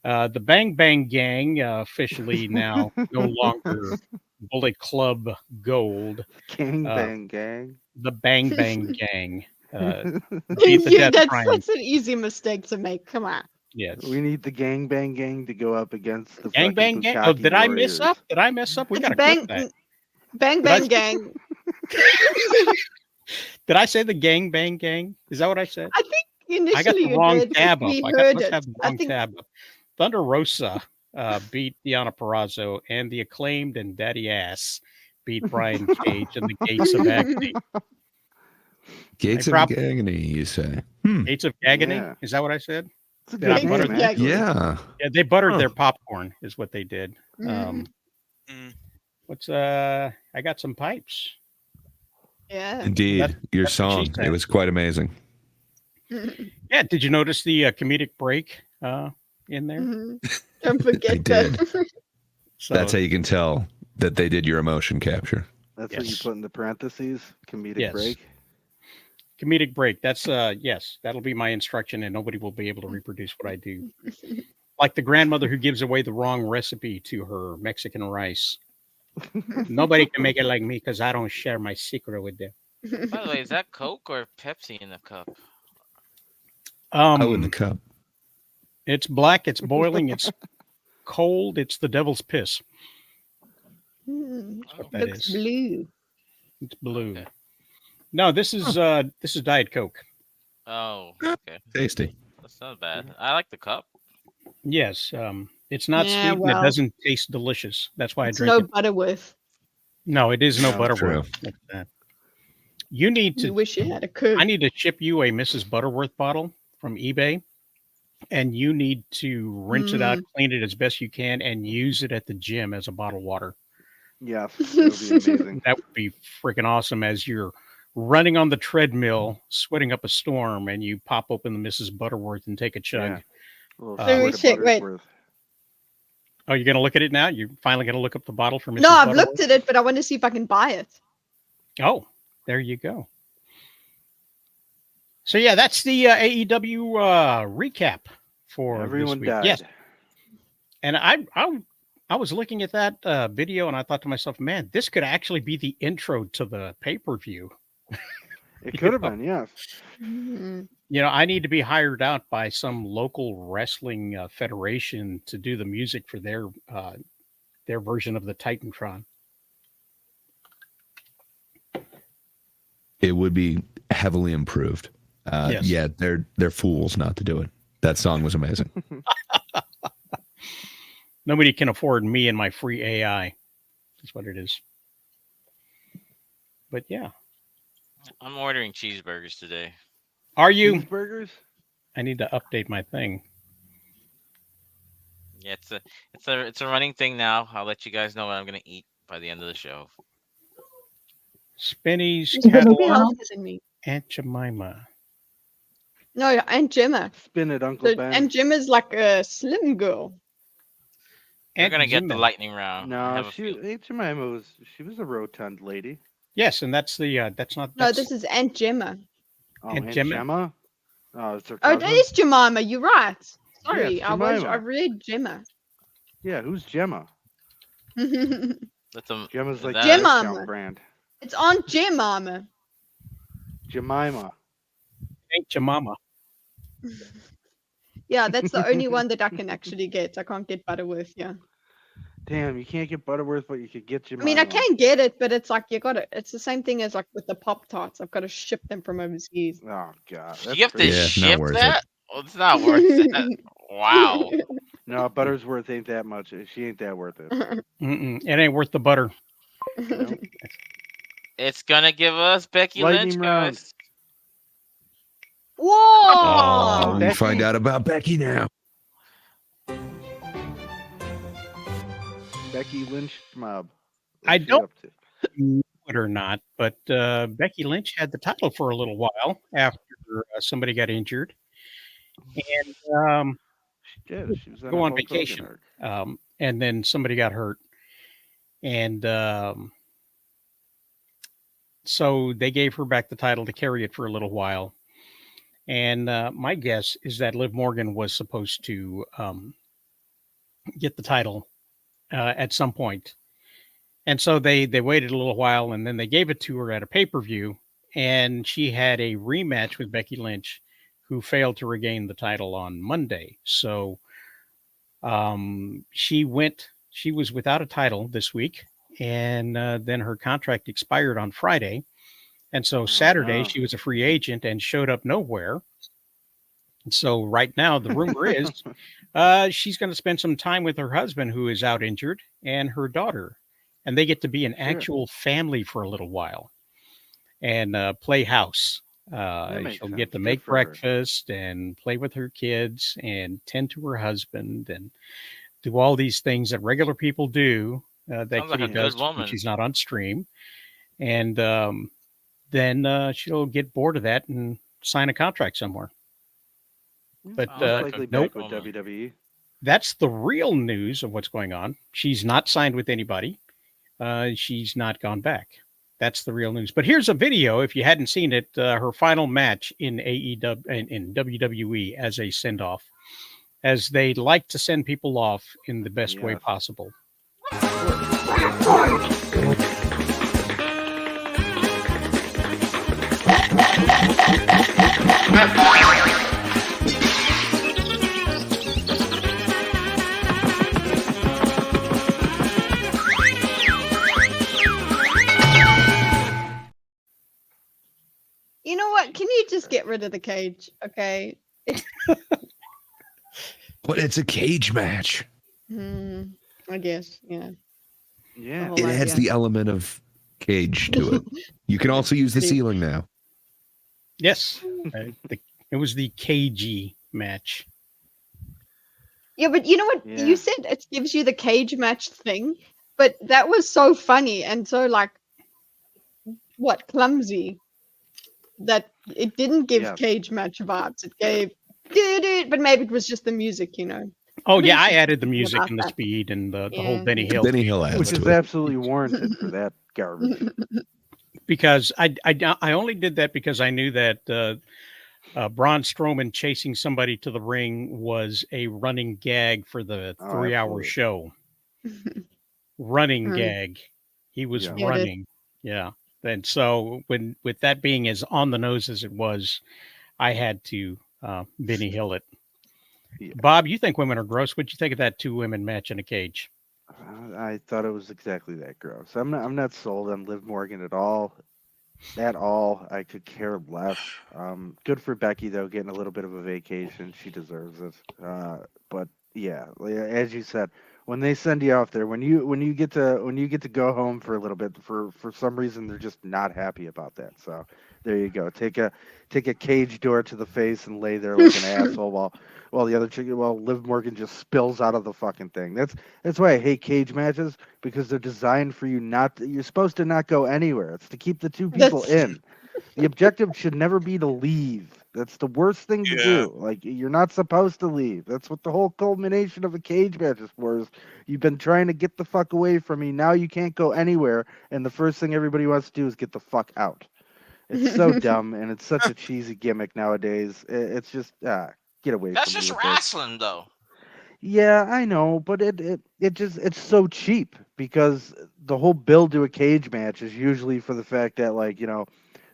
The Bang Bang Gang, officially now no longer Bullet Club Gold. Gang Bang Gang. The Bang Bang Gang. Beat the That's an easy mistake to make. Come on. Yes. We need the Gang Bang Gang to go up against the Gang Bang Gang. Oh, did I mess up? Did I mess up? We got to clip that. Bang Bang Gang. Did I say the Gang Bang Gang? Is that what I said? I think initially I got the wrong tab up. I must have the wrong tab up. Thunder Rosa beat Deonna Purrazzo, and the Acclaimed and Daddy Ass beat Brian Cage and the Gates of Agony. Gates of Agony, you say? Gates of Agony? Yeah. Is that what I said? Did I butter that? Yeah. Yeah, they buttered their popcorn, is what they did. I got some pipes. Yeah. Indeed. Your song. It was quite amazing. Yeah. Did you notice the comedic break in there? Don't forget that. So, that's how you can tell that they did your emotion capture. That's what you put in the parentheses. Comedic break. Comedic break. That's yes. That'll be my instruction, and nobody will be able to reproduce what I do. Like the grandmother who gives away the wrong recipe to her Mexican rice. Nobody can make it like me because I don't share my secret with them. By the way, is that Coke or Pepsi in the cup? In the cup. It's black. It's boiling. It's cold. It's the devil's piss. That's what that is. Blue. It's blue. Okay. No, this is Diet Coke. Oh, okay. Tasty. That's not bad. I like the cup. Yes. It's not sweet and it doesn't taste delicious. That's why I drink it. it. No Butterworth. No, it is no Butterworth. You need to. You wish you had a cook. I need to ship you a Mrs. Butterworth bottle from eBay, and you need to rinse it out, clean it as best you can, and use it at the gym as a bottled water. Yes, that would be amazing. That would be freaking awesome as you're running on the treadmill, sweating up a storm, and you pop open the Mrs. Butterworth and take a chug. Let me check. Wait. Oh, you're going to look at it now? You're finally going to look up the bottle for Mrs. No, I've Butterworth? looked at it, but I want to see if I can buy it. Oh, there you go. So yeah, that's the AEW recap for Everyone this week. died. Yes, and I was looking at that video and I thought to myself, man, this could actually be the intro to the pay-per-view. It could have been, yes. You know, I need to be hired out by some local wrestling federation to do the music for their version of the Titantron. It would be heavily improved. Yes. Yeah, they're fools not to do it. That song was amazing. Nobody can afford me and my free AI. That's what it is. But yeah. I'm ordering cheeseburgers today. Are you? Cheeseburgers? I need to update my thing. Yeah, it's a running thing now. I'll let you guys know what I'm gonna eat by the end of the show. Spinny's It's gonna be Catalog, healthier than me. Aunt Jemima. No, Aunt Gemma. Spin it, Uncle Ben. Aunt Gemma's like a slim girl. We're gonna get the lightning round. I No, have a Aunt Jemima was a rotund lady. Yes, and that's the that's not. No, That's, this is Aunt Gemma. Oh, Aunt Aunt Gemma? Gemma? Oh, it's her Oh, cousin? that is Jemima. You're right. Sorry, Yeah, I Jemima. read Gemma. Yeah, who's Gemma? That's Gemma's like that- the Jemima. discount brand. It's Aunt Jemima. Jemima. Aunt Jemima. Yeah, that's the only one that I can actually get. I can't get Butterworth. Yeah. Damn, you can't get Butterworth, but you could get Jemima. I mean, I can get it, but it's like it's the same thing as like with the Pop Tarts. I've got to ship them from overseas. Oh god, You have to Yeah, not ship worth that? Oh, it's not worth it. Wow. No, Buttersworth ain't that much. She ain't that worth it. Mm-mm, it ain't worth the butter. It's gonna give us Becky Lightning Lynch, round. guys. Whoa! Oh, you Becky. find out about Becky now. Becky Lynch mob. I don't know it or not, but Becky Lynch had the title for a little while after somebody got injured, and She did. She was go on Hulk Hogan vacation, arc. and then somebody got hurt, and so they gave her back the title to carry it for a little while. And my guess is that Liv Morgan was supposed to get the title at some point. And so they waited a little while, and then they gave it to her at a pay-per-view, and she had a rematch with Becky Lynch, who failed to regain the title on Monday. So she was without a title this week, and then her contract expired on Friday. And so Saturday, she was a free agent and showed up nowhere. And so right now, the rumor is she's going to spend some time with her husband, who is out injured, and her daughter. And they get to be an actual family for a little while and play house. She'll get to make breakfast and play with her kids and tend to her husband and do all these things that regular people do that Sounds like Kitty a good does when woman. she's not on stream. And then she'll get bored of that and sign a contract somewhere. But Likely nope, back with WWE. that's the real news of what's going on. She's not signed with anybody. She's not gone back. That's the real news. But here's a video, if you hadn't seen it, her final match in AEW in WWE as a send-off, as they like to send people off in the best way possible. You know what? Can you just get rid of the cage? Okay. But it's a cage match. I guess. Yeah. Yeah. It adds the element of cage to it. You can also use the ceiling now. Yes, it was the KG match. Yeah, but you know what? Yeah. You said it gives you the cage match thing, but that was so funny and so like, clumsy that it didn't give Yes. cage match vibes. It gave, but maybe it was just the music, you know. Oh Maybe yeah, I it's added the something music about and the that. speed and the whole Yeah. Benny Hill. Benny Hill adds Which is to it. absolutely warranted for that garbage. Because I only did that because I knew that Braun Strowman chasing somebody to the ring was a running gag for the 3-hour absolutely. show. Running Mm. gag. He was Yeah. Yeah, it is. running. Yeah. And so with that being as on the nose as it was, I had to Benny Hill it. Yeah. Bob, you think women are gross? What'd you think of that 2 women match in a cage? I thought it was exactly that gross. I'm not sold on Liv Morgan at all. At all. I could care less. Good for Becky though, getting a little bit of a vacation. She deserves it. But yeah, as you said, when they send you out there, when you get to go home for a little bit, for some reason they're just not happy about that. So there you go. Take a cage door to the face and lay there like an asshole while the other chick, Liv Morgan just spills out of the fucking thing. That's why I hate cage matches, because they're designed for you you're supposed to not go anywhere. It's to keep the two people in. The objective should never be to leave. That's the worst thing to do. Like, you're not supposed to leave. That's what the whole culmination of a cage match is for. Is you've been trying to get the fuck away from me. Now you can't go anywhere, and the first thing everybody wants to do is get the fuck out. It's so dumb, and it's such a cheesy gimmick nowadays. It's just get away That's from me. just with this. wrestling, though. Yeah, I know, but it's so cheap, because the whole build to a cage match is usually for the fact that, like,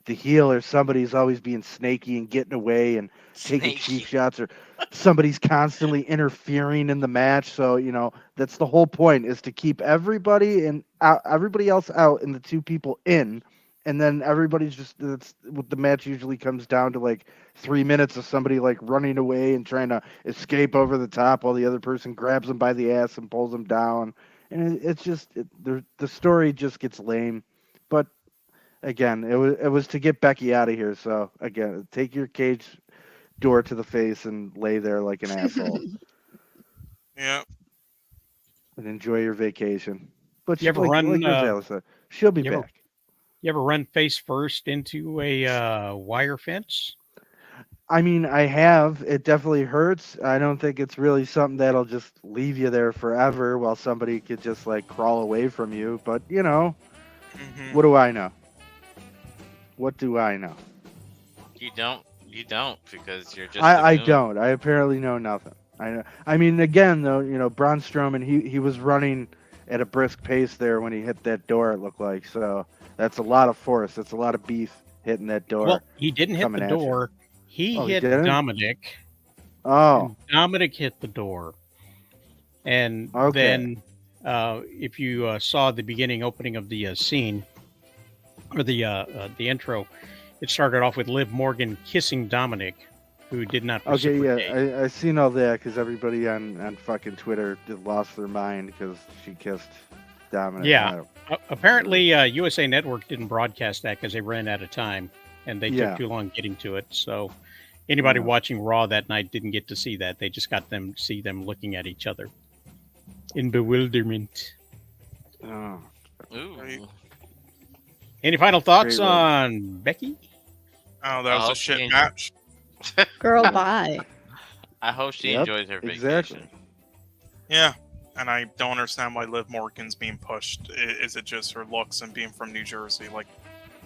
the heel or somebody's always being snaky and getting away and taking cheap shots, or somebody's constantly interfering in the match. So, that's the whole point, is to keep everybody else out and the two people in. And then everybody's that's what the match usually comes down to, like 3 minutes of somebody like running away and trying to escape over the top while the other person grabs them by the ass and pulls them down. And it's just, the story just gets lame. But again, it was to get Becky out of here. So again, take your cage door to the face and lay there like an asshole Yeah. and enjoy your vacation. But You ever like run? Gonzalez said, she'll be back. You ever run face first into a wire fence? I mean, I have. It definitely hurts. I don't think it's really something that'll just leave you there forever while somebody could just like crawl away from you. But what do I know? What do I know? You don't, because you're just. I don't. I apparently know nothing. I mean, again, though, Braun Strowman, he was running at a brisk pace there when he hit that door. It looked like, so that's a lot of force. That's a lot of beef hitting that door. Well, he didn't hit the door. He hit Dominic. Oh. And Dominic hit the door. And then if you saw the beginning opening of the scene, or the intro, it started off with Liv Morgan kissing Dominic, who did not reciprocate. Okay, yeah, I seen all that, because everybody on fucking Twitter lost their mind because she kissed Dominic. Yeah. Apparently, USA Network didn't broadcast that because they ran out of time, and they took too long getting to it. So anybody watching Raw that night didn't get to see that. They just got them see them looking at each other in bewilderment. Oh. Ooh. Any final thoughts on Becky? Oh, that was a shit match. Girl, bye. I hope she enjoys her vacation. Exactly. Yeah, and I don't understand why Liv Morgan's being pushed. Is it just her looks and being from New Jersey? Like,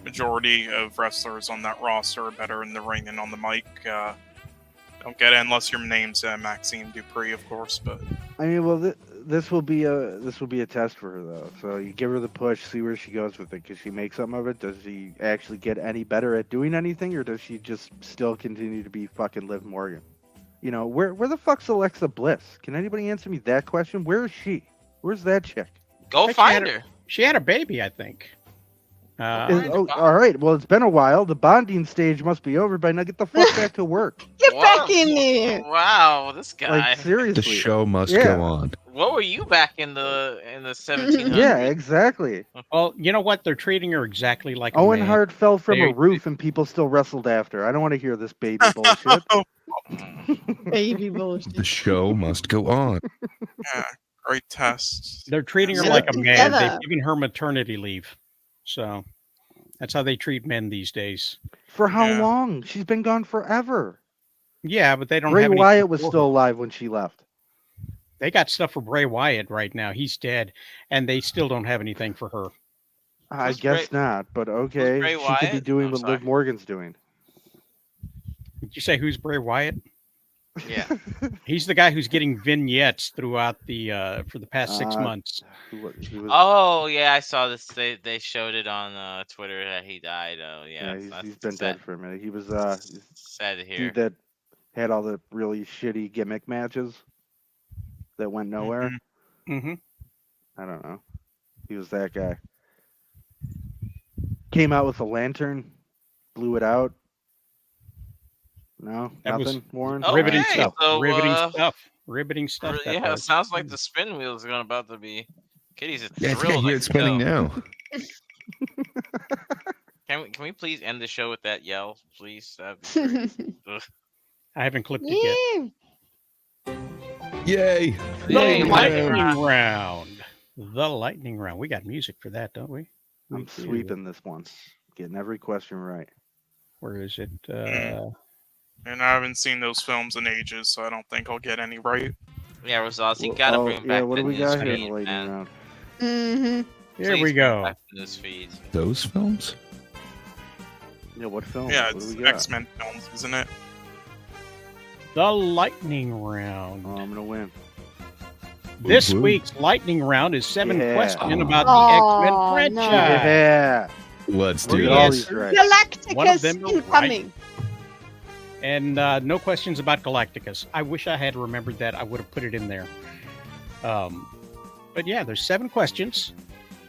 majority of wrestlers on that roster are better in the ring and on the mic. Don't get it unless your name's Maxine Dupree, of course. But I mean, well, this will be a test for her though. So you give her the push, see where she goes with it. Can she make something of it? Does she actually get any better at doing anything, or does she just still continue to be fucking Liv Morgan? Where the fuck's Alexa Bliss? Can anybody answer me that question? Where is she? Where's that chick? Go find her. She had a baby, I think. All right. Well, it's been a while. The bonding stage must be over by now. Get the fuck back to work. Get back in there. Wow, this guy. Like seriously. The show must go on. What were you back in the 1700s? Yeah, exactly. Well, you know what? They're treating her exactly like a Owen man. Hart fell from They- a roof and people still wrestled after. I don't want to hear this baby bullshit. Baby bullshit. The show must go on. Yeah, great test. They're treating her Sit like a man. together. They've given her maternity leave. So that's how they treat men these days. For how Yeah. long? She's been gone forever. Yeah, but they don't Bray have anything Wyatt was for still her. alive when she left. They got stuff for Bray Wyatt right now. He's dead, and they still don't have anything for her. I Who's guess not, but okay. Bray She could be Wyatt? doing I'm what sorry. Liv Morgan's doing. Did you say who's Bray Wyatt? Yeah. He's the guy who's getting vignettes throughout the for the past 6 months. He was, Oh yeah, I saw this. They showed it on Twitter that he died. Oh yeah, he's been sad. dead for a minute. He was Sad to hear. dude that had all the really shitty gimmick matches that went nowhere. Mm-hmm. I don't know. He was that guy. Came out with a lantern, blew it out. No, That was nothing, Warren. riveting Okay, stuff. so, Riveting stuff. that Yeah, it was. sounds like the spin wheel is about to be. Kitty's Yeah, I think I thrilled. hear like it spinning go. now. Can we please end the show with that yell, please? That'd be great. Ugh. I haven't clipped it Yeah. Yay! yet. Yay, The lightning lightning round. The lightning round. We got music for that, don't we? We I'm do. sweeping this one, getting every question right. Where is it? And I haven't seen those films in ages, so I don't think I'll get any right. Yeah, Rosales, you gotta bring yeah, back what the do we got here in newsfeed, the lightning man. round? Mm-hmm. Here Please we bring go. back the newsfeed. Those films? Yeah, what film? Yeah, What it's do we got? X-Men films, isn't it? The lightning round. Oh, I'm gonna win. This Woo-hoo. week's lightning round is 7 Yeah. questions about Oh, the no. X-Men franchise. Yeah, Let's we're do getting all this. these right. One of Galacticus them are incoming. And no questions about Galacticus. I wish I had remembered that. I would have put it in there. But yeah, there's 7 questions,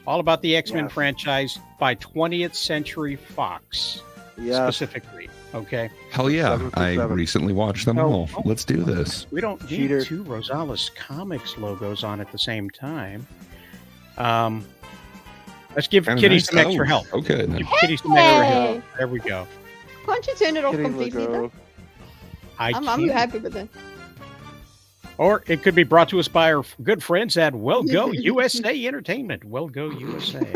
all about the X-Men Yes. franchise by 20th Century Fox Yes. specifically. Okay, Hell yeah! 7 for I 7. recently watched them Oh, all. oh. Let's do this. we don't need Cheater. 2 Rosales Comics logos on at the same time. Let's give Kinda Kitty nice. some extra Oh, help. Okay. then. Give Kitty some extra Hey. help. There we go. Can't you turn it off Kitty completely? logo. Though? I I'm can't. happy with it. Or it could be brought to us by our good friends at Well Go USA Entertainment. Well Go USA.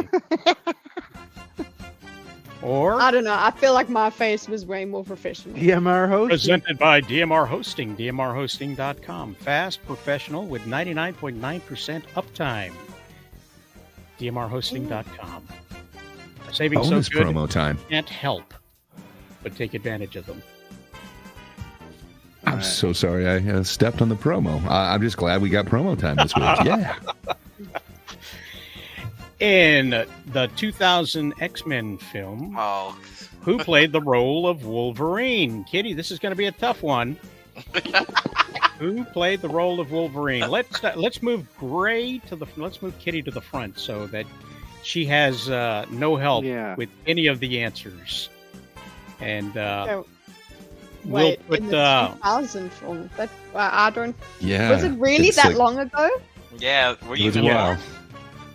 Or I don't know. I feel like my face was way more professional. DMR host. presented by DMR Hosting, DMRHosting.com. Fast, professional, with 99.9% uptime. DMRHosting.com. Saving Bonus so good, promo time. can't help but take advantage of them. I'm so sorry I stepped on the promo. I'm just glad we got promo time this week. Yeah. In the 2000 X-Men film, Oh, who played the role of Wolverine? Kitty, this is going to be a tough one. Who played the role of Wolverine? Let's move let's move Kitty to the front so that she has no help Yeah. with any of the answers. And So, we'll wait, put in the 2000 film, but I don't. Yeah. Was it really It's that like- long ago? yeah. Were It you was a even while. born?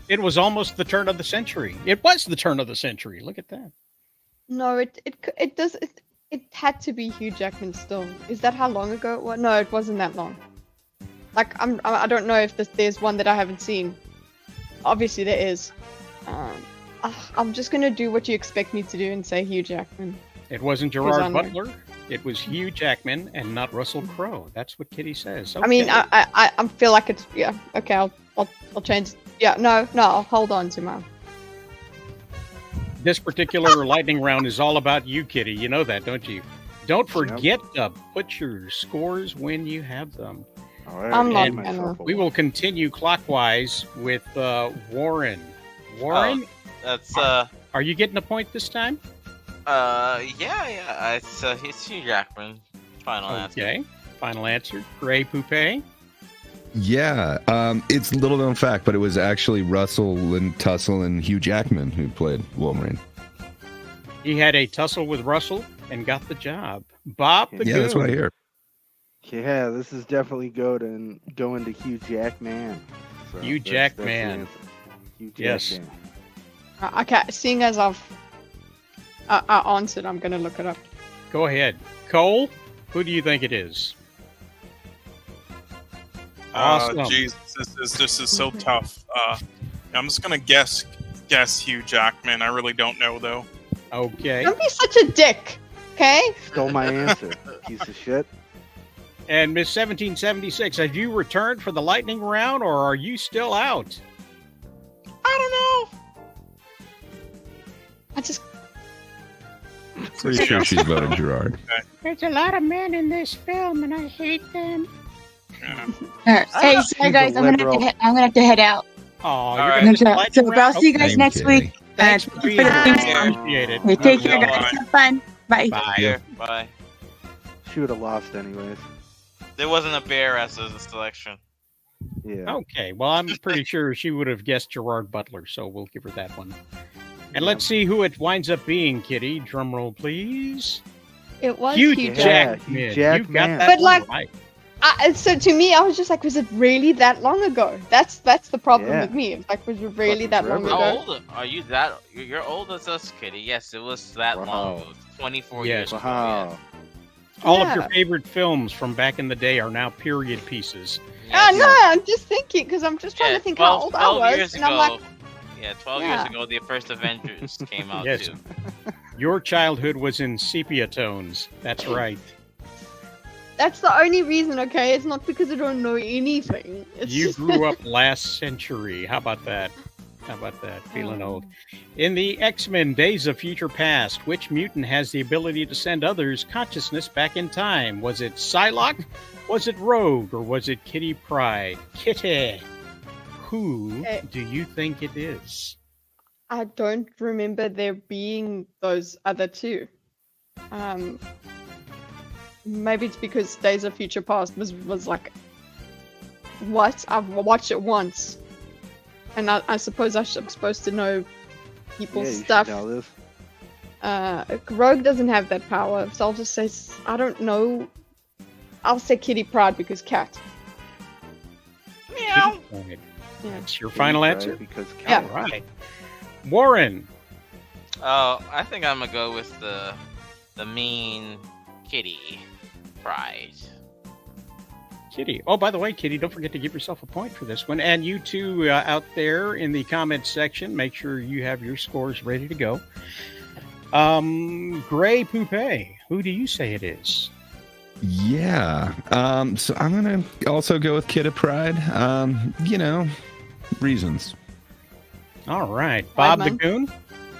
it was almost the turn of the century. It was the turn of the century. Look at that. No, it had to be Hugh Jackman still. Is that how long ago it was? No, it wasn't that long. Like I don't know if there's one that I haven't seen. Obviously there is. I'm just gonna do what you expect me to do and say Hugh Jackman. It wasn't I Gerard know. Butler. It was Hugh Jackman and not Russell Crowe. That's what Kitty says. I mean, Okay. I feel like it's Okay, I'll change. Yeah, no, I'll hold on to my. This particular lightning round is all about you, Kitty. You know that, don't you? Don't forget to put your scores when you have them. I'm not And gonna. we will continue clockwise with Warren. Warren, That's are you getting a point this time? yeah. It's Hugh Jackman. Final answer. Okay. Final answer. Gray Poupée. Yeah. It's a little known fact, but it was actually Russell and Tussle and Hugh Jackman who played Wolverine. He had a tussle with Russell and got the job. Bob the Goon. Yeah, that's what I hear. Yeah, this is definitely going to Hugh Jackman. So Hugh Jackman. Hugh Yes. Jackman. Okay, seeing as I've answered, I'm going to look it up. Go ahead. Cole, who do you think it is? Awesome. Jeez, this is so tough. I'm just gonna guess Hugh Jackman. I really don't know though. Okay. Don't be such a dick, okay? Stole my answer, piece of shit. And Miss 1776, have you returned for the lightning round, or are you still out? I don't know. I just... Pretty sure she's voted Gerard. There's a lot of men in this film, and I hate them. Alright. Hey, sorry guys, I'm gonna have to head out. Oh, right. you're gonna miss the lightning So I'll round? see you guys Okay. next week. Thanks for being the here. theme song. Appreciate it. Okay, take care, Okay, guys. bye. Have fun. Bye. Bye. Bye. She would have lost anyways. There wasn't a bear as a selection. Yeah. Okay, well, I'm pretty sure she would have guessed Gerard Butler, so we'll give her that one. And let's see who it winds up being, Kitty. Drum roll, please. It was Hugh Hugh Jackman. Hugh You got Jackman. that But, one like, right. So to me, I was just like, was it really that long ago? That's the problem Yeah. with me. It's like, was it really that long forever. How ago? old are you? You're old as us, Kitty. Yes, it was that long ago. 24 Yes. years ago. Wow. All Yeah. of your favorite films from back in the day are now period pieces. Oh, no, I'm just thinking, because I'm just trying to think how old I 12 was. years And I'm like, ago. Yeah, 12 Yeah. years ago, the first Avengers came out Yes. too. Your childhood was in sepia tones. That's right. that's the only reason, okay? It's not because I don't know anything. It's You just... grew up last century. How about that? How about that? Feeling old. In the X-Men Days of Future Past, which mutant has the ability to send others' consciousness back in time? Was it Psylocke? Was it Rogue? Or was it Kitty Pryde? Kitty, who do you think it is? I don't remember there being those other two. Maybe it's because Days of Future Past was like, what? I've watched it once, and I suppose I'm supposed to know people's Yeah, you should stuff. know this. Rogue doesn't have that power, so I'll just say I don't know. I'll say Kitty Pryde because cat. Meow. Kitty Pryde. Yeah. That's your final Right, answer? Because Yeah. All right. Warren. Oh, I think I'm gonna go with the mean Kitty Pryde. Kitty. Oh, by the way, Kitty, don't forget to give yourself a point for this one. And you two out there in the comments section, make sure you have your scores ready to go. Gray Poupée, who do you say it is? Yeah. So I'm gonna also go with Kitty Pryde. Reasons. All right. Bob the man. Goon,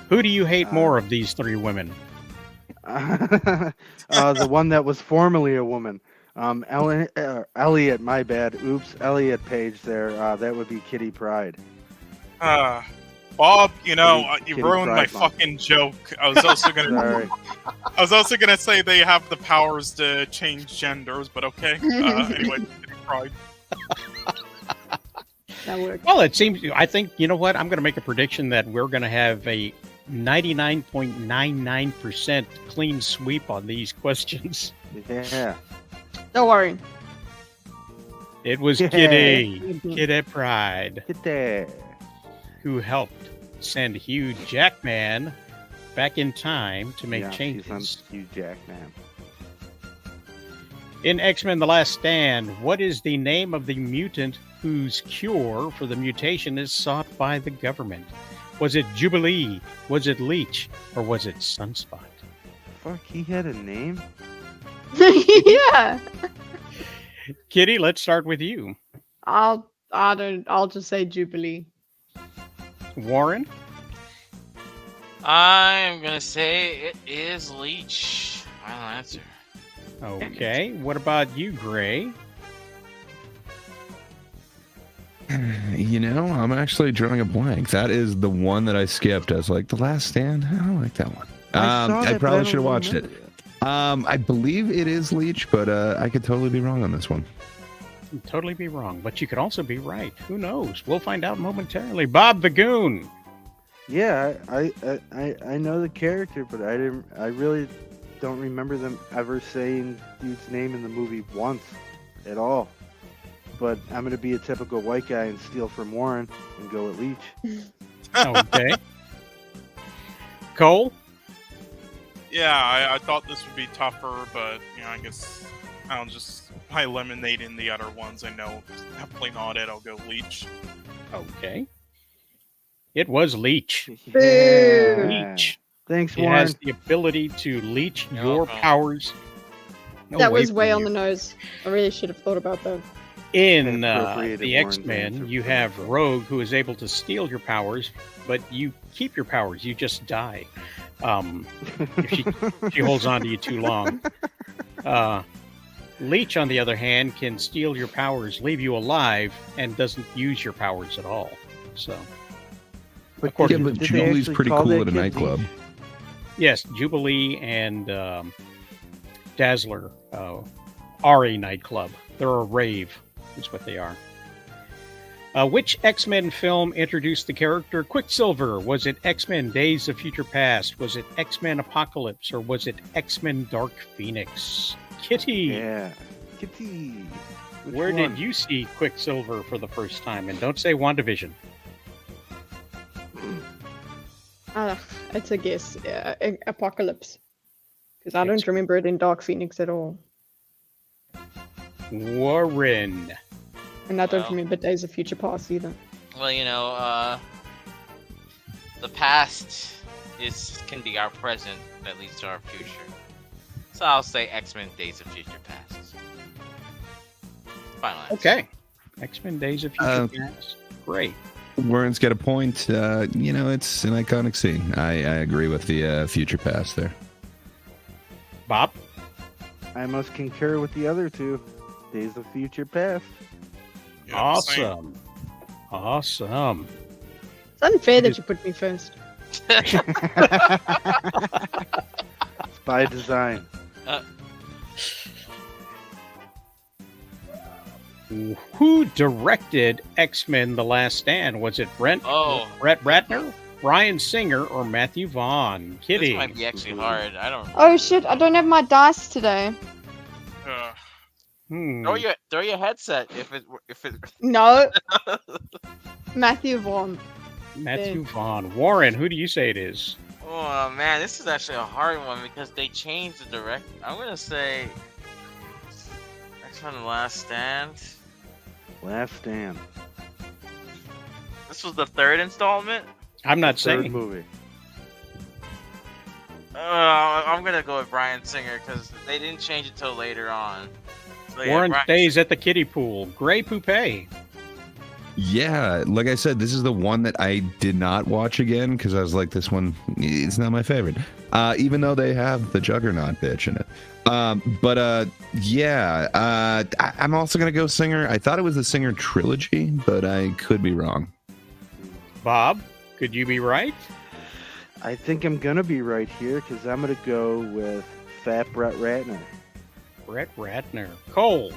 who do you hate more of these three women? The one that was formerly a woman. Elliot, my bad. Oops, Elliot Page there. That would be Kitty Pryde. Bob, you Kitty ruined my Pryde month. fucking joke. I was also gonna say they have the powers to change genders, but okay. Anyway, Kitty Pryde. That works. Well, it seems, I think, you know what? I'm going to make a prediction that we're going to have a 99.99% clean sweep on these questions. Yeah. Don't worry. It was Yeah. Kitty Pryde, Kitty. who helped send Hugh Jackman back in time to make Yeah, she's changes. on Hugh Jackman. In X-Men The Last Stand, what is the name of the mutant whose cure for the mutation is sought by the government? Was it Jubilee? Was it Leech? Or was it Sunspot? Fuck, he had a name? Yeah. Kitty, let's start with you. I'll just say Jubilee. Warren? I'm gonna say it is Leech. Final answer. Okay. What about you, Gray? I'm actually drawing a blank. That is the one that I skipped. I was like, The Last Stand? I don't like that one. I saw I that, but probably I should have don't watched it. remember I believe it is Leech, but I could totally be wrong on this one. You'd totally be wrong, but you could also be right. Who knows? We'll find out momentarily. Bob the Goon. Yeah, I know the character, but I really don't remember them ever saying dude's name in the movie once at all. But I'm gonna be a typical white guy and steal from Warren and go with Leech. Okay. Cole? Yeah, I thought this would be tougher, but I guess I'll just by eliminating the other ones I know definitely not it. I'll go Leech. Okay. It was Leech. Yeah. Leech. Thanks, It Warren. has the ability to leech your powers. That was away way from on you. the nose. I really should have thought about that. In Appropriated the Warren's X-Men, answer you for have Rogue, who is able to steal your powers, but you keep your powers. You just die if she holds on to you too long. Leech, on the other hand, can steal your powers, leave you alive, and doesn't use your powers at all. So, But according Yeah, to but did they Jubilee's actually pretty call cool that at a kid nightclub. Leech? yes, Jubilee and Dazzler are a nightclub. They're a rave, is what they are. Which X-Men film introduced the character Quicksilver? Was it X-Men Days of Future Past? Was it X-Men Apocalypse? Or was it X-Men Dark Phoenix? Kitty, Yeah, Kitty. Which where one? did you see Quicksilver for the first time? And don't say WandaVision. It's a guess. Apocalypse. Because I don't remember it in Dark Phoenix at all. Warren. And I don't Well. remember Days of Future Past either. Well, the past can be our present that leads to our future. So I'll say X-Men Days of Future Past. Final answer. Okay. X-Men Days of Future Past. Great. Warren's got a point. It's an iconic scene. I agree with the future past there. Bob? I must concur with the other two. Days of Future Past. Yeah, same. Awesome. It's unfair that you put me first. It's by design. Who directed X-Men The Last Stand? Was it Brett Ratner, Bryan Singer, or Matthew Vaughn? Kitty. This might be actually hard. I don't. Oh shit, I don't have my dice today. Throw your headset if it. No. Matthew Vaughn. Matthew Vaughn. Warren, who do you say it is? Oh man, this is actually a hard one because they changed the direct. I'm gonna say X-Men: The Last Stand. Last Stand. This was the third installment. I'm not Third saying. movie. I'm gonna go with Bryan Singer because they didn't change it till later on. So, yeah, Warren Bryan stays at the kiddie pool. Grey Poupée. Yeah, like I said, this is the one that I did not watch again because I was like, this one, it's not my favorite. Even though they have the Juggernaut bitch in it. I'm also going to go Singer. I thought it was the Singer trilogy, but I could be wrong. Bob, could you be right? I think I'm gonna be right here because I'm gonna go with Fat Brett Ratner. Brett Ratner. Cole.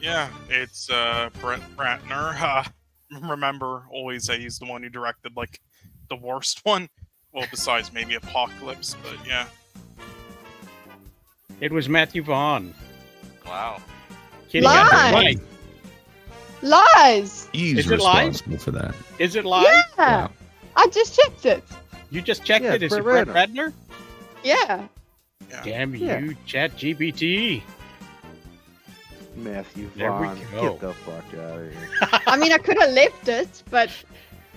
Yeah, it's Brett Ratner. Remember, always he's the one who directed like the worst one. Well, besides maybe Apocalypse, but yeah. It was Matthew Vaughn. Wow. Kitty got that Lies. right. Lies. He's Is it live? responsible for that. Is it live? Yeah. I just checked it. You just checked Yeah, it. Is it's it Brett Brett Ratner? Yeah. Damn Yeah. you, ChatGPT. Matthew There we Vaughn. go. Get the fuck out of here. I mean, I could have left it, but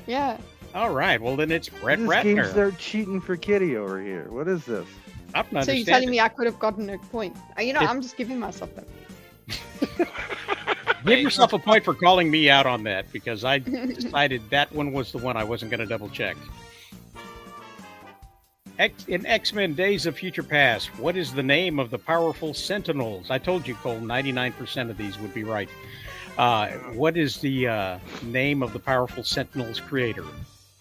yeah. All right. Well, then it's Brett This game Ratner. start cheating for Kitty over here. What is this? I'm not So you're telling me I could have gotten a point? I'm just giving myself that. Give yourself a point for calling me out on that because I decided that one was the one I wasn't going to double check. In X-Men Days of Future Past, what is the name of the powerful Sentinels? I told you, Cole, 99% of these would be right. What is the name of the powerful Sentinels creator?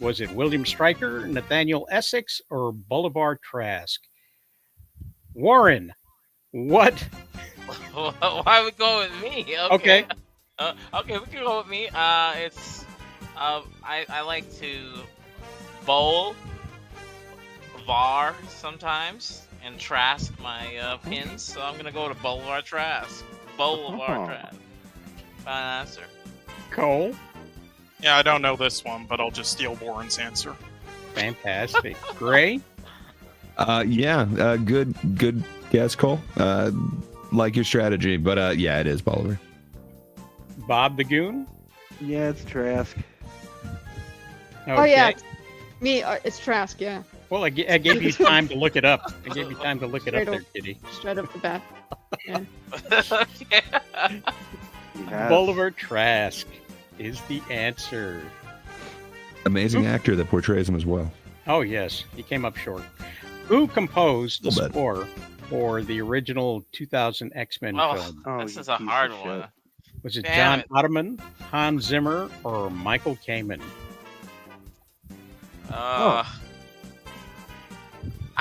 Was it William Stryker, Nathaniel Essex, or Bolivar Trask? Warren, what? Why would go with me? Okay. Okay, we can go with me. I like to Bowl, Var sometimes, and Trask my pins. So I'm gonna go to Boulevard Trask. Boulevard Trask. Final answer. Cole? Yeah, I don't know this one, but I'll just steal Warren's answer. Fantastic. Gray? Good guess, Cole. Like your strategy, but yeah, it is Bolivar. Bob the Goon? Yeah, it's Trask. Okay. Oh yeah, it's Trask. Yeah. Well, I gave you time to look it up. I gave you time to look it up there, Kitty. Straight off the bat. Yeah. Yes. Bolivar Trask is the answer. Amazing actor that portrays him as well. Oh, yes. He came up short. Who composed the Little bit. score for the original 2000 X-Men film? This is a hard one. Was it Damn John Ottoman, Hans Zimmer, or Michael Kamen? I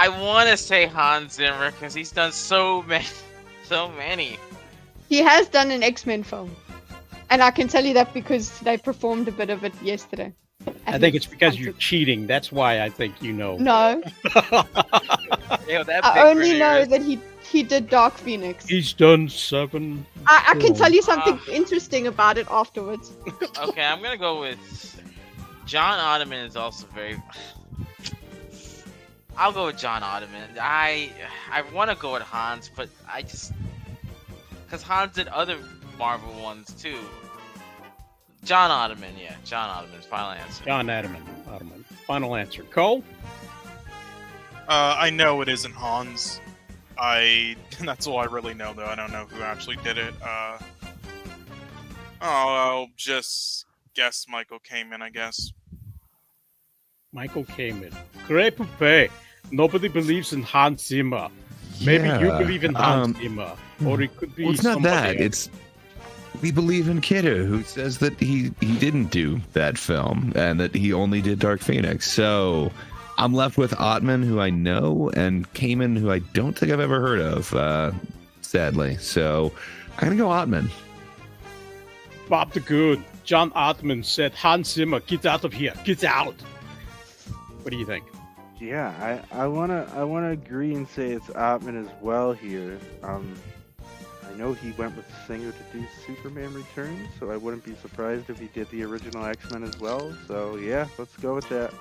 want to say Hans Zimmer because he's done so many. He has done an X-Men film, and I can tell you that because they performed a bit of it yesterday. I think it's because you're cheating. That's why I think you know. No. I only know that he did Dark Phoenix. He's done 7. I can tell you something interesting about it afterwards. Okay, I'm gonna go with John Ottoman. Is also very. I'll go with John Ottoman. I want to go with Hans, but I just because Hans did other Marvel ones too. John Ottoman, yeah. John Ottoman's final answer. John Ottoman. Final answer. Cole? I know it isn't Hans. That's all I really know, though. I don't know who actually did it. I'll just guess Michael Kamen, I guess. Michael Kamen. Great poupée. Nobody believes in Hans Zimmer. Maybe you believe in Hans Zimmer. Or it could be it's not somebody that. else. We believe in Kidder, who says that he didn't do that film and that he only did Dark Phoenix. So I'm left with Ottman, who I know, and Kamen, who I don't think I've ever heard of, sadly. So I'm going to go Ottman. Bob the Good. John Ottman said, Hans Zimmer, get out of here. Get out. What do you think? Yeah, I wanna agree and say it's Ottman as well here. I know he went with Singer to do Superman Returns, so I wouldn't be surprised if he did the original X-Men as well. So yeah, let's go with that.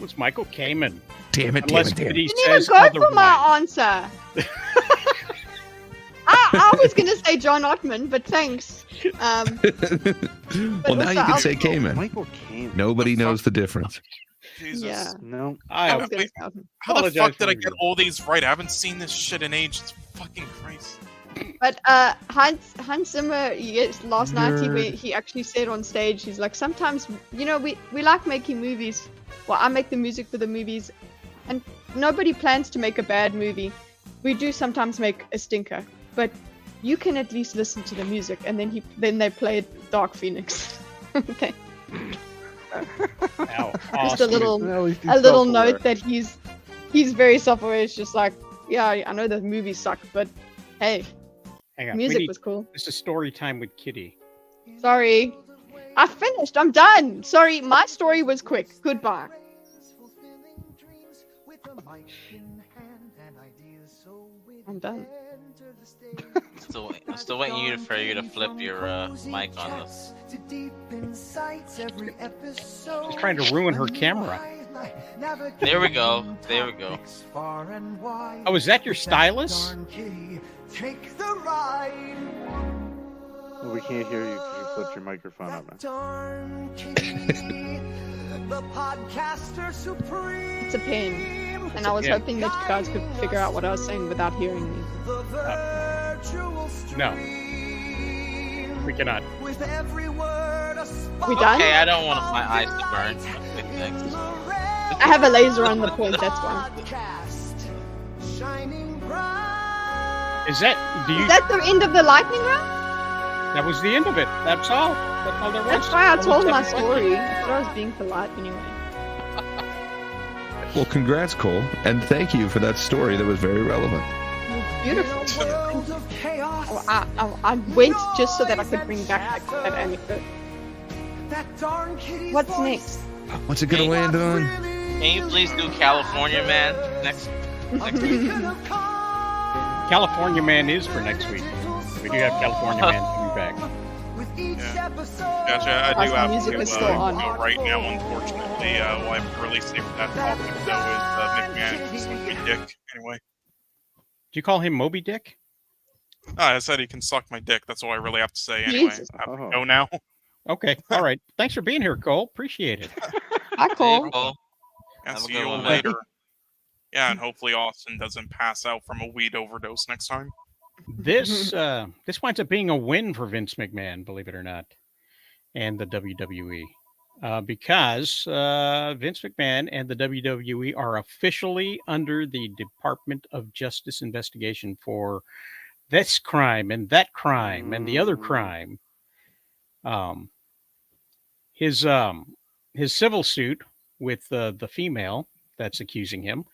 It's Michael Kamen. Damn it, Unless damn it. Kitty You didn't says even go otherwise. for my answer. I was going to say John Ottman, but thanks. Well, now you can say Kamen. Michael Kamen. Nobody knows the difference. Jesus. Yeah. No. How was gonna the say Ottman. fuck did I get all these right? I haven't seen this shit in ages. Fucking Christ. But Hans Zimmer, yes, last night he actually said on stage, he's like, sometimes, we like making movies. Well, I make the music for the movies, and nobody plans to make a bad movie. We do sometimes make a stinker, but you can at least listen to the music. And then they played Dark Phoenix. Okay. Just a little note that he's very self-aware. It's just like, yeah, I know the movies suck, but hey, Hang on. music was cool. This is story time with Kitty. Sorry. I finished. I'm done. Sorry, my story was quick. Goodbye. I'm done. I'm still waiting for you to flip your mic on this. She's trying to ruin her camera. There we go. Oh, is that your stylus? Well, we can't hear you because you flipped your microphone up now. It's a pain. And I was hoping that you guys could figure out what I was saying without hearing me. No. We cannot. We done? Okay, I don't want my eyes to burn. Thanks. I have a laser on the point, that's why. Is that Is that the end of the lightning round? That was the end of it. That's all. That's all there was. That's why I told my story. I thought I was being polite anyway. Well, congrats, Cole, and thank you for that story that was very relevant. Beautiful. I went just so that I could bring back that anecdote. What's next? What's it gonna land on? Can you please do California Man next week? California Man is for next week. We do have California Man coming back. Yeah. Gotcha. I do have to go right now, unfortunately. We'll have to release it for that topic, though, is McMahon Moby Dick, anyway. Do you call him Moby Dick? I said he can suck my dick. That's all I really have to say, anyway. Jesus. I have to go now. Okay. All right. Thanks for being here, Cole. Appreciate it. Hi, Cole. And see you later. Yeah, and hopefully Austin doesn't pass out from a weed overdose next time. This winds up being a win for Vince McMahon, believe it or not, and the WWE, because Vince McMahon and the WWE are officially under the Department of Justice investigation for this crime and that crime and the other crime. His civil suit with the female that's accusing him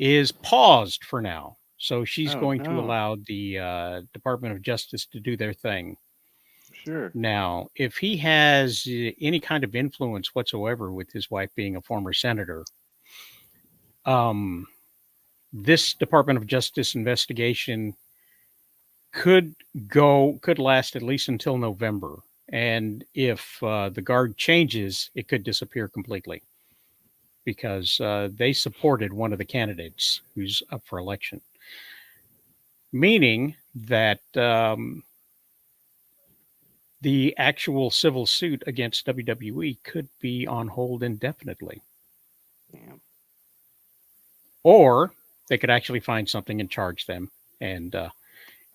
is paused for now. So she's going to allow the Department of Justice to do their thing. Sure. Now, if he has any kind of influence whatsoever with his wife being a former senator, this Department of Justice investigation could last at least until November. And if the guard changes, it could disappear completely, because they supported one of the candidates who's up for election. Meaning that the actual civil suit against WWE could be on hold indefinitely. Yeah. Or they could actually find something and charge them, and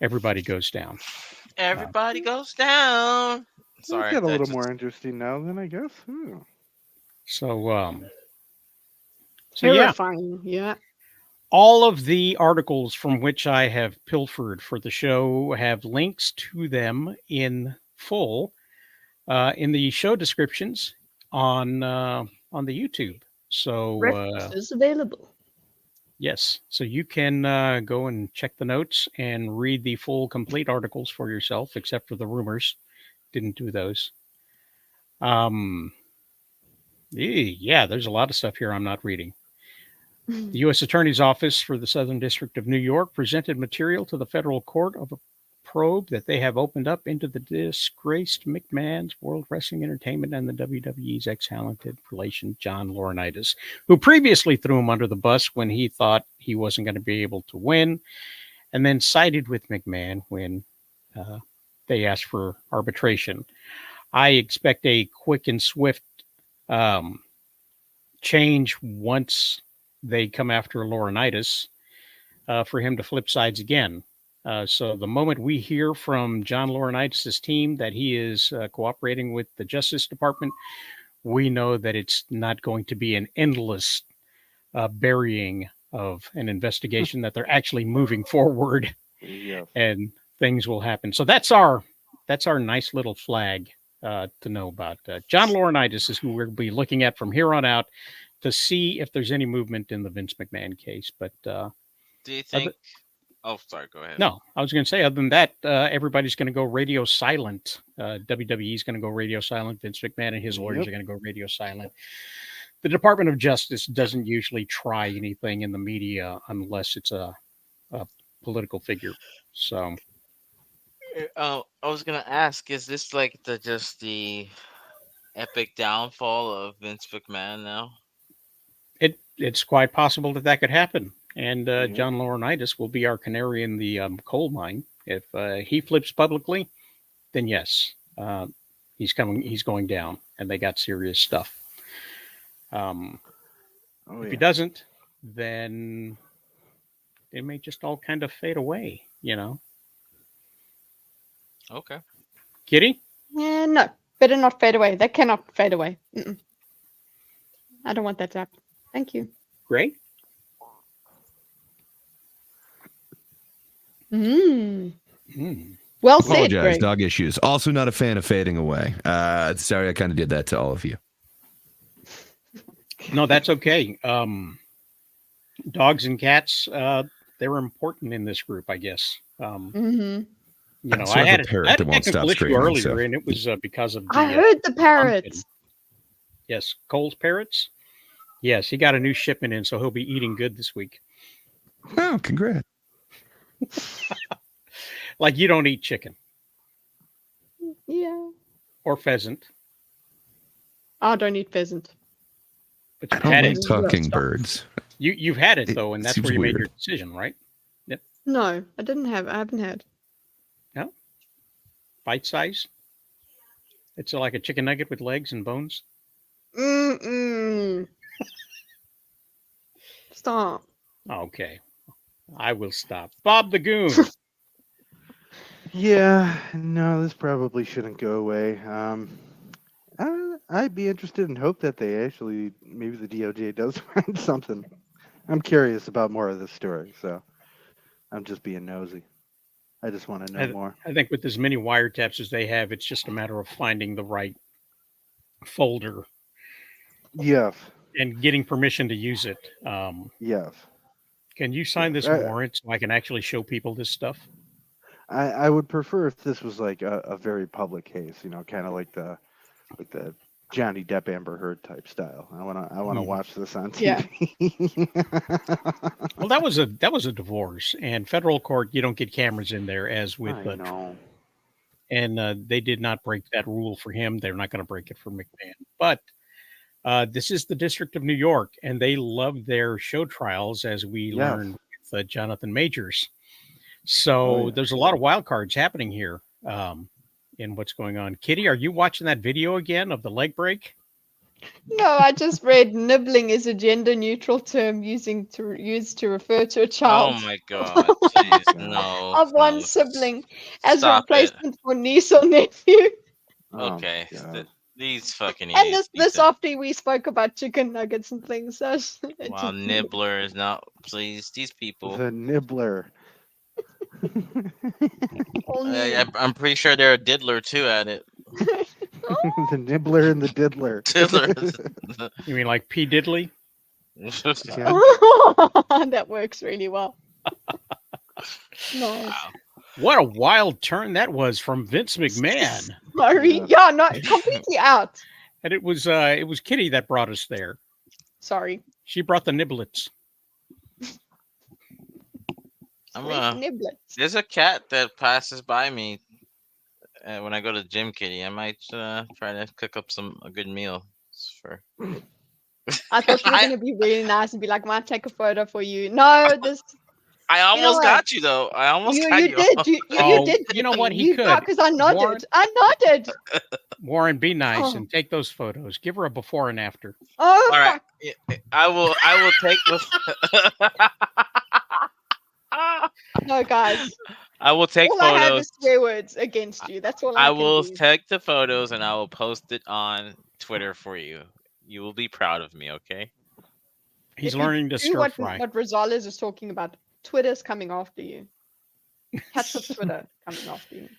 everybody goes down. Everybody goes down. Sorry. It's got a little more interesting now than I guess. So Terrifying, yeah. All of the articles from which I have pilfered for the show have links to them in full in the show descriptions on the YouTube. So References available. Yes, so you can go and check the notes and read the full, complete articles for yourself, except for the rumors. Didn't do those. Yeah, there's a lot of stuff here I'm not reading. The U.S. Attorney's Office for the Southern District of New York presented material to the federal court of a probe that they have opened up into the disgraced McMahon's World Wrestling Entertainment and the WWE's ex-talented relation, John Laurinaitis, who previously threw him under the bus when he thought he wasn't going to be able to win, and then sided with McMahon when they asked for arbitration. I expect a quick and swift change once they come after Laurinaitis for him to flip sides again. So the moment we hear from John Laurinaitis' team that he is cooperating with the Justice Department, we know that it's not going to be an endless burying of an investigation, that they're actually moving forward and things will happen. So that's our nice little flag to know about. John Laurinaitis is who we'll be looking at from here on out to see if there's any movement in the Vince McMahon case. But do you think? Oh, sorry. Go ahead. No, I was going to say, other than that, everybody's going to go radio silent. WWE is going to go radio silent. Vince McMahon and his lawyers are going to go radio silent. The Department of Justice doesn't usually try anything in the media unless it's a political figure. So, I was going to ask: is this like just the epic downfall of Vince McMahon now? It's quite possible that could happen. And John Laurinaitis will be our canary in the coal mine. If he flips publicly, then yes, he's going down, and they got serious stuff. If he doesn't, then it may just all kind of fade away, Okay. Kitty? Yeah, no, better not fade away. That cannot fade away. Mm-mm. I don't want that to happen. Thank you. Great. Well said. Apologize, Greg. dog issues. Also not a fan of fading away. Sorry, I kind of did that to all of you. No, that's okay. Dogs and cats, they're important in this group, I guess. Mm-hmm. So I had a parrot that a won't stop technical issue screaming, earlier, so. and it was because of I heard the parrots. Yes, Cole's Parrots. Yes, he got a new shipment in, so he'll be eating good this week. Oh, congrats. Like you don't eat chicken Yeah. or pheasant. I don't eat pheasant. But I you've don't had like it. talking birds. You've had it though, and that's seems where you made your weird. decision, right? Yep. No, I haven't had. No. Bite size. It's like a chicken nugget with legs and bones. Stop. Okay. I will stop. Bob the Goon. Yeah, no, this probably shouldn't go away. I'd be interested and hope that they actually, maybe the DOJ does find something. I'm curious about more of this story, so I'm just being nosy. I just want to know more. I think with as many wiretaps as they have, it's just a matter of finding the right folder. Yes. And getting permission to use it. Yes. Can you sign this warrant so I can actually show people this stuff? I would prefer if this was like a very public case, kind of like the Johnny Depp Amber Heard type style. I wanna watch this on TV. Well, that was a divorce, and federal court you don't get cameras in there as with know. And they did not break that rule for him. They're not going to break it for McMahon. But this is the District of New York, and they love their show trials, as we learned with Jonathan Majors. So there's a lot of wild cards happening here in what's going on. Kitty, are you watching that video again of the leg break? No, I just read nibbling is a gender neutral term used to refer to a child. Oh my god. Jeez, no. Of one sibling as Stop replacement for niece or nephew. Okay. These fucking And idiots. this after we spoke about chicken nuggets and things. So Wow, nibbler is not. Please, these people. The nibbler. I'm pretty sure they're a diddler too at it. The nibbler and the diddler. You mean like P. Diddley? That works really well. Nice. What a wild turn that was from Vince McMahon. Sorry. Yeah, not completely out. And it was Kitty that brought us there. Sorry. She brought the niblets. There's a cat that passes by me when I go to the gym, Kitty. I might try to cook up a good meal for. I thought you were gonna be really nice and be like, "Might take a photo for you." No, this. I almost got you though. I almost got you. You did. You did. You know what? He could. Because I nodded. Warren, I nodded. Warren, be nice and take those photos. Give her a before and after. Oh. All right. I will take those. No, guys. I will take all photos. I have is swear words against you. That's all I can will do. take the photos and I will post it on Twitter for you. You will be proud of me, okay? He's learning to stir fry. What Rosales is talking about. Twitter's coming after you. Cats of Twitter coming after you.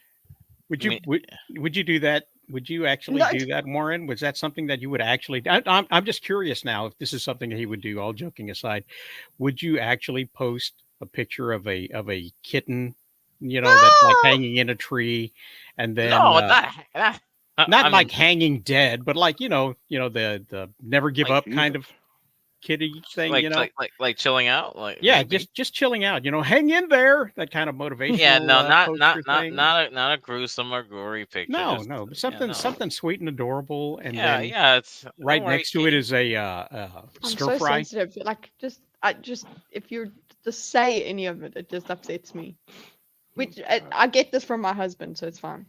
Would you do that? Would you actually do that, Warren? Was that something that you would actually? I'm just curious now if this is something that he would do. All joking aside, would you actually post a picture of a kitten, that's like hanging in a tree, and then not like hanging dead, but like the never give up kind of kitty thing, like chilling out, just chilling out, hang in there, that kind of motivation. Yeah, no, not a gruesome or gory picture. No, but something sweet and adorable, and it's right next to it is a stir fry. I'm so sensitive. Like just if you just say any of it, it just upsets me. Which I get this from my husband, so it's fine.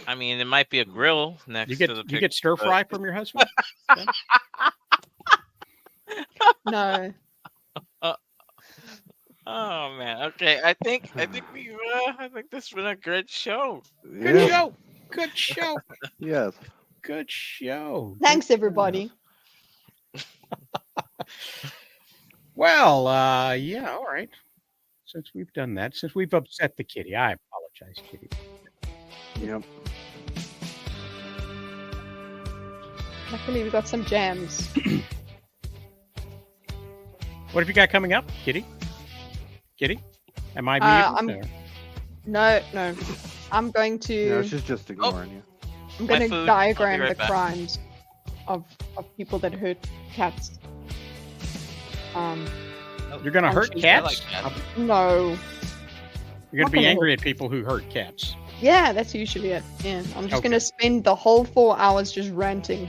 I mean, it might be a grill next to the picture. You get stir fry from your husband? No. Oh man. Okay. I think this has been a good show. Good show. Yes. Good show. Thanks, everybody. Well, all right. Since we've done that, since we've upset the kitty, I apologize, Kitty. Yep. Luckily, we got some jams. What have you got coming up, Kitty? Kitty? Am I muted? No. I'm going to... No, she's just ignoring you. I'm going to diagram the crimes. of people that hurt cats. You're gonna hurt Actually, cats? No. You're gonna Not be gonna angry at people who hurt cats. Yeah, that's usually it. Yeah, I'm just Okay. gonna spend the whole 4 hours just ranting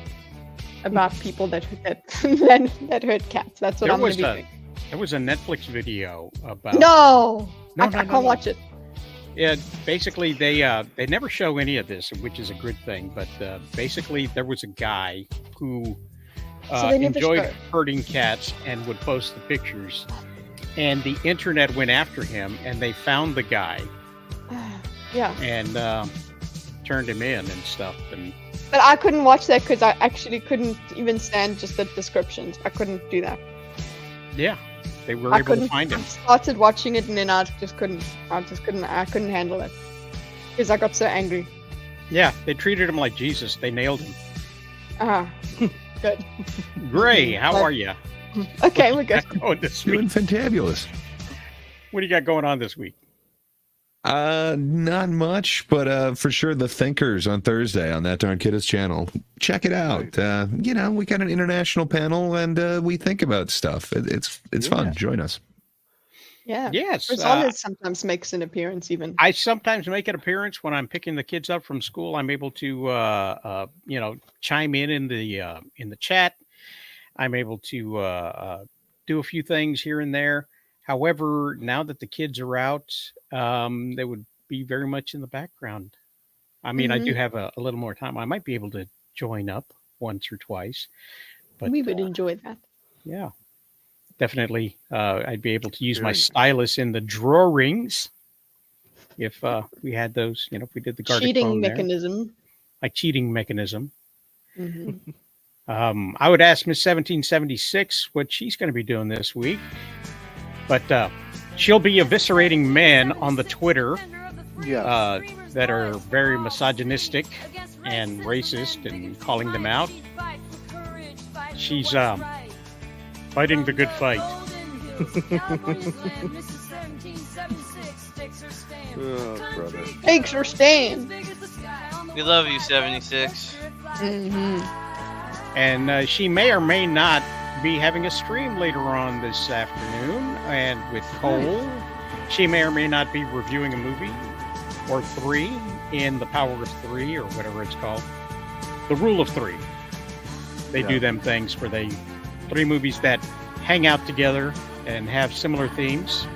about people that that hurt cats. That's what I'm gonna be doing. There was a Netflix video about. No, No, I no, can't no. watch it. Yeah, basically they never show any of this, which is a good thing. But basically, there was a guy who So they never enjoyed show. hurting cats and would post the pictures. And the internet went after him, and they found the guy Yeah, and turned him in and stuff. And but I couldn't watch that because I actually couldn't even stand just the descriptions. I couldn't do that. yeah, they were I able to couldn't. find I him. started watching it and then I just couldn't. I couldn't handle it because I got so angry. Yeah, they treated him like Jesus. They nailed him. Good. Gray, how are you? Okay, we're good. Going this week? Doing fantabulous. What do you got going on this week? Not much, but for sure the Thinkers on Thursday on That Darn Kiddos channel. Check it out. We got an international panel and we think about stuff. It's fun. Join us. Yeah. Yes, Rosales sometimes makes an appearance even. I sometimes make an appearance when I'm picking the kids up from school. I'm able to, chime in the chat. I'm able to do a few things here and there. However, now that the kids are out, they would be very much in the background. I mean, I do have a little more time. I might be able to join up once or twice. But We would enjoy that. yeah, definitely. I'd be able to use my stylus in the drawings if we had those. If we did the garlic Cheating phone there. mechanism. My cheating mechanism. Mhm. I would ask Miss 1776 what she's going to be doing this week, but she'll be eviscerating men on the Twitter that are very misogynistic and racist and calling them out. She's fighting the good fight. Oh, brother. Takes her stand. We love you, 76. And she may or may not be having a stream later on this afternoon. And with Cole, she may or may not be reviewing a movie or 3 in the Power of 3 or whatever it's called. The Rule of 3. They do them things for 3 movies that hang out together and have similar themes.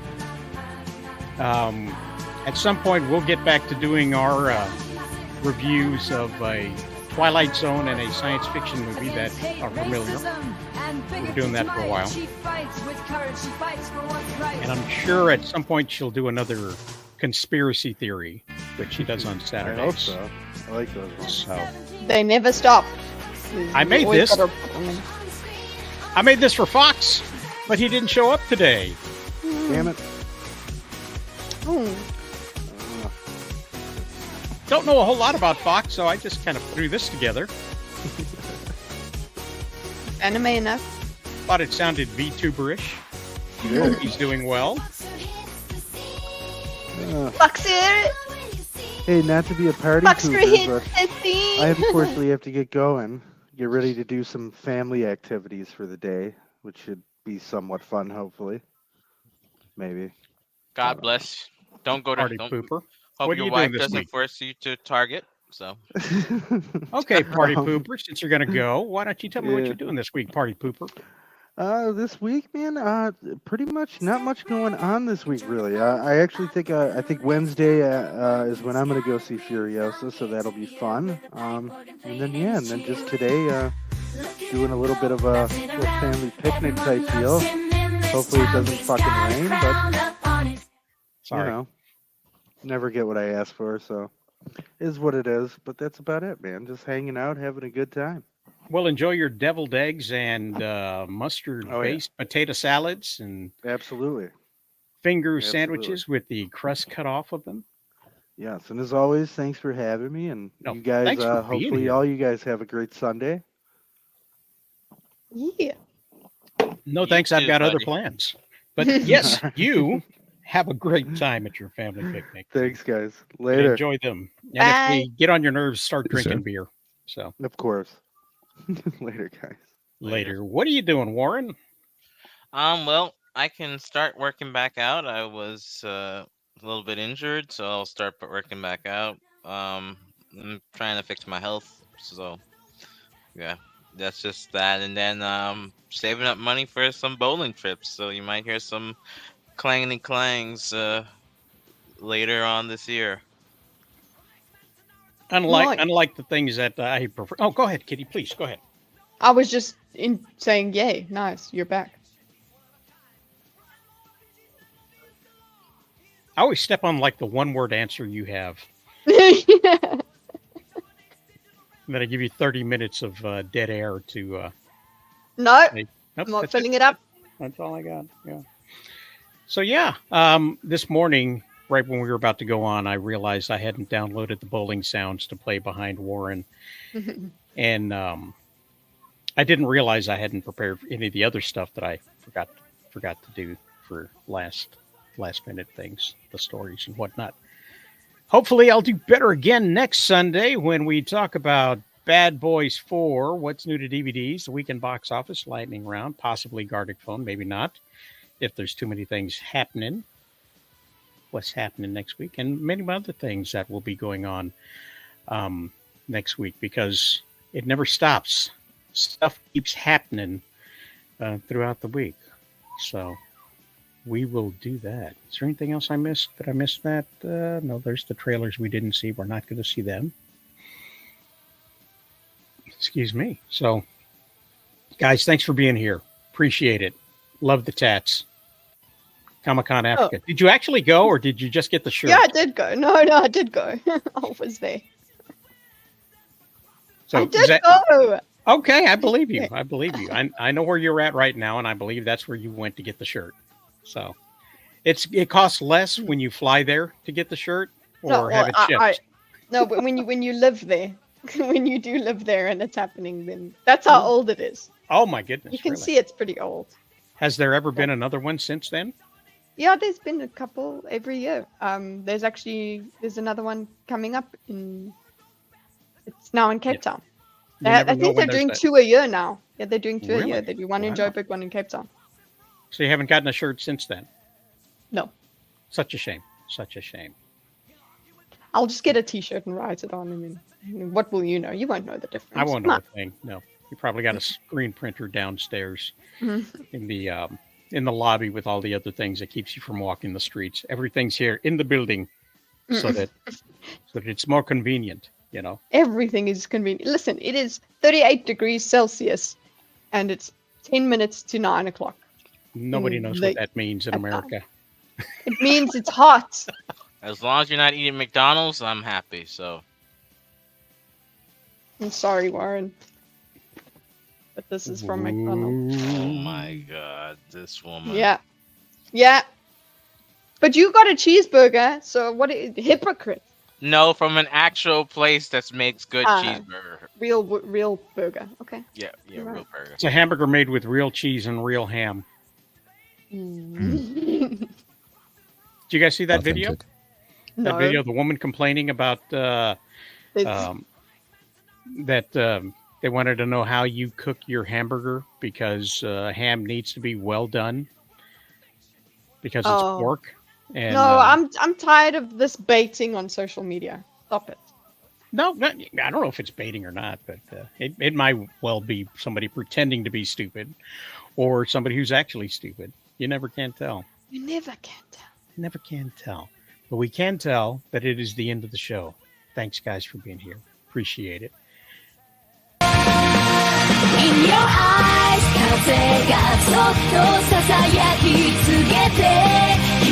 At some point, we'll get back to doing our reviews of a Twilight Zone and a science fiction movie that are familiar. We're doing that for a while. And I'm sure at some point she'll do another conspiracy theory, which she does on Saturdays. I hope so. I like those ones. So They never stop. I made Always this. gotta put them in. I made this for Fox, but he didn't show up today. Damn it. Don't know a whole lot about Fox, so I just kind of threw this together. Anime enough. Thought it sounded VTuberish. Yeah. Hope he's doing well. Foxy. Hey, not to be a party Fox for pooper, hit but testing. I unfortunately have to get going. Get ready to do some family activities for the day, which should be somewhat fun, hopefully. Maybe. God bless. Don't go to Party don't, pooper. Hope What are your you doing wife this doesn't week? force you to Target. So Okay, Party Pooper, since you're going to go, why don't you tell me what Yeah. you're doing this week, Party Pooper? This week, man, pretty much not much going on this week, really. I actually think Wednesday is when I'm gonna go see Furiosa, so that'll be fun. And then just today, doing a little bit of a little family picnic type deal. Hopefully it doesn't fucking rain, but Sorry. never get what I ask for, so is what it is. But that's about it, man. Just hanging out, having a good time. Well, enjoy your deviled eggs and mustard-based potato salads and Absolutely. finger Absolutely. sandwiches with the crust cut off of them. Yes, and as always, thanks for having me, and No, you guys. thanks for being Hopefully, here. all you guys have a great Sunday. Yeah. No, thanks. I've too, got other buddy. plans. But yes, you have a great time at your family picnic. Thanks, guys. And Later. enjoy them. And Bye. if they get on your nerves, start Yes, drinking sir. beer. So Of course. Later, guys. Later. What are you doing, Warren? Well, I can start working back out. I was a little bit injured, so I'll start working back out. I'm trying to fix my health, so yeah, that's just that. And then saving up money for some bowling trips, so you might hear some clanging clangs later on this year. Unlike the things that I prefer. Oh, go ahead, Kitty. Please go ahead. I was just saying, yay, nice, you're back. I always step on like the one-word answer you have. Yeah. And then I give you 30 minutes of dead air to. No, nope, I'm not filling it up. That's all I got. Yeah. So yeah, this morning, right when we were about to go on, I realized I hadn't downloaded the bowling sounds to play behind Warren, and I didn't realize I hadn't prepared any of the other stuff that I forgot to do for last minute things, the stories and whatnot. Hopefully I'll do better again next Sunday when we talk about Bad Boys 4, what's new to DVDs, the weekend box office, lightning round, possibly Gardic Phone, maybe not, if there's too many things happening, what's happening next week, and many other things that will be going on next week, because it never stops. Stuff keeps happening throughout the week. So we will do that. Is there anything else I missed? Did I miss that? No, there's the trailers we didn't see. We're not going to see them. Excuse me. So, guys, thanks for being here. Appreciate it. Love the tats. Comic-Con Africa. Did you actually go, or did you just get the shirt? Yeah, I did go. No, I did go. I was there. So I did go. Okay, I believe you. I believe you. I know where you're at right now, and I believe that's where you went to get the shirt. So it costs less when you fly there to get the shirt, or have it shipped. No, but when you live there, when you do live there and it's happening, then that's how old it is. Oh my goodness! You can really? see it's pretty old. Has there ever been another one since then? Yeah, there's been a couple every year. There's another one coming up it's now in Cape Town. I think they're doing 2 a year now. Yeah, they're doing 2 a year. They do one in Joburg, one in Cape Town. So you haven't gotten a shirt since then? No. Such a shame. Such a shame. I'll just get a T-shirt and write it on. I mean, what will you know? You won't know the difference. I won't know a thing. No, you probably got a screen printer downstairs in the lobby with all the other things that keeps you from walking the streets. Everything's here in the building, so that it's more convenient. You know, everything is convenient. Listen, it is 38 degrees Celsius, and it's 10 minutes to 9 o'clock. Nobody knows what that means in America. It means it's hot. As long as you're not eating McDonald's, I'm happy. So. I'm sorry, Warren, but this is from McDonald's. Oh my God, this woman. Yeah. But you got a cheeseburger, so what? Hypocrite. No, from an actual place that makes good cheeseburger. Real burger. Okay. Yeah, real burger. It's a hamburger made with real cheese and real ham. Mm. Did you guys see that video? No. That video, the woman complaining about that they wanted to know how you cook your hamburger because ham needs to be well done because it's pork. And, no, I'm tired of this baiting on social media. Stop it. No, I don't know if it's baiting or not, but it might well be somebody pretending to be stupid or somebody who's actually stupid. You never can tell. You never can tell. Never can tell. But we can tell that it is the end of the show. Thanks, guys, for being here. Appreciate it. In your eyes 風がそっとささやきつけて君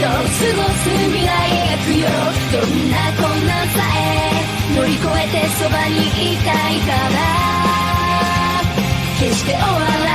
と過ごす未来描くよどんな困難さえ乗り越えてそばにいたいから決して終わらない